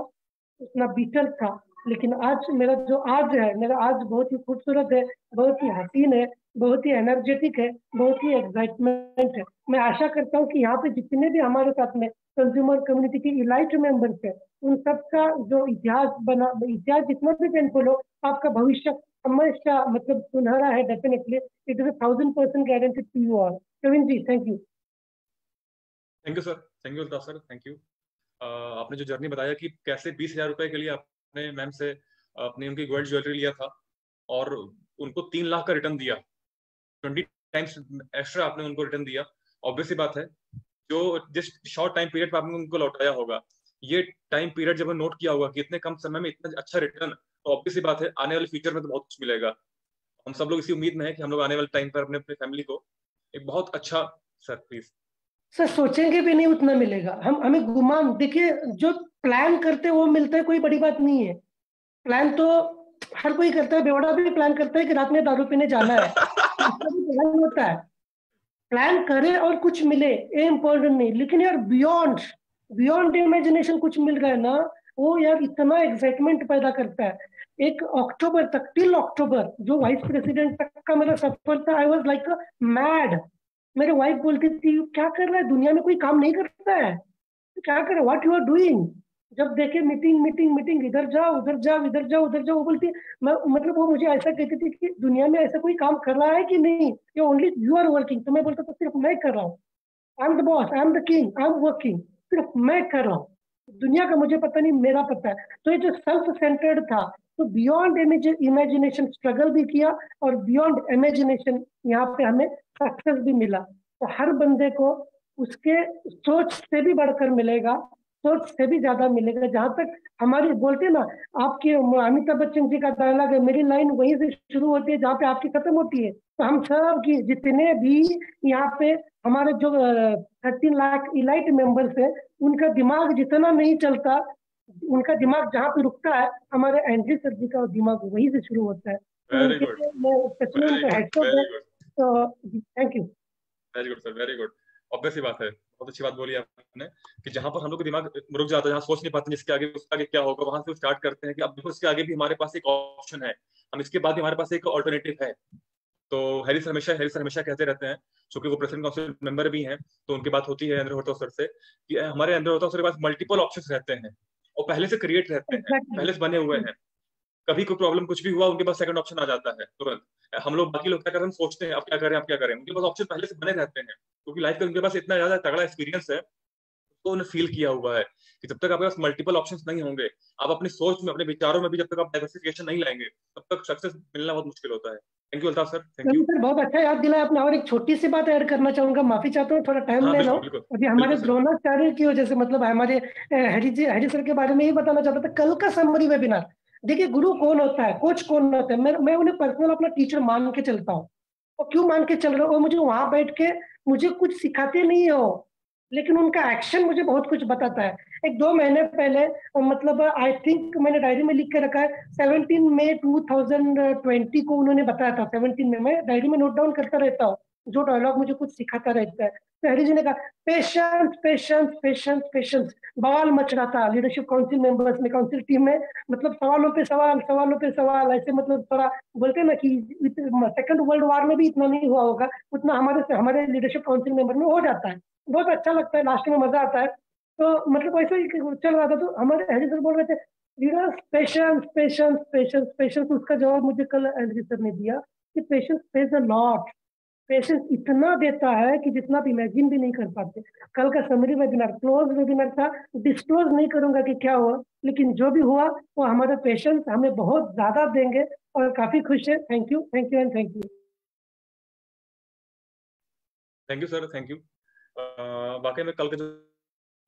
उतना बीटल था, लेकिन आज मेरा जो आज है, मेरा आज बहुत ही खूबसूरत है, बहुत ही हसीन है, बहुत ही एनर्जेटिक है, बहुत ही एक्साइटमेंट है। मैं आशा करता हूँ कि यहाँ पे जितने भी हमारे साथ में कंज्यूमर कम्युनिटी के इलाइट मेंबर्स है, उन सबका जो इतिहास बना, इतिहास जितना भी पेनफुल हो, आपका भविष्य हमेशा मतलब सुनहरा है, definitely it is 1000% guarantee to you all. Praveen ji, thank you. Thank you sir, thank you Altaf sir, thank you. आपने जो जर्नी बताया कि कैसे 20,000 रुपए के लिए आपने मैम से अपनी उनकी गोल्ड ज्वेलरी लिया था और उनको 3 लाख का रिटर्न दिया, 20 टाइम्स एक्स्ट्रा आपने उनको रिटर्न दिया। ऑब्वियस सी बात है, जो जस्ट शॉर्ट टाइम पीरियड पर आपने उनको लौटाया होगा, ये टाइम पीरियड जब नोट किया होगा कि इतने कम समय में इतना अच्छा रिटर्न, तो ऑब्वियस सी बात है आने वाले फ्यूचर में तो बहुत कुछ मिलेगा। हम सब लोग इसी उम्मीद में है कि हम लोग आने वाले टाइम पर अपने अपने फैमिली को एक बहुत अच्छा, सर प्लीज। सर सोचेंगे भी नहीं उतना मिलेगा, हम हमें गुमान, देखिए जो प्लान करते हैं वो मिलता है, कोई बड़ी बात नहीं है। प्लान तो हर कोई करता है, बेवड़ा भी प्लान करता है कि रात में दारू पीने जाना है, इसका भी प्लान होता है। प्लान करे और कुछ मिले, ये इम्पोर्टेंट नहीं, लेकिन यार बियॉन्ड बियॉन्ड इमेजिनेशन कुछ मिल रहा है ना, वो यार इतना एक्साइटमेंट पैदा करता है। एक अक्टूबर तक, टिल अक्टूबर, जो वाइस प्रेसिडेंट तक का मेरा सफर था, आई वॉज लाइक मैड। मेरे वाइफ बोलती थी क्या कर रहा है, दुनिया में कोई काम नहीं करता है, क्या कर रहा है, व्हाट यू आर डूइंग। जब देखे मीटिंग मीटिंग मीटिंग, इधर जाओ उधर जाओ इधर जाओ उधर जाओ, वो बोलती, मैं मतलब वो मुझे ऐसा कहती थी कि दुनिया में ऐसा कोई काम कर रहा है कि नहीं, ये ओनली यू आर वर्किंग। तो मैं बोलता था सिर्फ मैं कर रहा हूँ, I am the boss, I am the king, I am working, सिर्फ मैं कर रहा हूँ, दुनिया का मुझे पता नहीं, मेरा पता है। तो ये जो सेल्फ सेंटर्ड था, तो बियॉन्ड इमेजिनेशन स्ट्रगल भी किया, और बियॉन्ड इमेजिनेशन यहाँ पे हमें सक्सेस भी मिला। तो हर बंदे को उसके सोच से भी बढ़कर मिलेगा, सोच से भी ज्यादा मिलेगा। जहां तक हमारी बोलते ना, आपके अमिताभ बच्चन जी का डायलॉग है, मेरी लाइन वहीं से शुरू होती है जहाँ पे आपकी खत्म होती है। तो हम सब की जितने भी यहाँ पे हमारे जो 13 लाख इलाइट मेंबर्स हैं, उनका दिमाग जितना नहीं चलता, उनका दिमाग जहाँ पे रुकता है, हमारे एंड्री सर जी का दिमाग वहीं से शुरू होता है। तो वेरी उनके गुड, लिए मैं सच में उनका हेड्स अप है। वेरी गुड, तो thank you. Very good sir, very good. Obvious सी बात है, बहुत अच्छी बात बोली आपने कि जहां पर हम लोग का दिमाग रुक जाता है, जहां सोच नहीं पाते जिसके आगे उसके आगे क्या होगा, वहां से स्टार्ट करते हैं कि अब देखो इसके आगे भी हमारे पास एक ऑप्शन है, हम इसके बाद भी हमारे पास एक ऑल्टरनेटिव है। तो हैरिस हमेशा कहते रहते हैं, क्योंकि वो प्रेसिडेंट काउंसिल मेंबर भी हैं, तो उनकी बात होती है एंड्रयू हर्टोग सर से कि हमारे एंड्रयू हर्टोग सर के पास मल्टीपल ऑप्शंस रहते हैं और पहले से क्रिएट रहते हैं, एग्जैक्टली। पहले से बने हुए हैं। कभी कोई प्रॉब्लम कुछ भी हुआ, उनके पास सेकंड ऑप्शन आ जाता है तुरंत। हम लोग बाकी लोग क्या करें, हम सोचते हैं अब क्या करें, अब क्या करें, उनके पास ऑप्शन पहले से बने रहते हैं, क्योंकि लाइफ का उनके पास इतना ज्यादा तगड़ा एक्सपीरियंस है, तो उन्हें फील किया हुआ है कि जब तक आपके पास मल्टीपल ऑप्शंस नहीं होंगे, आप अपनी सोच में, अपने विचारों में भी जब तक आप डाइवर्सिफिकेशन नहीं लाएंगे, तब तक सक्सेस मिलना बहुत मुश्किल होता है। Thank you Altaf sir, thank you. Sir बहुत अच्छा याद दिलाया आपने। और एक छोटी सी बात ऐड करना चाहूंगा, माफी चाहता हूँ, थोड़ा टाइम हाँ ले रहा बिल्कुल हूँ। बिल्कुल अभी हमारे बिल्कुल सर। द्रोणाचार्य की वजह से, मतलब हमारे हरी सर के बारे में ही बताना चाहता था। कल का समरी वेबिनार, देखिए गुरु कौन होता है, कोच कौन होता है, मैं उन्हें पर्सनल अपना टीचर मान के चलता हूँ। और क्यों मान के चल रहा हूँ, वो मुझे वहां बैठ के मुझे कुछ सिखाते नहीं हो, लेकिन उनका एक्शन मुझे बहुत कुछ बताता है। एक 2 महीने पहले, मतलब आई थिंक मैंने डायरी में लिख के रखा है, 17 मई 2020 को उन्होंने बताया था। 17 में, मैं डायरी में नोट डाउन करता रहता हूँ जो डायलॉग मुझे कुछ सिखाता रहता है। तो हरी जी ने कहा पेशेंस पेशेंस पेशेंस पेशेंस। बवाल मच रहा था लीडरशिप काउंसिल मेंबर्स में, काउंसिल टीम में, मतलब सवालों पे सवाल, सवालों पे सवाल, ऐसे मतलब थोड़ा बोलते हैं ना कि सेकंड वर्ल्ड वॉर में भी इतना नहीं हुआ होगा, उतना हमारे हमारे लीडरशिप काउंसिल मेंबर में हो जाता है। बहुत अच्छा लगता है, लास्ट में मजा आता है। तो मतलब वैसे ही चल रहा था, तो हमारे हरी सर बोल रहे थे leaders patience patience patience patience. उसका जवाब मुझे कल हरी सर ने दिया कि patience page a lot. Patience इतना देता है कि जितना आप इमेजिन भी नहीं कर पाते। कल का समरी वेबिनार क्लोज वेबिनार था, डिस्क्लोज नहीं करूंगा कि क्या हुआ, लेकिन जो भी हुआ वो हमारा पेशेंस हमें बहुत ज्यादा देंगे, और काफी खुश है। Thank you, thank you and thank you. Thank you sir, thank you. वाकई में कल का जो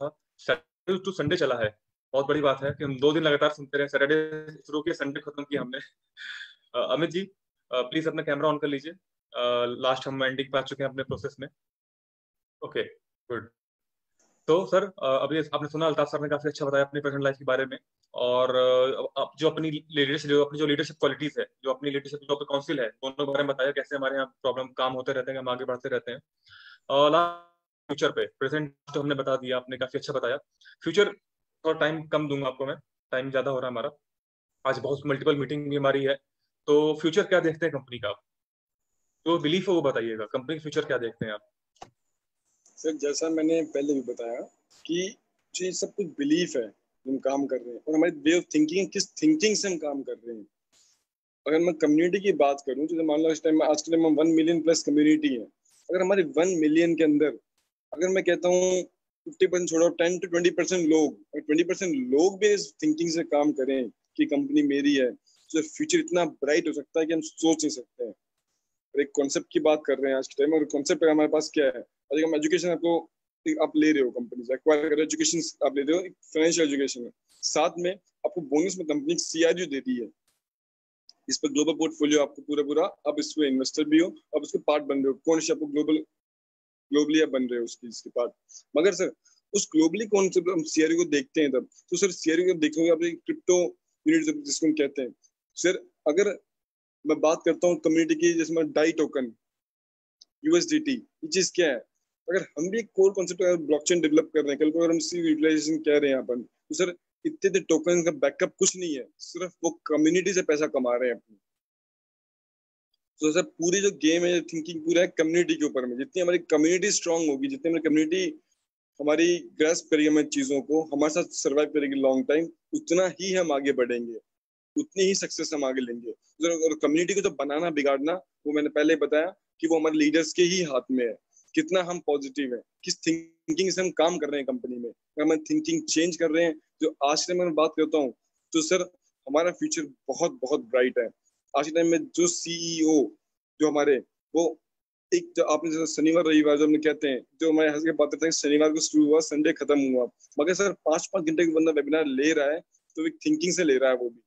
था, सैटरडे टू संडे चला है, बहुत बड़ी बात है कि हम 2 दिन लगातार सुनते रहे। सैटरडे शुरू किया, संडे खत्म किया हमने। अमित जी प्लीज अपना कैमरा ऑन कर लीजिए। लास्ट हम एंडिंग पे आ चुके हैं अपने प्रोसेस में। Okay good. तो सर अभी आपने सुना, अल्ताफ सर ने काफी अच्छा बताया अपनी पर्सनल लाइफ के बारे में, और अब जो अपनी लीडरशिप, जो लीडरशिप क्वालिटीज है, जो अपनी लीडरशिप जो काउंसिल है, दोनों के बारे में बताया, कैसे हमारे यहाँ प्रॉब्लम काम होते रहते हैं, हम आगे बढ़ते रहते हैं। फ्यूचर पे, प्रेजेंट तो हमने बता दिया, आपने काफी अच्छा बताया। फ्यूचर थोड़ा टाइम कम दूंगा आपको मैं, टाइम ज्यादा हो रहा है हमारा, आज बहुत मल्टीपल मीटिंग भी हमारी है। तो फ्यूचर क्या देखते हैं कंपनी का, जो बिलीफ है वो बताइएगा, कंपनी का फ्यूचर क्या देखते हैं आप? सर जैसा मैंने पहले भी बताया कि जो ये सब कुछ बिलीफ है, हम काम कर रहे हैं, और हमारी वे ऑफ थिंकिंग, किस थिंकिंग से हम काम कर रहे हैं। अगर मैं कम्युनिटी की बात करूं, तो मान लो इस टाइम, आज के टाइम में 1 मिलियन प्लस कम्युनिटी है। अगर हमारे 1 मिलियन के अंदर, अगर मैं कहता हूँ 50% छोड़ो, 10 to 20% लोग, 20% लोग भी इस थिंकिंग से काम करें कि कंपनी मेरी है, तो फ्यूचर इतना ब्राइट हो सकता है कि हम सोच नहीं सकते हैं। और एक कॉन्सेप्ट की बात कर रहे हैं आज के टाइम, और कॉन्सेप्ट हमारे पास क्या है, अगर हम एजुकेशन आपको, आप ले रहे हो कंपनी से एक्वायर कर, एजुकेशन आप ले रहे हो, फाइनेंशियल एजुकेशन है, साथ में आपको बोनस में कंपनी सीआरयू देती है, इस पर ग्लोबल पोर्टफोलियो आपको पूरा पूरा, आप इसमें इन्वेस्टर भी हो, आप उसके पार्ट बन रहे हो, कौन से आपको ग्लोबली आप बन रहे हो इसके पार्ट। मगर सर उस ग्लोबली कौन से हम सीआरयू को देखते हैं तब, तो सर सीआरयू को देखोगे आप, क्रिप्टो यूनिट जिसको हम कहते हैं। सर अगर मैं बात करता हूँ कम्युनिटी की, जैसे डाई टोकन, यूएसडीटी, ये चीज क्या है? अगर हम भी कोर कॉन्सेप्ट ब्लॉकचेन डेवलप कर रहे हैं, कल को अगर हम सी यूटिलाइजेशन कह रहे हैं अपन, तो सर इतने टोकन का बैकअप कुछ नहीं है, सिर्फ वो कम्युनिटी से पैसा कमा रहे हैं अपनी। तो सर पूरी जो गेम है, थिंकिंग पूरा है कम्युनिटी के ऊपर में। जितनी हमारी कम्युनिटी स्ट्रांग होगी, जितनी हमारी कम्युनिटी हमारी ग्रास्प करेगी हमारी चीजों को, हमारे साथ सर्वाइव करेगी लॉन्ग टाइम, उतना ही हम आगे बढ़ेंगे, उतनी ही सक्सेस हम आगे लेंगे। और कम्युनिटी को तो बनाना बिगाड़ना, वो मैंने पहले बताया कि वो हमारे लीडर्स के ही हाथ में है, कितना हम पॉजिटिव है, किस थिंकिंग से हम काम कर रहे हैं कंपनी में, अगर हम थिंकिंग चेंज कर रहे हैं। जो आज के टाइम में बात करता हूँ, तो सर हमारा फ्यूचर बहुत बहुत ब्राइट है। आज के टाइम में जो सीईओ जो हमारे, वो एक जो आपने जैसे शनिवार रविवार जो हमने कहते हैं, जो हमारे हंस के बात करते हैं, शनिवार को शुरू हुआ, संडे खत्म हुआ, मगर सर 5-5 घंटे का बंदा वेबिनार ले रहा है, तो एक थिंकिंग से ले रहा है वो भी।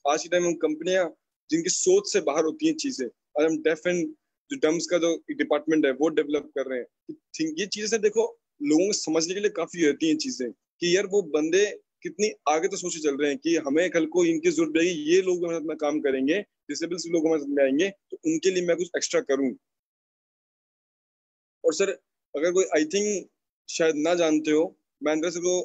आज के टाइम में कंपनियां जिनकी सोच से बाहर होती हैं चीजें, और हम डेफ एंड जो डम्स का जो डिपार्टमेंट है वो डेवलप कर रहे हैं। ये चीजें देखो, लोगों को समझने के लिए काफी होती हैं चीजें, कि यार वो बंदे कितनी आगे तो सोचे चल रहे हैं कि हमें कल को इनकी जरूरत पड़ेगी, ये लोग हमारे साथ में काम करेंगे, डिसेबल्स लोग हमारे साथ में आएंगे, तो उनके लिए मैं कुछ एक्स्ट्रा करूं। और सर अगर कोई, आई थिंक शायद ना जानते हो, महेंद्र सर को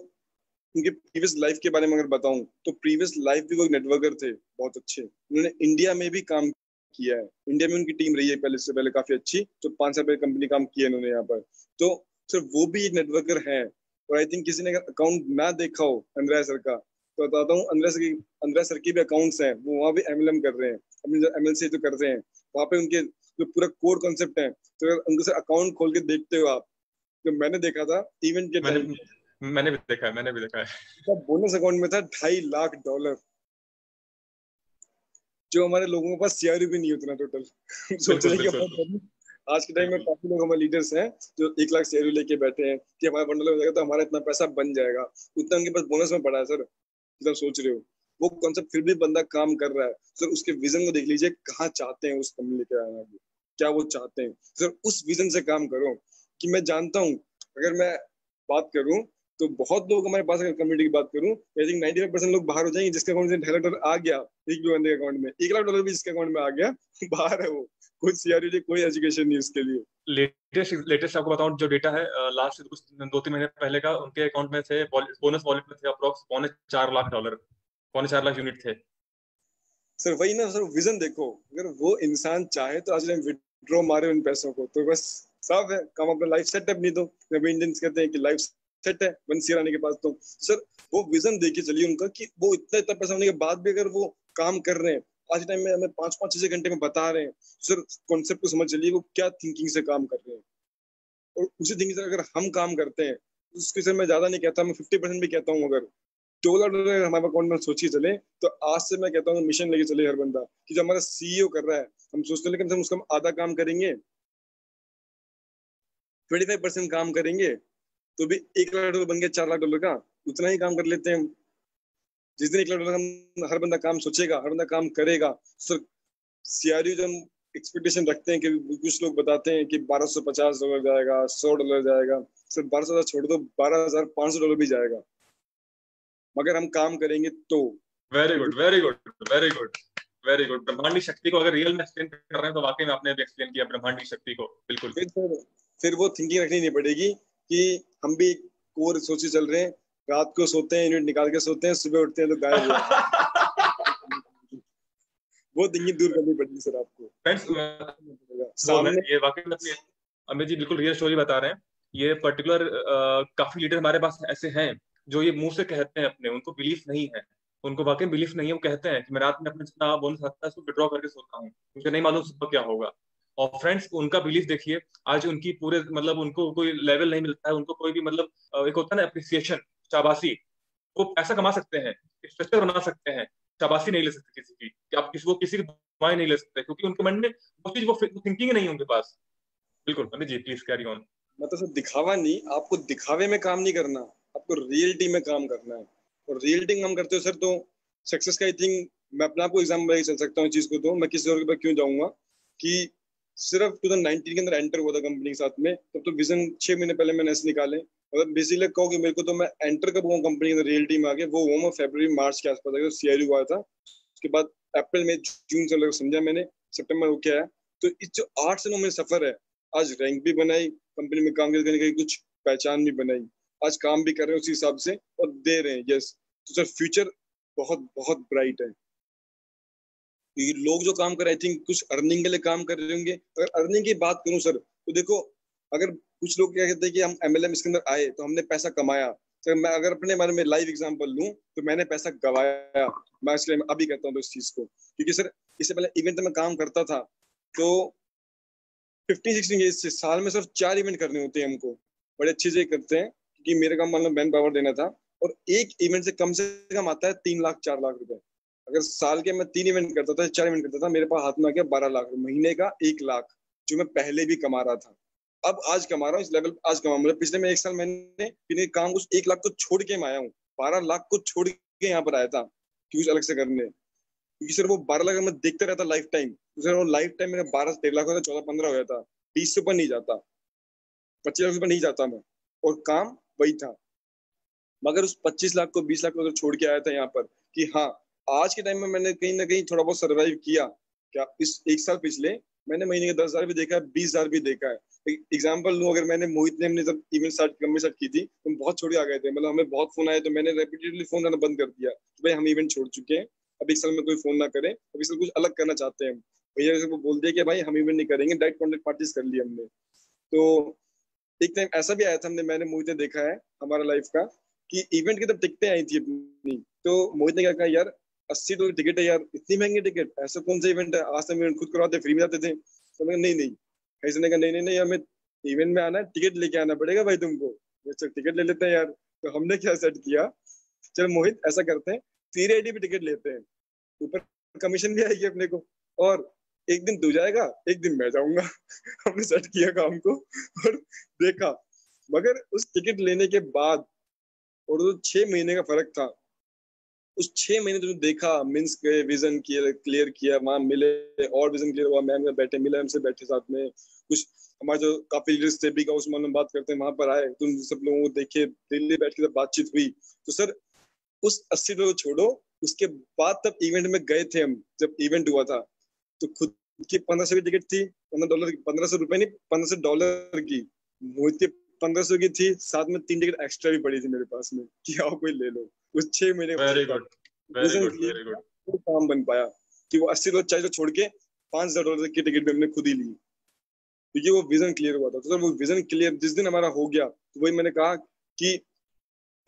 उनके प्रीवियस लाइफ के बारे में अगर बताऊं, तो प्रीवियस लाइफ भी वो नेटवर्कर थे बहुत अच्छे, उन्होंने इंडिया में भी काम किया है। इंडिया में उनकी टीम रही है पहले से पहले काफी अच्छी, तो 5 साल पहले कंपनी काम किया इन्होंने यहाँ पर। तो सर वो भी एक नेटवर्कर है। और आई थिंक किसी ने अकाउंट ना देखा हो अंद्रया सर का, तो बताता हूँ, अंद्रया सर के भी अकाउंट्स हैं, वो वहाँ भी एमएलएम कर रहे हैं, अपने जो एमएलसी तो कर रहे हैं वहाँ पे। उनके जो पूरा कोर कॉन्सेप्ट है, तो अगर उनके से अकाउंट खोल के देखते हो आप, जो मैंने देखा था इवेंट के टाइम, मैंने भी देखा है बोनस अकाउंट में था $2.5 लाख, जो हमारे लोगों के पास सीआरयू भी नहीं उतना टोटल। सोच रहे कि आज के टाइम में काफी लोग हमारे लीडर्स हैं जो 1 लाख सीआरयू लेके बैठे हैं कि हमारा बंडल हो जाएगा तो हमारा इतना पैसा बन जाएगा, उतना उनके पास बोनस में पड़ा है सर, जितना सोच रहे हो। वो कॉन्सेप्ट फिर भी बंदा काम कर रहा है सर, उसके विजन को देख लीजिए, कहाँ चाहते हैं उस कंपनी लेके आना, क्या वो चाहते हैं सर, उस विजन से काम करो। कि मैं जानता हूँ, अगर मैं बात करूँ तो बहुत लोग हमारे पास, अगर कम्युनिटी की बात करूं, आई थिंक 95% लोग बाहर हो जाएंगे जिसके अकाउंट में $2.5 लाख आ गया, एक भी बंदे के अकाउंट में $1 लाख भी जिसके अकाउंट में आ गया, बाहर है वो, कोई सीआरयू नहीं, कोई एजुकेशन नहीं उसके लिए। लेटेस्ट आपको बताऊं जो डेटा है, लास्ट कुछ 2-3 महीने पहले का, उनके अकाउंट में थे, बोनस वॉलेट में थे अप्रोक्स $4.25 लाख, $4.25 लाख यूनिट थे। सर वही ना सर, विजन देखो, अगर वो इंसान चाहे तो आज विड्रॉ मारे उन पैसों को तो बस साफ है, काम अपना लाइफ सेटअप। नहीं तो जब इंडियंस कहते हैं कि लाइफ सेट है वंसी रानी के पास, तो सर वो विजन देखिए चलिए उनका, कि वो इतना पैसा होने के बाद भी अगर वो काम कर रहे हैं आज के टाइम में, हमें 5-5-6 घंटे में बता रहे हैं, तो सर कॉन्सेप्ट को समझ चलिए वो क्या थिंकिंग से काम कर रहे हैं। और उसी थिंकिंग से अगर हम काम करते हैं तो उसके सर मैं ज्यादा नहीं कहता, मैं 50% भी कहता हूँ, अगर $2 हमारे अकाउंट में सोचिए चले, तो आज से मैं कहता हूँ मिशन लेके चले हर बंदा, कि जो हमारा सीईओ कर रहा है, हम सोचते हैं लेकिन हम उसका आधा काम करेंगे, 25% काम करेंगे, तो भी $1 लाख बन गया $4 लाख का, उतना ही काम कर लेते हैं। जिस दिन $1 लाख हम हर बंदा काम सोचेगा, हर बंदा काम करेगा। सर सीआरयू जो हम एक्सपेक्टेशन रखते हैं, कि कुछ लोग बताते हैं कि $1250 जाएगा, $100 जाएगा, सर 1200 छोड़ दो, $12,500 भी जाएगा, मगर हम काम करेंगे तो। Very good very good very good very good. ब्रह्मांडी शक्ति को अगर रियल में एक्सप्लेन कर रहे हैं तो वाकई में आपने भी एक्सप्लेन किया ब्रह्मांडी शक्ति को, बिल्कुल। फिर वो थिंकिंग रखनी नहीं पड़ेगी कि हम भी कोर सोचे चल रहे हैं, रात को सोते हैं यूनिट निकाल के सोते हैं, सुबह उठते हैं तो गायब हो वो थिंकिंग दूर करनी पड़ेगी सर आपको। सामने ये वाकई में अमित जी बिल्कुल रियल स्टोरी बता रहे हैं। ये पर्टिकुलर काफी लीडर हमारे पास ऐसे हैं जो ये मुंह से कहते हैं अपने, उनको बिलीफ नहीं है, उनको वाकई बिलीफ नहीं है, वो कहते हैं कि मैं रात में अपने जितना बोनस आता है उसको विड्रॉ करके सोता हूँ, मुझे नहीं मालूम सुबह क्या होगा। और फ्रेंड्स उनका बिलीफ देखिए, आज उनकी पूरे मतलब उनको कोई लेवल नहीं मिलता है, उनको कोई भी मतलब एक होता है ना अप्रिसिएशन, शाबाशी, वो पैसा कमा सकते हैं, स्ट्रक्चर बना सकते हैं, शाबाशी नहीं ले सकते किसी की, कि आप किसी को किसी की दुआएं नहीं ले सकते, क्योंकि उनके मन में वो चीज, वो थिंकिंग नहीं है उनके पास। बिल्कुल Amit ji please carry on. मतलब सर दिखावा नहीं, आपको दिखावे में काम नहीं करना, आपको रियलिटी में काम करना है। और रियलिटी काम करते हो सर तो सक्सेस का, आई थिंक मैं अपने आपको एग्जाम्पल चल सकता हूँ चीज को, तो मैं किसी और के पास क्यों जाऊंगा, कि सिर्फ 2019 के अंदर एंटर हुआ था कंपनी के साथ में, तब तो विजन 6 महीने पहले मैंने ऐसे निकाले। मतलब बेसिकली कहो कि मेरे को, तो मैं एंटर कब हुआ कंपनी के अंदर रियलिटी में आगे, वो हुआ मैं फरवरी मार्च के आसपास आगे, सीआरयू आया था। उसके बाद अप्रैल में जून से समझा मैंने, सितंबर हो क्या है। तो इस जो 8 से 9 महीने सफर है, आज रैंक भी बनाई, कंपनी में काम करने की कुछ पहचान भी बनाई, आज काम भी कर रहे हैं उसी हिसाब से और दे रहे हैं। यस, तो सर फ्यूचर बहुत बहुत ब्राइट है। ये लोग जो काम कर रहे हैं, आई थिंक कुछ अर्निंग के लिए काम कर रहे होंगे। अगर अर्निंग की बात करूं सर, तो देखो, अगर कुछ लोग क्या कहते हैं कि हम एमएलएम इसके अंदर आए तो हमने पैसा कमाया, सर मैं अगर अपने बारे में लाइव एग्जांपल लूं तो मैंने पैसा गवाया। मैं इसलिए अभी कहता हूँ इस चीज को, क्योंकि सर इससे पहले इवेंट में काम करता था, तो 15-16 एज से साल में सिर्फ 4 इवेंट करने होते हैं हमको, बड़े अच्छे से करते हैं, क्योंकि मेरे काम मतलब मैन पावर देना था। और एक इवेंट से कम आता है 3 लाख 4 लाख रुपए। अगर साल के मैं 3 इवेंट करता था, 4 इवेंट करता था, मेरे पास हाथ में आ गया 12 लाख, महीने का 1 लाख, जो मैं पहले भी कमा रहा था। अब आज कमा रहा हूँ इस लेवल, आज कमा, मतलब पिछले में 1 साल मैंने काम उस 1 लाख को छोड़ के मैं आया हूँ, 12 लाख को छोड़ के यहाँ पर आया था कुछ अलग से करने। क्योंकि सर वो 12 लाख मैं देखते रहता लाइफ टाइम, तो सर वो लाइफ टाइम मेरा 12-13 लाख होता, 14-15 हो जाता, 20 से ऊपर नहीं जाता, 25 लाख से ऊपर नहीं जाता मैं, और काम वही था। मगर उस 25 लाख को 20 लाख को छोड़ के आया था यहाँ पर, कि हाँ आज के टाइम में मैंने कहीं ना कहीं थोड़ा बहुत सर्वाइव किया। क्या इस 1 साल पिछले मैंने महीने के 10,000 भी देखा है, 20,000 भी देखा है। एग्जाम्पल लूं, अगर मैंने मोहित ने हमने जब इवेंट स्टार्ट की थी, तो हम बहुत छोड़े आ गए थे, मतलब हमें बहुत फोन आए, तो मैंने रेपिटेडली फोन आना बंद कर दिया कि भाई हम इवेंट छोड़ चुके हैं, अब 1 साल में कोई फोन ना करे, अब इस साल कुछ अलग करना चाहते हैं। भैया से वो बोल दिया कि भाई हम इवेंट नहीं करेंगे, डायरेक्ट कॉन्ट्रैक्ट पार्टीज कर लिया हमने। तो एक टाइम ऐसा भी आया था, मैंने मोहित ने देखा है हमारा लाइफ का, कि इवेंट की तब टिकटें आई थी अपनी, तो मोहित ने क्या कहा, यार $80 टिकट है यार, इतनी महंगी टिकट, ऐसा कौन सा इवेंट है, आज तक इवेंट खुद करवाते फ्री में जाते थे। तो मैंने नहीं नहीं, ऐसे ने कहा नहीं नहीं नहीं, हमें इवेंट में आना है, टिकट लेके आना पड़ेगा भाई तुमको। चल टिकट ले लेते हैं यार। तो हमने क्या सेट किया, चल मोहित ऐसा करते हैं, 3 आईडी पे टिकट लेते हैं, ऊपर कमीशन भी आएगी अपने को, और एक दिन तू जाएगा एक दिन मैं जाऊंगा। हमने सेट किया काम को और देखा। मगर उस टिकट लेने के बाद और जो 6 महीने का फर्क था, उस 6 महीने तुमने देखा, मीन्स के विजन क्लियर किया, वहां मिले और विजन क्लियर हुआ, मैम में बैठे, मिले हमसे बैठे साथ में, कुछ हमारे जो काफी लीडर्स थे भी का उस्मान में बात करते हैं, वहां पर आए, तुम सब लोगों को देखे, दिल्ली बैठ के बातचीत हुई। तो सर उस $80 छोड़ो, उसके बाद तब इवेंट में गए थे हम, जब इवेंट हुआ था, तो खुद की 1500 की टिकट थी, $15, $1500 नहीं, $1500 की, मोहित की 1500 की थी, साथ में 3 टिकट एक्स्ट्रा भी पड़ी थी मेरे पास में कि आओ कोई ले लो। उस 6 महीने very good, very good, very good. वो काम बन पाया कि वो $80 चाहिए छोड़ के $5000 की टिकट भी हमने खुद ही ली, क्योंकि वो विजन क्लियर हुआ था। तो सर वो विजन क्लियर जिस दिन हमारा हो गया, तो वही मैंने कहा कि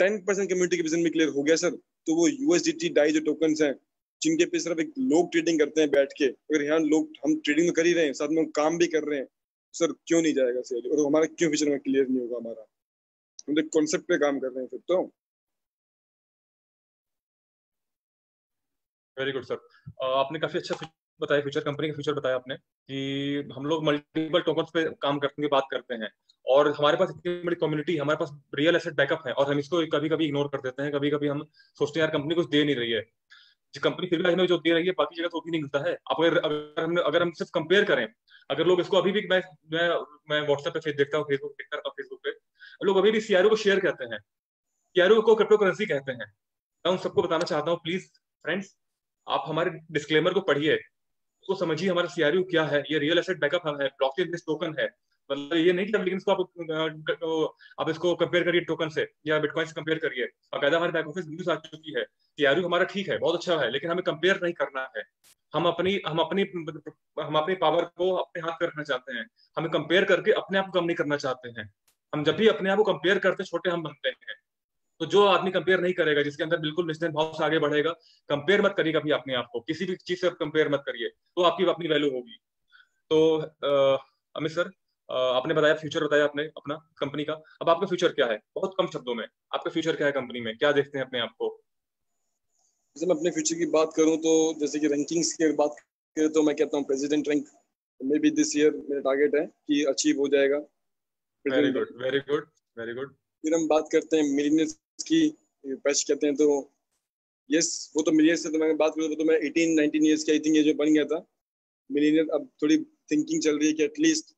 10% कम्युनिटी के विजन में क्लियर हो गया सर। तो वो USDT डाई जो टोकन्स हैं, जिनके पे सिर्फ एक लोग ट्रेडिंग करते हैं बैठ के, अगर यहाँ लोग, हम ट्रेडिंग तो कर ही रहे हैं, साथ में हम काम भी कर रहे हैं, सर क्यों नहीं जाएगा सर, और हमारा क्यों विजन में क्लियर नहीं होगा हमारा, हम तो कॉन्सेप्ट पे काम कर रहे हैं फिर तो। Very good sir. आपने काफी अच्छा बताया, फ्यूचर कंपनी का फ्यूचर बताया आपने, कि हम लोग मल्टीपल टोकन्स पे काम करने की बात करते हैं, और हमारे पास इतनी बड़ी कम्युनिटी, हमारे पास रियल एसेट बैकअप है, और हम इसको कभी कभी इग्नोर कर देते हैं, कभी कभी हम सोचते हैं यार कंपनी कुछ दे नहीं रही है। जो कंपनी फिर भी हमें जो दे रही है, बाकी जगह तो भी नहीं मिलता है। आप अगर हम सिर्फ कंपेयर करें, अगर लोग इसको अभी भी, मैं व्हाट्सएप पे देखता हूँ, फेसबुक देखता हूँ, फेसबुक पे लोग अभी भी सीआरओ को शेयर कहते हैं, सीआरओ को क्रिप्टो करेंसी कहते हैं। मैं उन सबको बताना चाहता हूँ, प्लीज फ्रेंड्स, आप हमारे डिस्क्लेमर को पढ़िए, उसको समझिए, हमारा सीआरयू क्या है, ये रियल एसेट बैकअप है, ब्लॉकचेन बेस्ड टोकन है। मतलब ये नहीं कि लेकिन इसको आप इसको कंपेयर करिए टोकन से या बिटकॉइन से कंपेयर करिए। बाकायदा हमारे बैक ऑफिस न्यूज आ चुकी है, सीआरयू हमारा ठीक है, बहुत अच्छा है, लेकिन हमें कंपेयर नहीं करना है। हम अपनी पावर को अपने हाथ में रखना चाहते हैं, हमें कंपेयर करके अपने आप को कम नहीं करना चाहते हैं। हम जब भी अपने आप को कंपेयर करते हैं, छोटे हम बनते हैं। तो जो आदमी कंपेयर नहीं करेगा, जिसके अंदर बिल्कुल निश्चित भाव से आगे बढ़ेगा, कंपेयर मत करिए कभी अपने आप को, किसी भी चीज से कंपेयर मत करिए, तो आपकी अपनी वैल्यू होगी। तो अमित सर, आपने बताया, फ्यूचर बताया आपने अपना कंपनी का, अब आपका फ्यूचर क्या है, बहुत कम शब्दों में आपका फ्यूचर क्या है कंपनी में, क्या देखते हैं अपने आप को? जैसे मैं अपने फ्यूचर की बात करूं, तो जैसे कि रैंकिंग्स की अगर बात करें, तो मैं कहता हूँ president rank may be this year मेरा टारगेट है कि अचीव हो जाएगा। Very good, very good, very good. फिर हम बात करते हैं मिलीनियर्स की, पैश कहते हैं, तो यस, वो तो मिलीनियर्स से तो मैं बात करूँ तो मैं 18-19 ईयर्स की आई थिंक ये जो बन गया था मिलीनियर। अब थोड़ी थिंकिंग चल रही है कि एटलीस्ट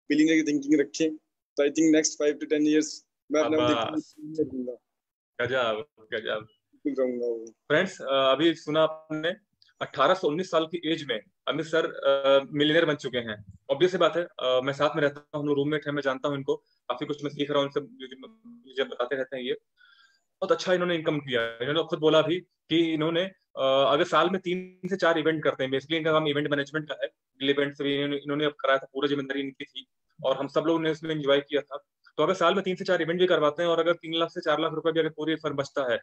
बिलियनियर की थिंकिंग रखें, तो I think next 5 to 10 years मैं अपने दूंगा, गजब, गजब। रहूंगा वो। फ्रेंड्स, अभी सुना आपने 18 से 19 साल की एज में अमित सर मिलियनर बन चुके हैं। ऑब्वियस सी बात है, मैं साथ में रहता हूँ, हम लोग रूममेट हैं, मैं जानता हूँ इनको, काफी कुछ मैं सीख रहा हूँ इनसे, मुझे बताते रहते हैं ये। बहुत अच्छा इन्होंने इनकम किया, इन्होंने खुद बोला भी कि इन्होंने अगर साल में 3 से 4 इवेंट करते हैं, बेसिकली इनका काम इवेंट मैनेजमेंट का है, इवेंट भी इन्होंने कराया था, पूरी जिम्मेदारी इनकी थी, और हम सब लोगों ने इसमें एंजॉय किया था। तो अगर साल में 3 से 4 इवेंट भी करवाते हैं, और अगर 3 लाख से 4 लाख रुपए भी अगर पूरी फर्म बचता है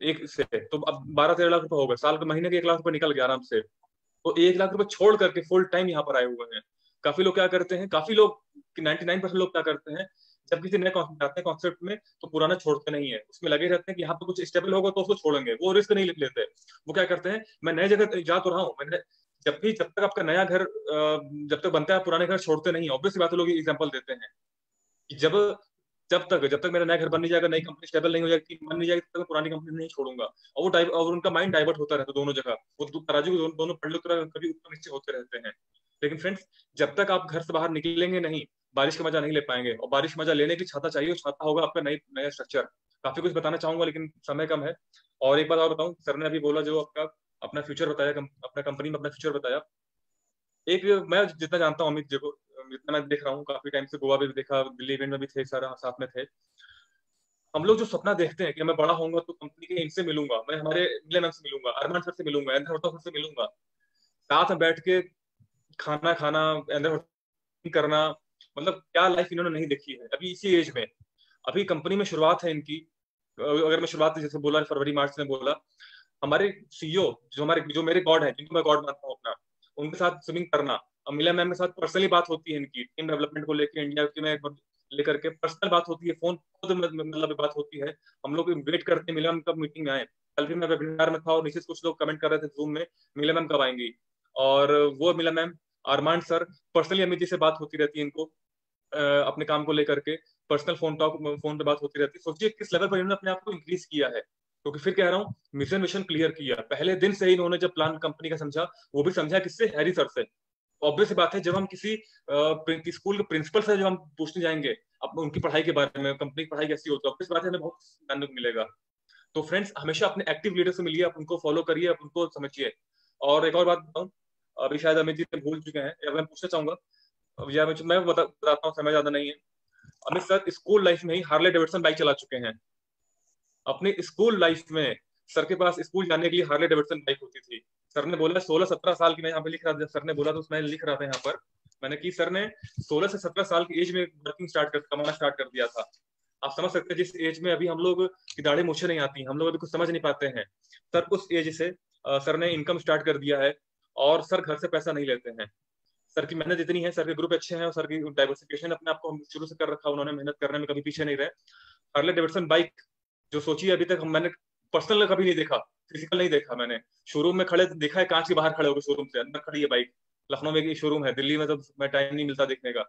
एक से, तो अब 12-13 लाख रुपए हो गए, साल के महीने के 1 लाख रुपए निकल गया आराम से। तो 1 लाख रुपए छोड़ करके फुल टाइम यहाँ पर आए हुए हैं। काफी लोग क्या करते हैं, काफी लोग 99% लोग क्या करते हैं, जब किसी नए कॉन्सेप्ट आते हैं कॉन्सेप्ट में, तो पुराना छोड़ते नहीं है, उसमें लगे रहते हैं कि यहाँ पे कुछ स्टेबल होगा तो उसको छोड़ेंगे, वो रिस्क नहीं लेते। वो क्या करते हैं, मैं नए जगह जा तो रहा हूँ, मैंने जब तक आपका नया घर जब तक बनता है, पुराने घर छोड़ते नहीं। ऑब्वियस बात है, लोग एग्जाम्पल देते हैं कि जब जब तक मेरा नया घर बन नहीं जाएगा, नई कंपनी स्टेबल नहीं हो जाएगी, बन नहीं जाएगी, तब तक मैं पुरानी कंपनी नहीं छोड़ूंगा। और उनका माइंड डाइवर्ट होता रहता है दोनों जगह, वो तराजू दोनों पल्लू तरह कभी ऊपर नीचे होते रहते हैं। लेकिन फ्रेंड्स, जब तक आप घर से बाहर निकलेंगे नहीं, बारिश का मजा नहीं ले पाएंगे, और बारिश का मजा लेने की छाता चाहिए, छाता होगा आपका नया स्ट्रक्चर। काफी कुछ बताना चाहूंगा, लेकिन समय कम है। और एक बात और बताऊं, सर ने अभी बोला जो आपका अपना फ्यूचर बताया, अपना कंपनी में अपना फ्यूचर बताया, एक मैं जितना जानता हूँ अमित जी को, जितना मैं देख रहा हूँ, काफी टाइम से गोवा भी देखा, दिल्ली इवेंट में भी थे, सारा साथ में थे। हम लोग जो सपना देखते हैं कि मैं बड़ा होऊंगा तो कंपनी के इनसे मिलूंगा, मैं हमारे मिलन से मिलूंगा, अरमान सर से मिलूंगा, एंथर सर से मिलूंगा, साथ में बैठ के खाना खाना, अंदर करना, मतलब क्या लाइफ इन्होंने नहीं देखी है अभी इसी एज में। अभी कंपनी में शुरुआत है इनकी। अगर मैं शुरुआत जैसे बोला फरवरी मार्च में बोला, हमारे सीईओ जो मेरे गॉड है, जिनको मैं गॉड मानता हूँ अपना, उनके साथ स्विमिंग करना। अमिला मैम के साथ पर्सनली बात होती है इनकी टीम डेवलपमेंट को लेकर, इंडिया में एक बार लेकर के पर्सनल बात होती है, फोन खुद मतलब बात होती है। हम लोग वेट करते हैं मिला मैम कब मीटिंग में आए। कल भी मैं वेबिनार में था और नीचे कुछ लोग कमेंट कर रहे थे जूम में, मिला मैम कब आएंगी। और वो मिला मैम, अरमान सर, पर्सनली अमित जी से बात होती रहती है इनको अपने काम को लेकर के। पर्सनल फोन पे बात होती रहती है। सोचिए किस लेवल पर इन्होंने अपने आप को इंक्रीज किया है। क्योंकि फिर कह रहा हूँ, मिशन क्लियर किया पहले दिन से ही इन्होंने। जब प्लान कंपनी का समझा, वो भी समझा किससे, हैरी सर से। ऑब्वियस बात है, जब हम किसी स्कूल के प्रिंसिपल से जब हम पूछने जाएंगे अब उनकी पढ़ाई के बारे में, कंपनी की पढ़ाई कैसी होती है, ऑब्वियस बात है हमें बहुत जानने को मिलेगा। तो फ्रेंड्स, हमेशा अपने एक्टिव लीडर से मिलिए, आप उनको फॉलो करिए, आप उनको समझिए। और एक और बात बताऊं, अभी शायद अमित जी भूल चुके हैं, या मैं पूछना चाहूंगा, या मैं बताता हूँ, समय ज्यादा नहीं है। अमित सर स्कूल लाइफ में ही हार्ले डेविडसन बाइक चला चुके हैं। अपने स्कूल लाइफ में सर के पास स्कूल जाने के लिए हार्ले डेविडसन बाइक होती थी। सर ने बोला 16-17 साल की, मैं यहाँ पे लिख रहा था, सर ने बोला तो मैं लिख रहा था यहाँ पर मैंने, कि सर ने 16 से 17 साल की एज में कमाना स्टार्ट कर दिया था। आप समझ सकते हैं जिस एज में अभी हम लोग की दाढ़ी मूछें नहीं आती, हम लोग अभी कुछ समझ नहीं पाते हैं, सर उस एज से सर ने इनकम स्टार्ट कर दिया है। और सर घर से पैसा नहीं लेते हैं। सर की मेहनत इतनी है, सर के ग्रुप अच्छे हैं, और सर की डाइवर्सिफिकेशन अपने आप को हम शुरू से कर रखा, उन्होंने मेहनत करने में कभी पीछे नहीं रहे। हार्ले डेविडसन बाइक जो सोचिए, अभी तक मैंने पर्सनल कभी नहीं देखा, फिजिकल नहीं देखा मैंने। शोरूम में खड़े देखा है, कांच के बाहर खड़े होकर शोरूम से अंदर खड़ी है बाइक। लखनऊ में एक शोरूम है, दिल्ली में तो मैं टाइम नहीं मिलता देखने का।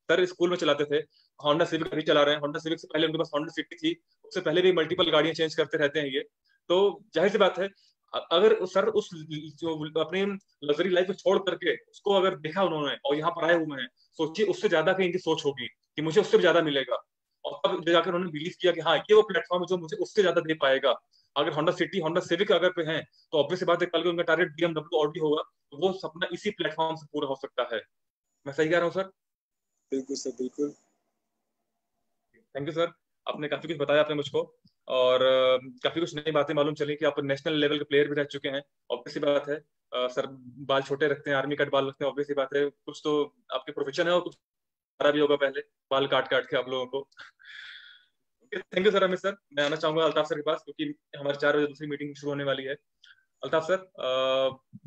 सर स्कूल में चलाते थे, होंडा सिविक अभी चला रहे हैं। होंडा सिविक से पहले उनके पास होंडा सिटी थी, उससे पहले भी मल्टीपल गाड़ियां चेंज करते रहते हैं ये। तो जाहिर सी बात है, अगर सर उस जो अपने लग्जरी लाइफ को छोड़ करके उसको अगर देखा उन्होंने और यहाँ पर आए हुए हैं, सोचिए उससे ज्यादा की इनकी सोच होगी कि मुझे उससे भी ज्यादा मिलेगा। और तब जाकर उन्होंने बिलीव किया कि हाँ, ये वो प्लेटफॉर्म है जो मुझे उससे ज्यादा दे पाएगा। अगर होंडा सिटी, होंडा सिविक अगर पे है, तो ऑब्वियस बात है कल को उनका टारगेट BMW ऑडी होगा, तो वो सपना इसी प्लेटफॉर्म से पूरा हो सकता है। मैं सही कह रहा हूँ सर? बिल्कुल सर, बिल्कुल। थैंक यू सर, आपने काफी कुछ बताया आपने मुझको, और काफी कुछ नई बातें मालूम चली कि आप नेशनल लेवल के प्लेयर भी रह चुके हैं। ऑब्वियस बात है सर, बाल छोटे रखते हैं, आर्मी कट बाल रखते हैं, ऑब्वियस बात है कुछ तो आपके प्रोफेशन है और कुछ भी होगा पहले, बाल काट काट के आप लोगों को। Thank you sir. Amit sir, मैं आना चाहूंगा अल्ताफ सर के पास, क्योंकि हमारे 4 बजे दूसरी मीटिंग शुरू होने वाली है। अल्ताफ सर,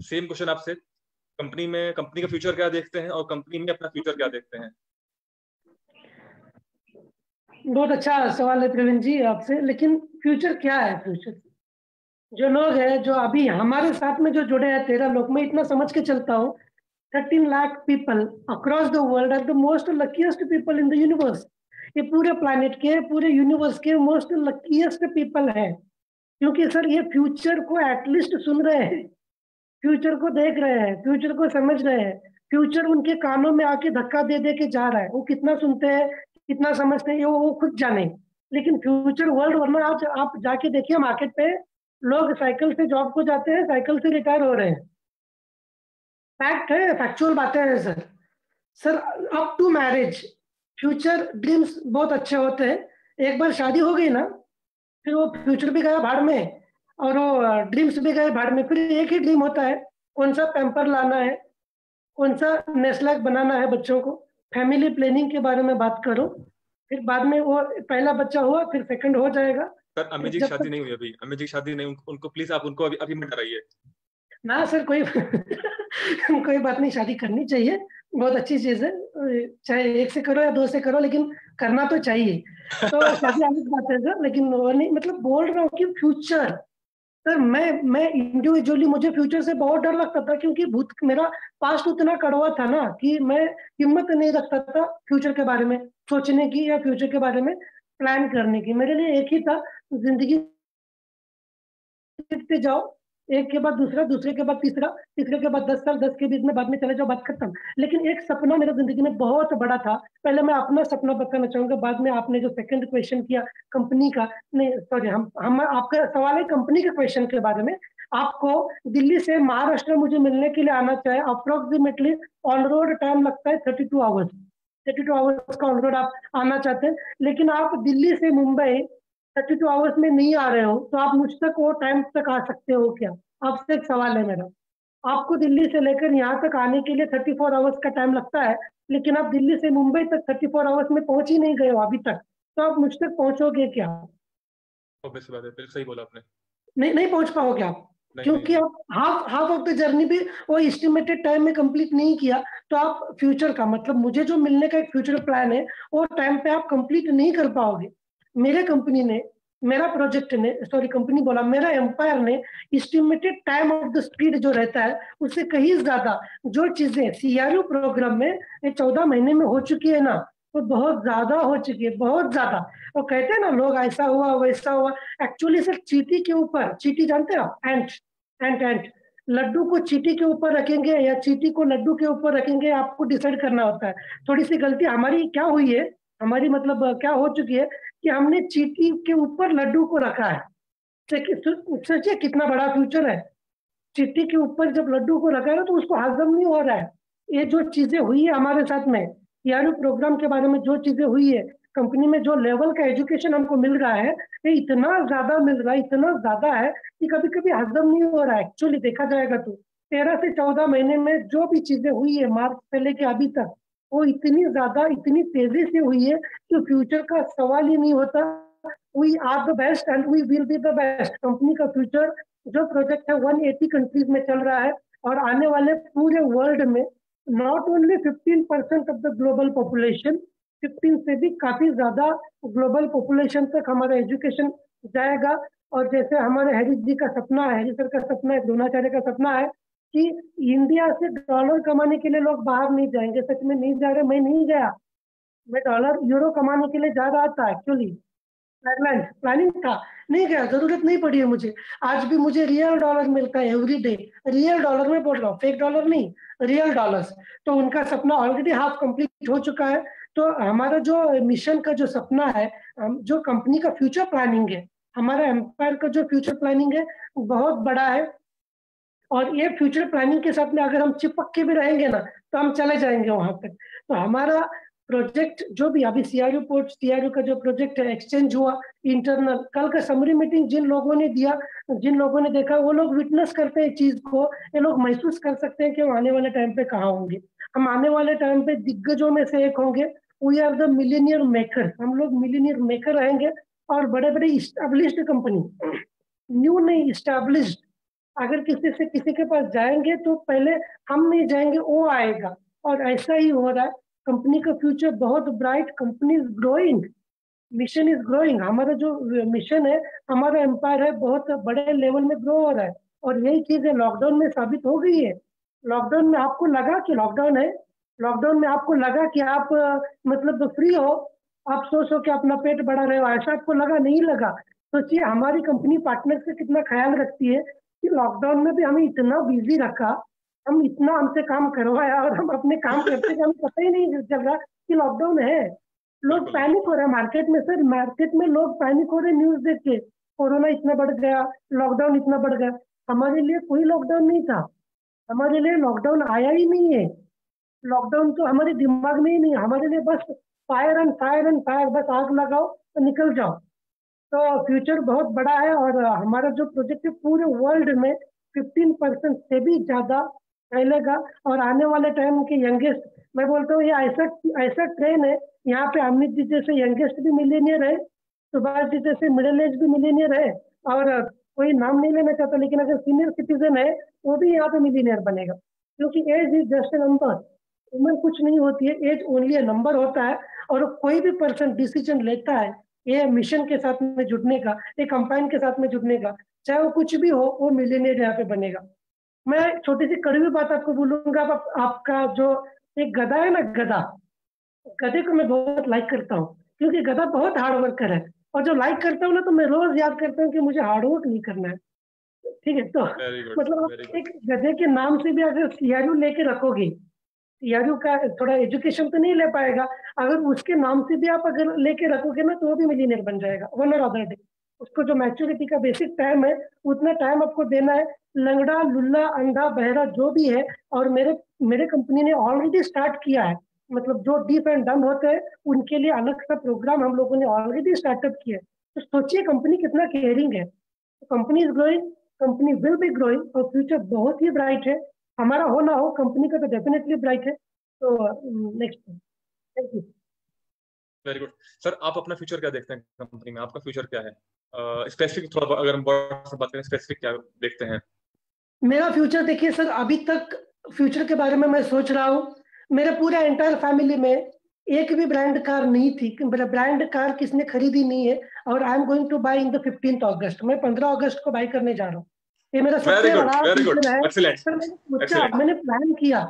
सेम क्वेश्चन आपसे, कंपनी का फ्यूचर क्या देखते हैं, और कंपनी में अपना फ्यूचर क्या देखते हैं? बहुत अच्छा सवाल है प्रवीण जी आपसे, लेकिन फ्यूचर क्या है? फ्यूचर जो लोग हैं, जो अभी हमारे साथ में जो जुड़े हैं 13 लोग, मैं इतना समझ के चलता हूँ 13 lakh people across the world are the most luckiest people in the universe. ये पूरे प्लैनेट के, पूरे यूनिवर्स के मोस्ट लकीस्ट पीपल है, क्योंकि सर ये फ्यूचर को एटलीस्ट सुन रहे हैं, फ्यूचर को देख रहे हैं, फ्यूचर को समझ रहे हैं। फ्यूचर उनके कानों में आके धक्का दे दे के जा रहा है। वो कितना सुनते हैं, कितना समझते हैं, ये वो खुद जाने। लेकिन फ्यूचर वर्ल्ड, वरना आज आप जाके देखिए मार्केट पे, लोग साइकिल से जॉब को जाते हैं, साइकिल से रिटायर हो रहे हैं। फैक्ट है, फैक्चुअल बातें हैं sir. Sir up to marriage future dreams बहुत अच्छे होते हैं। एक बार शादी हो गई ना, फिर वो फ्यूचर भी गया भाड़ में, और वो ड्रीम्स भी गए भाड़ में। फिर एक ही ड्रीम होता है, कौन सा पैम्पर लाना है, कौन सा नेस्लैक बनाना है बच्चों को। फैमिली प्लानिंग के बारे में बात करो, फिर बाद में वो पहला बच्चा हुआ, फिर सेकंड हो जाएगा। सर अमित जी की शादी नहीं हुई अभी, अमित जी की शादी नहीं, उनको प्लीज आप उनको अभी मत डराइए ना सर, कोई कोई बात नहीं, शादी करनी चाहिए, बहुत अच्छी चीज है। चाहे 1 से करो या 2 से करो, लेकिन करना तो चाहिए। तो शादी अलग बात है सर, लेकिन वो नहीं, मतलब बोल रहा हूँ कि फ्यूचर, सर मैं इंडिविजुअली, मुझे फ्यूचर से बहुत डर लगता था, क्योंकि मेरा पास्ट उतना कड़वा था ना, कि मैं हिम्मत नहीं रखता था फ्यूचर के बारे में सोचने की, या फ्यूचर के बारे में प्लान करने की। मेरे लिए एक ही था, जिंदगी सीखते जाओ, एक के बाद दूसरा, दूसरे के बाद तीसरा, तीसरे के बाद 10 साल, 10 के बीच में बाद में चले जाओ, बात खत्म। लेकिन एक सपना मेरा जिंदगी में बहुत बड़ा था। पहले मैं अपना सपना बताना चाहूंगा, बाद में आपने जो सेकंड क्वेश्चन किया कंपनी का, नहीं सॉरी, हम आपका सवाल है कंपनी के क्वेश्चन के बारे में। आपको दिल्ली से महाराष्ट्र मुझे मिलने के लिए आना चाहे, अप्रोक्सीमेटली ऑन रोड टाइम लगता है 32 आवर्स। 32 आवर्स का ऑन रोड आप आना चाहते हैं, लेकिन आप दिल्ली से मुंबई 32 आवर्स में नहीं आ रहे हो, तो आप मुझ तक वो टाइम तक आ सकते हो क्या? आपसे एक सवाल है मेरा, आपको दिल्ली से लेकर यहाँ तक आने के लिए 34 आवर्स का टाइम लगता है, लेकिन आप दिल्ली से मुंबई तक 34 आवर्स में पहुंच ही नहीं गए हो अभी तक, तो आप मुझ तक पहुंचोगे क्या? ऑब्वियस बात है, बिल्कुल सही बोला आपने। नहीं पहुंच पाओगे आप, क्योंकि नहीं। आप हाफ ऑफ द जर्नी भी वो एस्टिमेटेड टाइम में कंप्लीट नहीं किया, तो आप फ्यूचर का मतलब मुझे जो मिलने का एक फ्यूचर प्लान है वो टाइम पे आप कंप्लीट नहीं कर पाओगे। मेरे कंपनी ने, मेरा प्रोजेक्ट ने, सॉरी कंपनी बोला, मेरा एम्पायर ने estimated time of the speed जो रहता है उससे कहीं ज्यादा जो चीजें सीआरयू प्रोग्राम में 14 महीने में हो चुकी है ना, वो बहुत ज्यादा हो चुकी है, बहुत ज्यादा। और कहते हैं ना लोग ऐसा हुआ वैसा हुआ, एक्चुअली सर चीटी के ऊपर, चीटी जानते हो आप, एंट लड्डू को चीटी के ऊपर रखेंगे या चीटी को लड्डू के ऊपर रखेंगे, आपको डिसाइड करना होता है। थोड़ी सी गलती हमारी क्या हुई है, हमारी मतलब क्या हो चुकी है कि हमने चीटी के ऊपर लड्डू को रखा है। सोचिए कितना बड़ा फ्यूचर है। चीटी के ऊपर जब लड्डू को रखा है तो उसको हजम नहीं हो रहा है। ये जो चीजें हुई है हमारे साथ में, यानी प्रोग्राम के बारे में जो चीजें हुई है, कंपनी में जो लेवल का एजुकेशन हमको मिल रहा है, ये इतना ज्यादा मिल रहा है, इतना ज्यादा है कि कभी कभी हजम नहीं हो रहा है। एक्चुअली देखा जाएगा तो 13 से 14 महीने में जो भी चीजें हुई है मार्च से लेके अभी तक, वो इतनी ज्यादा, इतनी तेजी से हुई है कि फ्यूचर का सवाल ही नहीं होता। We are the best and we will be the best. Company का फ्यूचर जो प्रोजेक्ट है 180 कंट्रीज में चल रहा है, और आने वाले पूरे वर्ल्ड में not only 15% of the global population, 15 से भी काफी ज्यादा ग्लोबल पॉपुलेशन तक हमारा एजुकेशन जाएगा। और जैसे हमारे हरी जी का सपना है, हरी सर का सपना है, द्रोणाचार्य का सपना है कि इंडिया से डॉलर कमाने के लिए लोग बाहर नहीं जाएंगे। सच में नहीं जा रहे, मैं नहीं गया, मैं डॉलर यूरो कमाने के लिए जा रहा था एक्चुअली, प्लानिंग था, नहीं गया, जरूरत नहीं पड़ी है मुझे। आज भी मुझे रियल डॉलर मिलता है एवरी डे, रियल डॉलर में बोल रहा हूँ, फेक डॉलर नहीं, रियल डॉलर्स। तो उनका सपना ऑलरेडी हाफ कंप्लीट हो चुका है। तो हमारा जो मिशन का जो सपना है, जो कंपनी का फ्यूचर प्लानिंग है, हमारा एम्पायर का जो फ्यूचर प्लानिंग है बहुत बड़ा है। और ये फ्यूचर प्लानिंग के साथ में अगर हम चिपक के भी रहेंगे ना, तो हम चले जाएंगे वहां तक। तो हमारा प्रोजेक्ट जो भी अभी सीआरयू का जो प्रोजेक्ट है, एक्सचेंज हुआ इंटरनल, कल का समरी मीटिंग जिन लोगों ने दिया, जिन लोगों ने देखा, वो लोग विटनेस करते हैं चीज को, ये लोग महसूस कर सकते हैं कि हम आने वाले टाइम पे कहाँ होंगे। हम आने वाले टाइम पे दिग्गजों में से एक होंगे। We are the millionaire maker, हम लोग मिलीनियर मेकर रहेंगे। और बड़े बड़े इस्टेब्लिश्ड कंपनी, न्यू नहीं, इस्टेब्लिश्ड, अगर किसी से किसी के पास जाएंगे तो पहले हम नहीं जाएंगे, वो आएगा। और ऐसा ही हो रहा है। कंपनी का फ्यूचर बहुत bright, company is growing, mission is growing. हमारा जो मिशन है, हमारा एम्पायर है, बहुत बड़े लेवल में ग्रो हो रहा है। और यही चीज है लॉकडाउन में साबित हो गई है। लॉकडाउन में आपको लगा कि लॉकडाउन है, लॉकडाउन में आपको लगा कि आप मतलब फ्री हो, आप सो के अपना पेट बढ़ा रहे हो, ऐसा आपको लगा? नहीं लगा। सोचिए हमारी कंपनी पार्टनर से कितना ख्याल रखती है कि लॉकडाउन में भी हमें इतना बिजी रखा, हम इतना हमसे काम करवाया, और हम अपने काम करते हमें पता ही नहीं चल रहा कि लॉकडाउन है। लोग पैनिक हो रहे हैं मार्केट में सर, मार्केट में लोग पैनिक हो रहे हैं न्यूज देख के, कोरोना इतना बढ़ गया, लॉकडाउन इतना बढ़ गया। हमारे लिए कोई लॉकडाउन नहीं था, हमारे लिए लॉकडाउन आया ही नहीं है। लॉकडाउन तो हमारे दिमाग में ही नहीं है, हमारे लिए बस fire and fire and fire, बस आग लगाओ तो निकल जाओ। तो फ्यूचर बहुत बड़ा है। और हमारा जो प्रोजेक्ट है पूरे वर्ल्ड में 15% से भी ज्यादा फैलेगा। और आने वाले टाइम के यंगेस्ट, मैं बोलता हूँ ये ऐसा ऐसा ट्रेन है, यहाँ पे अमित जी जैसे यंगेस्ट भी मिलेनियर है, सुभाष जी जैसे मिडिल एज भी मिलेनियर है, और कोई नाम नहीं लेना चाहता, लेकिन अगर सीनियर सिटीजन है वो भी यहाँ पे मिलेनियर बनेगा। क्योंकि age is just a number, उम्र कुछ नहीं होती है, एज ओनली ए नंबर होता है। और कोई भी पर्सन डिसीजन लेता है ये मिशन के साथ में जुड़ने का, एक कंपाइन के साथ में जुड़ने का, चाहे वो कुछ भी हो, वो मिलियनेयर यहाँ पे बनेगा। मैं छोटी सी कड़वी बात आपको बोलूंगा, आपका जो एक गधा है ना, गधा, गधे को मैं बहुत लाइक करता हूँ, क्योंकि गधा बहुत हार्ड वर्कर है। और जो लाइक करता हूँ ना, तो मैं रोज याद करता हूँ कि मुझे हार्ड वर्क नहीं करना है। ठीक है, तो मतलब आप एक गधे के नाम से भी अगर सीआरयू लेके रखोगे, सीआरयू का थोड़ा एजुकेशन तो नहीं ले पाएगा, अगर उसके नाम से भी आप अगर लेके रखोगे ना, तो वो भी मिलीनियर बन जाएगा वन और अदर डे। उसको जो मैच्योरिटी का बेसिक टाइम है, उतना टाइम आपको देना है। लंगड़ा, लुल्ला, अंधा, बहरा जो भी है, और मेरे कंपनी ने ऑलरेडी स्टार्ट किया है, मतलब जो डीफ एंड डम होते हैं उनके लिए अलग सा प्रोग्राम हम लोगों ने ऑलरेडी स्टार्टअप किया है। तो सोचिए कंपनी कितना केयरिंग है। Company is growing, company will be growing, और फ्यूचर बहुत ही ब्राइट है। हमारा हो ना हो, कंपनी का तो डेफिनेटली ब्राइट है। तो next, thank you. Very good sir, आप अपना फ्यूचर क्या देखते हैं कंपनी में? आपका फ्यूचर क्या है? स्पेसिफिक थोड़ा अगर हम वर्ड से बात करें, स्पेसिफिक क्या देखते हैं? मेरा फ्यूचर देखिए सर, अभी तक फ्यूचर के बारे में मैं सोच रहा हूँ। मेरे पूरे एंटायर फैमिली में एक भी ब्रांड कार नहीं थी, ब्रांड कार किसने खरीदी नहीं है। और I am going two by in the 15th अगस्त, मैं 15 अगस्त को बाई करने जा रहा हूँ। ये मेरा वेरी सबसे गुड, बड़ा वेरी गुड, फ्यूचर है। एक्सीलेंट, सर मैंने सोचा, एक्सीलेंट। मैंने प्लान किया।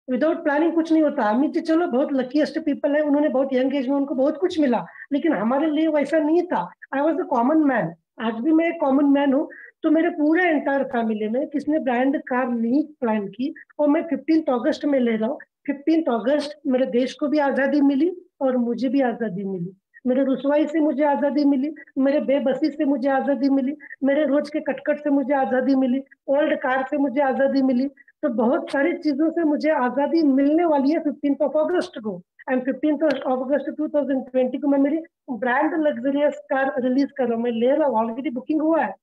विदाउट प्लानिंग कुछ नहीं होता। अमित जी चलो बहुत लकीएस्ट पीपल है, उन्होंने बहुत यंग एज में उनको बहुत कुछ मिला, लेकिन हमारे लिए वैसा नहीं था। आई वॉज अ कॉमन मैन, आज भी मैं एक कॉमन मैन हूँ। तो मेरे पूरे एंटायर फैमिली में किसने ब्रांड कार नहीं प्लान की, और मैं 15th अगस्त में ले रहा हूँ। 15th अगस्त मेरे देश को भी आजादी मिली और मुझे भी आजादी मिली। मेरे रुसवाई से मुझे आजादी मिली, मेरे बेबसी से मुझे आजादी मिली, मेरे रोज के कटकट से मुझे आजादी मिली, ओल्ड कार से मुझे आजादी मिली। तो बहुत सारी चीजों से मुझे आजादी मिलने वाली है 15th ऑफ अगस्त को। एंड 15th ऑफ अगस्त 2020 को मैं मेरी ब्रांड लग्जरियस कार रिलीज कर रहा हूँ, मैं ले रहा हूँ, ऑलरेडी बुकिंग हुआ है।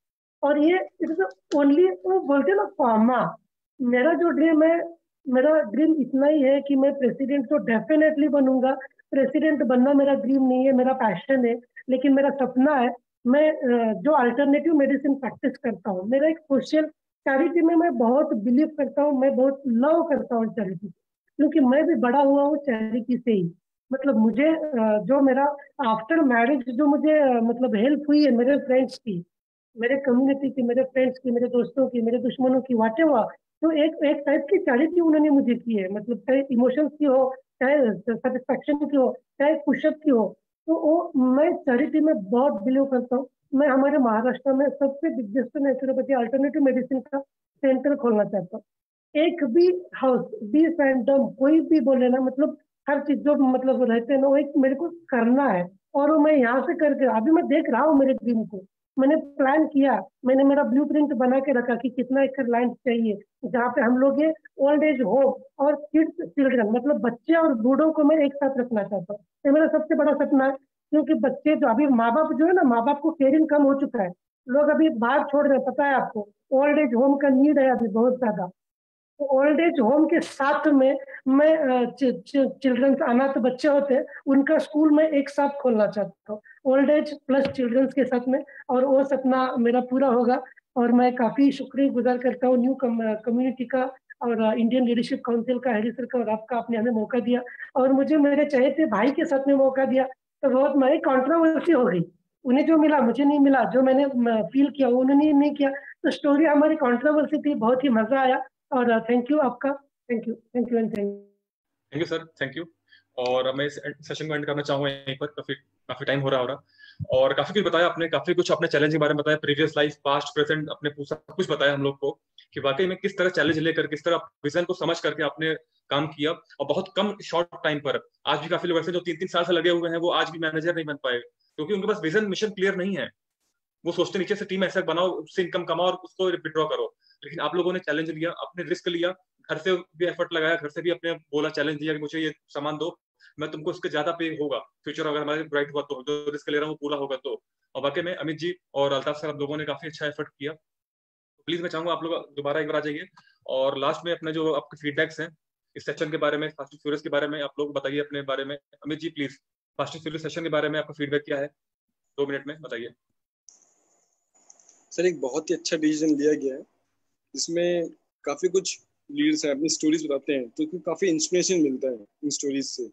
और ये इट इज ओनली, वो बोलते हैं ना फार्मा। मेरा जो ड्रीम है, मेरा ड्रीम इतना ही है कि मैं प्रेसिडेंट तो डेफिनेटली बनूंगा। प्रेसिडेंट बनना मेरा ड्रीम नहीं है, मेरा पैशन है। लेकिन मेरा सपना है, मैं जो अल्टरनेटिव मेडिसिन प्रैक्टिस करता हूँ, मेरा एक सोशल चैरिटी में मैं बहुत बिलीव करता हूँ, मैं बहुत लव करता हूँ चैरिटी, क्योंकि मैं भी बड़ा हुआ हूँ चैरिटी से ही। मतलब मुझे जो मेरा आफ्टर मैरिज जो मुझे मतलब हेल्प हुई है मेरे फ्रेंड्स की, मेरे कम्युनिटी की, मेरे फ्रेंड्स की, मेरे दोस्तों की, मेरे दुश्मनों की, वाटे हुआ। तो एक एक टाइप की चैरिटी उन्होंने मुझे की है, मतलब चाहे इमोशंस की हो, चाहे सेटिस्फेक्शन की हो, चाहे पुशअप की हो। तो वो मैं चैरिटी में बहुत बिलीव करता हूँ। मैं हमारे महाराष्ट्र में सबसे बिगेस्ट नेचुरोपैथी अल्टरनेटिव मेडिसिन का सेंटर खोलना चाहता हूँ। एक भी हाउस, बी फैंडम, कोई भी बोले ना, मतलब हर चीज जो मतलब रहते हैं ना, वो एक मेरे को करना है। और वो मैं यहाँ से करके अभी मैं देख रहा हूँ मेरे ड्रीम को, मैंने प्लान किया, मैंने मेरा ब्लूप्रिंट बना के रखा कि कितना एकड़ लैंड चाहिए, जहाँ पे हम लोग ये ओल्ड एज होम और किड्स चिल्ड्रन, मतलब बच्चे और बूढ़ों को मैं एक साथ रखना चाहता हूँ। ये मेरा सबसे बड़ा सपना है। क्योंकि बच्चे जो अभी माँ बाप जो है ना, माँ बाप को केयरिंग कम हो चुका है, लोग अभी बाहर छोड़ रहे हैं, पता है आपको। ओल्ड एज होम का नीड है अभी बहुत ज्यादा। तो ओल्ड एज होम के साथ में मैं चिल्ड्रंस, अनाथ बच्चे होते हैं, उनका स्कूल में एक साथ खोलना चाहता हूँ, ओल्ड एज प्लस चिल्ड्रंस के साथ में। और वो सपना मेरा पूरा होगा। और मैं काफी शुक्रिया गुजार करता हूँ न्यू कम्युनिटी का, और इंडियन लीडरशिप काउंसिल का, हैरी सर का, और आपका, आपने हमें मौका दिया और मुझे मेरे चहेते भाई के साथ में मौका दिया। तो बहुत मेरी कंट्रोवर्सी हो गई, उन्हें जो मिला मुझे नहीं मिला, जो मैंने फील किया वो उन्होंने नहीं किया। तो स्टोरी हमारी कंट्रोवर्सी थी, बहुत ही मजा आया। और थैंक यू आपका, thank you, thank you and thank you sir, thank you. और मैं इस सेशन को एंड करना चाहूंगा यहीं पर, काफी काफी टाइम हो रहा। और काफी कुछ बताया आपने, काफी कुछ अपने चैलेंज के बारे में बताया, प्रीवियस लाइफ, पास्ट, प्रेजेंट, अपने सब कुछ बताया हम लोग को कि वाकई में किस तरह चैलेंज लेकर, किस तरह विजन को समझ करके आपने काम किया, और बहुत कम शॉर्ट टाइम पर। आज भी काफी लोग ऐसे जो 3-3 साल से लगे हुए हैं, वो आज भी मैनेजर नहीं बन पाए, क्योंकि उनके पास विजन मिशन क्लियर नहीं है। वो सोचते नीचे से टीम ऐसा बनाओ, उससे इनकम कमाओ और उसको विड्रॉ करो। लेकिन आप लोगों ने चैलेंज लिया, अपने रिस्क लिया, घर से भी एफर्ट लगाया, घर से भी अपने बोला, चैलेंज दिया कि मुझे ये सामान दो, मैं तुमको इसके ज्यादा पे होगा, फ्यूचर अगर हमारे ब्राइट हुआ तो, जो रिस्क ले रहा हूँ वो पूरा होगा तो। और वाकई में अमित जी और अल्ताफ सर, आप लोगों ने काफी अच्छा एफर्ट किया। प्लीज मैं चाहूंगा आप लोग दोबारा एक बार आ जाइए, और लास्ट में अपने जो आपके फीडबैक्स हैं इस सेशन के बारे में, फास्ट एंड फ्यूरियस के बारे में, आप लोग बताइए अपने बारे में। Amit ji please, fast and furious session के बारे में आपका फीडबैक क्या है, 2 मिनट में बताइए। सर एक बहुत ही अच्छा डिसीजन लिया गया है, जिसमें काफी कुछ लीडर्स हैं अपनी स्टोरीज बताते हैं, तो उसमें काफी इंस्पिरेशन मिलता है इन स्टोरीज से।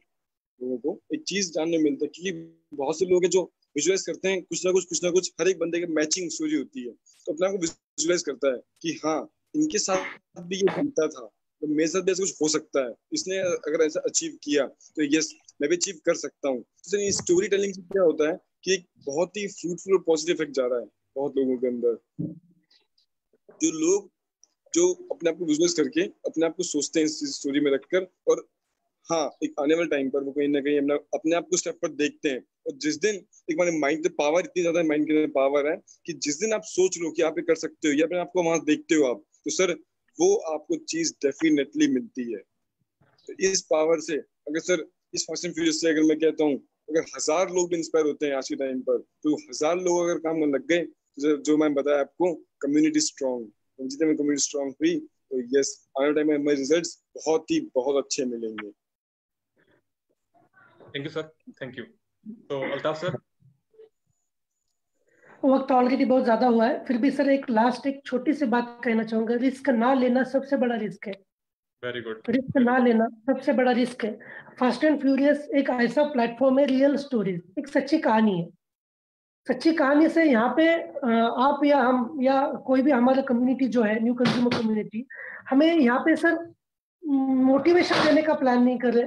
लोगों को एक चीज जानने मिलता है, क्योंकि बहुत से लोग हैं जो विजुअलाइज करते हैं कुछ ना कुछ हर एक बंदे के मैचिंग स्टोरी होती है, तो अपने आप को विजुअलाइज करता है कि हाँ इनके साथ भी ये बनता था, तो मेरे साथ भी ऐसा कुछ हो सकता है, इसने अगर ऐसा अचीव किया तो यस मैं भी अचीव कर सकता हूँ। तो ये स्टोरी टेलिंग से क्या होता है कि एक बहुत ही फ्रूटफुल और पॉजिटिव इफेक्ट जा रहा है बहुत लोगों के अंदर। जो लोग जो अपने आप को विजुअलाइज करके अपने आप को सोचते हैं इस स्टोरी में रखकर, और हाँ एक आने वाले टाइम पर वो कहीं ना कहीं अपने आप को स्टेप पर देखते हैं। और जिस दिन एक हमारे माइंड में पावर, इतनी ज्यादा माइंड के अंदर पावर है कि जिस दिन आप सोच लो कि आप ये कर सकते हो या अपने आप को वहां देखते हो आप, तो सर वो आपको चीज डेफिनेटली मिलती है। तो इस पावर से अगर सर इस फास्ट एंड फ्यूरियस से अगर मैं कहता हूँ, अगर 1000 लोग भी इंस्पायर होते हैं आज के टाइम पर, तो 1000 लोग अगर काम में लग गए, तो जो मैं बताया आपको, कम्युनिटी स्ट्रांग, जितने में कम्युनिटी स्ट्रांग हुई तो यस, आने टाइम में हमारे रिजल्ट्स बहुत अच्छे मिलेंगे। Thank you sir, thank you. तो अल्ताफ सर। वक्त ऑलरेडी बहुत ज्यादा हुआ है, फिर भी सर एक लास्ट एक छोटी सी बात कहना चाहूंगा। रिस्क ना लेना सबसे बड़ा रिस्क है। Very good. रिस्क ना लेना सबसे बड़ा रिस्क है। फास्ट एंड फ्यूरियस एक ऐसा प्लेटफॉर्म है, रियल स्टोरीज, एक सच्ची कहानी है। सच्ची कहानी से यहाँ पे आप या हम या कोई भी हमारा कम्युनिटी जो है, न्यू कंज्यूमर कम्युनिटी, हमें यहाँ पे सर मोटिवेशन देने का प्लान नहीं कर रहे,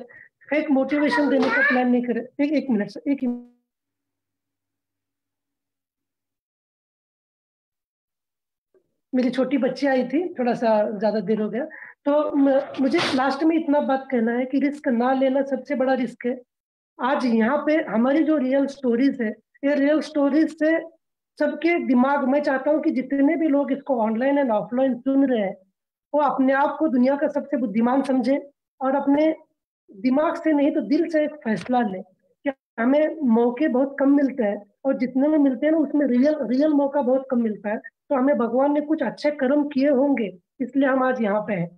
फेक मोटिवेशन देने का प्लान नहीं कर रहे। एक मिनट सर, एक मेरी छोटी बच्ची आई थी, थोड़ा सा ज्यादा देर हो गया। तो मुझे लास्ट में इतना बात कहना है कि रिस्क ना लेना सबसे बड़ा रिस्क है। आज यहाँ पे हमारी जो रियल स्टोरीज है, ये रियल स्टोरीज से सबके दिमाग में, चाहता हूँ कि जितने भी लोग इसको ऑनलाइन एंड ऑफलाइन सुन रहे हैं, वो अपने आप को दुनिया का सबसे बुद्धिमान समझे और अपने दिमाग से नहीं तो दिल से एक फैसला ले कि हमें मौके बहुत कम मिलते हैं, और जितने में मिलते हैं ना उसमें रियल रियल मौका बहुत कम मिलता है। तो हमें भगवान ने कुछ अच्छे कर्म किए होंगे, इसलिए हम आज यहाँ पे हैं।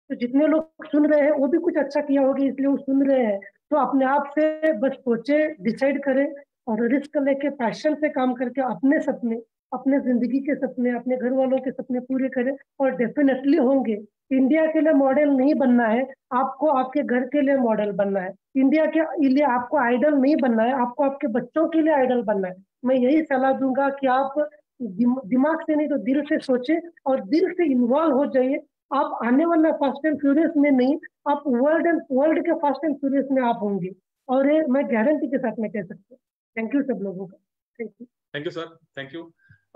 तो जितने लोग सुन रहे हैं वो भी कुछ अच्छा किया होगा, इसलिए वो सुन रहे हैं। तो अपने आप से बस सोचे, डिसाइड करें और रिस्क लेके पैशन से काम करके अपने सपने, अपने जिंदगी के सपने, अपने घर वालों के सपने पूरे करें, और डेफिनेटली होंगे। इंडिया के लिए मॉडल नहीं बनना है, आपको आपके घर के लिए मॉडल बनना है। इंडिया के लिए आपको आइडल नहीं बनना है, आपको आपके बच्चों के लिए आइडल बनना है। मैं यही सलाह दूंगा कि आप दिमाग से नहीं तो दिल से सोचे और दिल से इन्वॉल्व हो जाइए। आप आने वाला फास्ट एंड फ्यूरियस में नहीं, आप वर्ल्ड के फास्ट एंड फ्यूरियस में आप होंगे, और ये मैं गारंटी के साथ में कह सकता हूँ। थैंक यू सब लोगों का। Thank you. Thank you sir, thank you.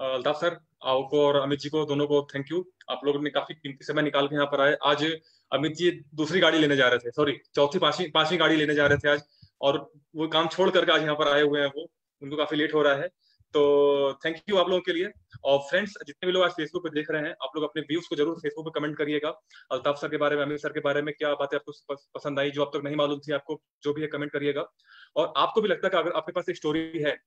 Altaf sir, आपको और अमित जी को, दोनों को थैंक यू। आप लोगों ने काफी कीमती समय निकाल के यहाँ पर आए। आज अमित जी दूसरी गाड़ी लेने जा रहे थे, सॉरी चौथी पांचवी गाड़ी लेने जा रहे थे आज, और वो काम छोड़ करके आज यहाँ पर आए हुए हैं। वो उनको काफी लेट हो रहा है, तो थैंक यू आप लोगों के लिए। और फ्रेंड्स, जितने भी लोग आज फेसबुक पे देख रहे हैं, आप लोग अपने व्यूज को जरूर फेसबुक पे कमेंट करिएगा। अल्ताफ सर के बारे में, अमित सर के बारे में क्या बातें आपको पसंद आई, जो अब तक नहीं मालूम थी आपको, जो भी है कमेंट करिएगा। और आपको भी लगता है कि अगर आपके पास एक स्टोरी है,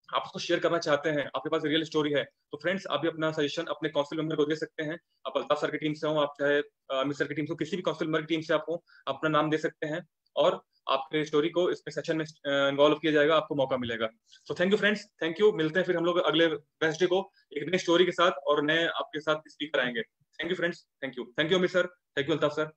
आप उसको शेयर करना चाहते हैं, आपके पास रियल स्टोरी है, तो फ्रेंड्स आप भी अपना सजेशन अपने काउंसिल मेंबर को दे सकते हैं। आप अल्ताफ सर की टीम से हो, आप चाहे अमित सर की टीम से, किसी भी काउंसिल मेंबर की टीम से आप हो, अपना नाम दे सकते हैं और आपके स्टोरी को इसमें सेशन में इन्वॉल्व किया जाएगा, आपको मौका मिलेगा। तो thank you friends, thank you. मिलते हैं फिर हम लोग अगले वेडनेसडे को एक नई स्टोरी के साथ और नए आपके साथ स्पीकर आएंगे। Thank you friends, thank you, thank you Amit sir, thank you Altaf sir.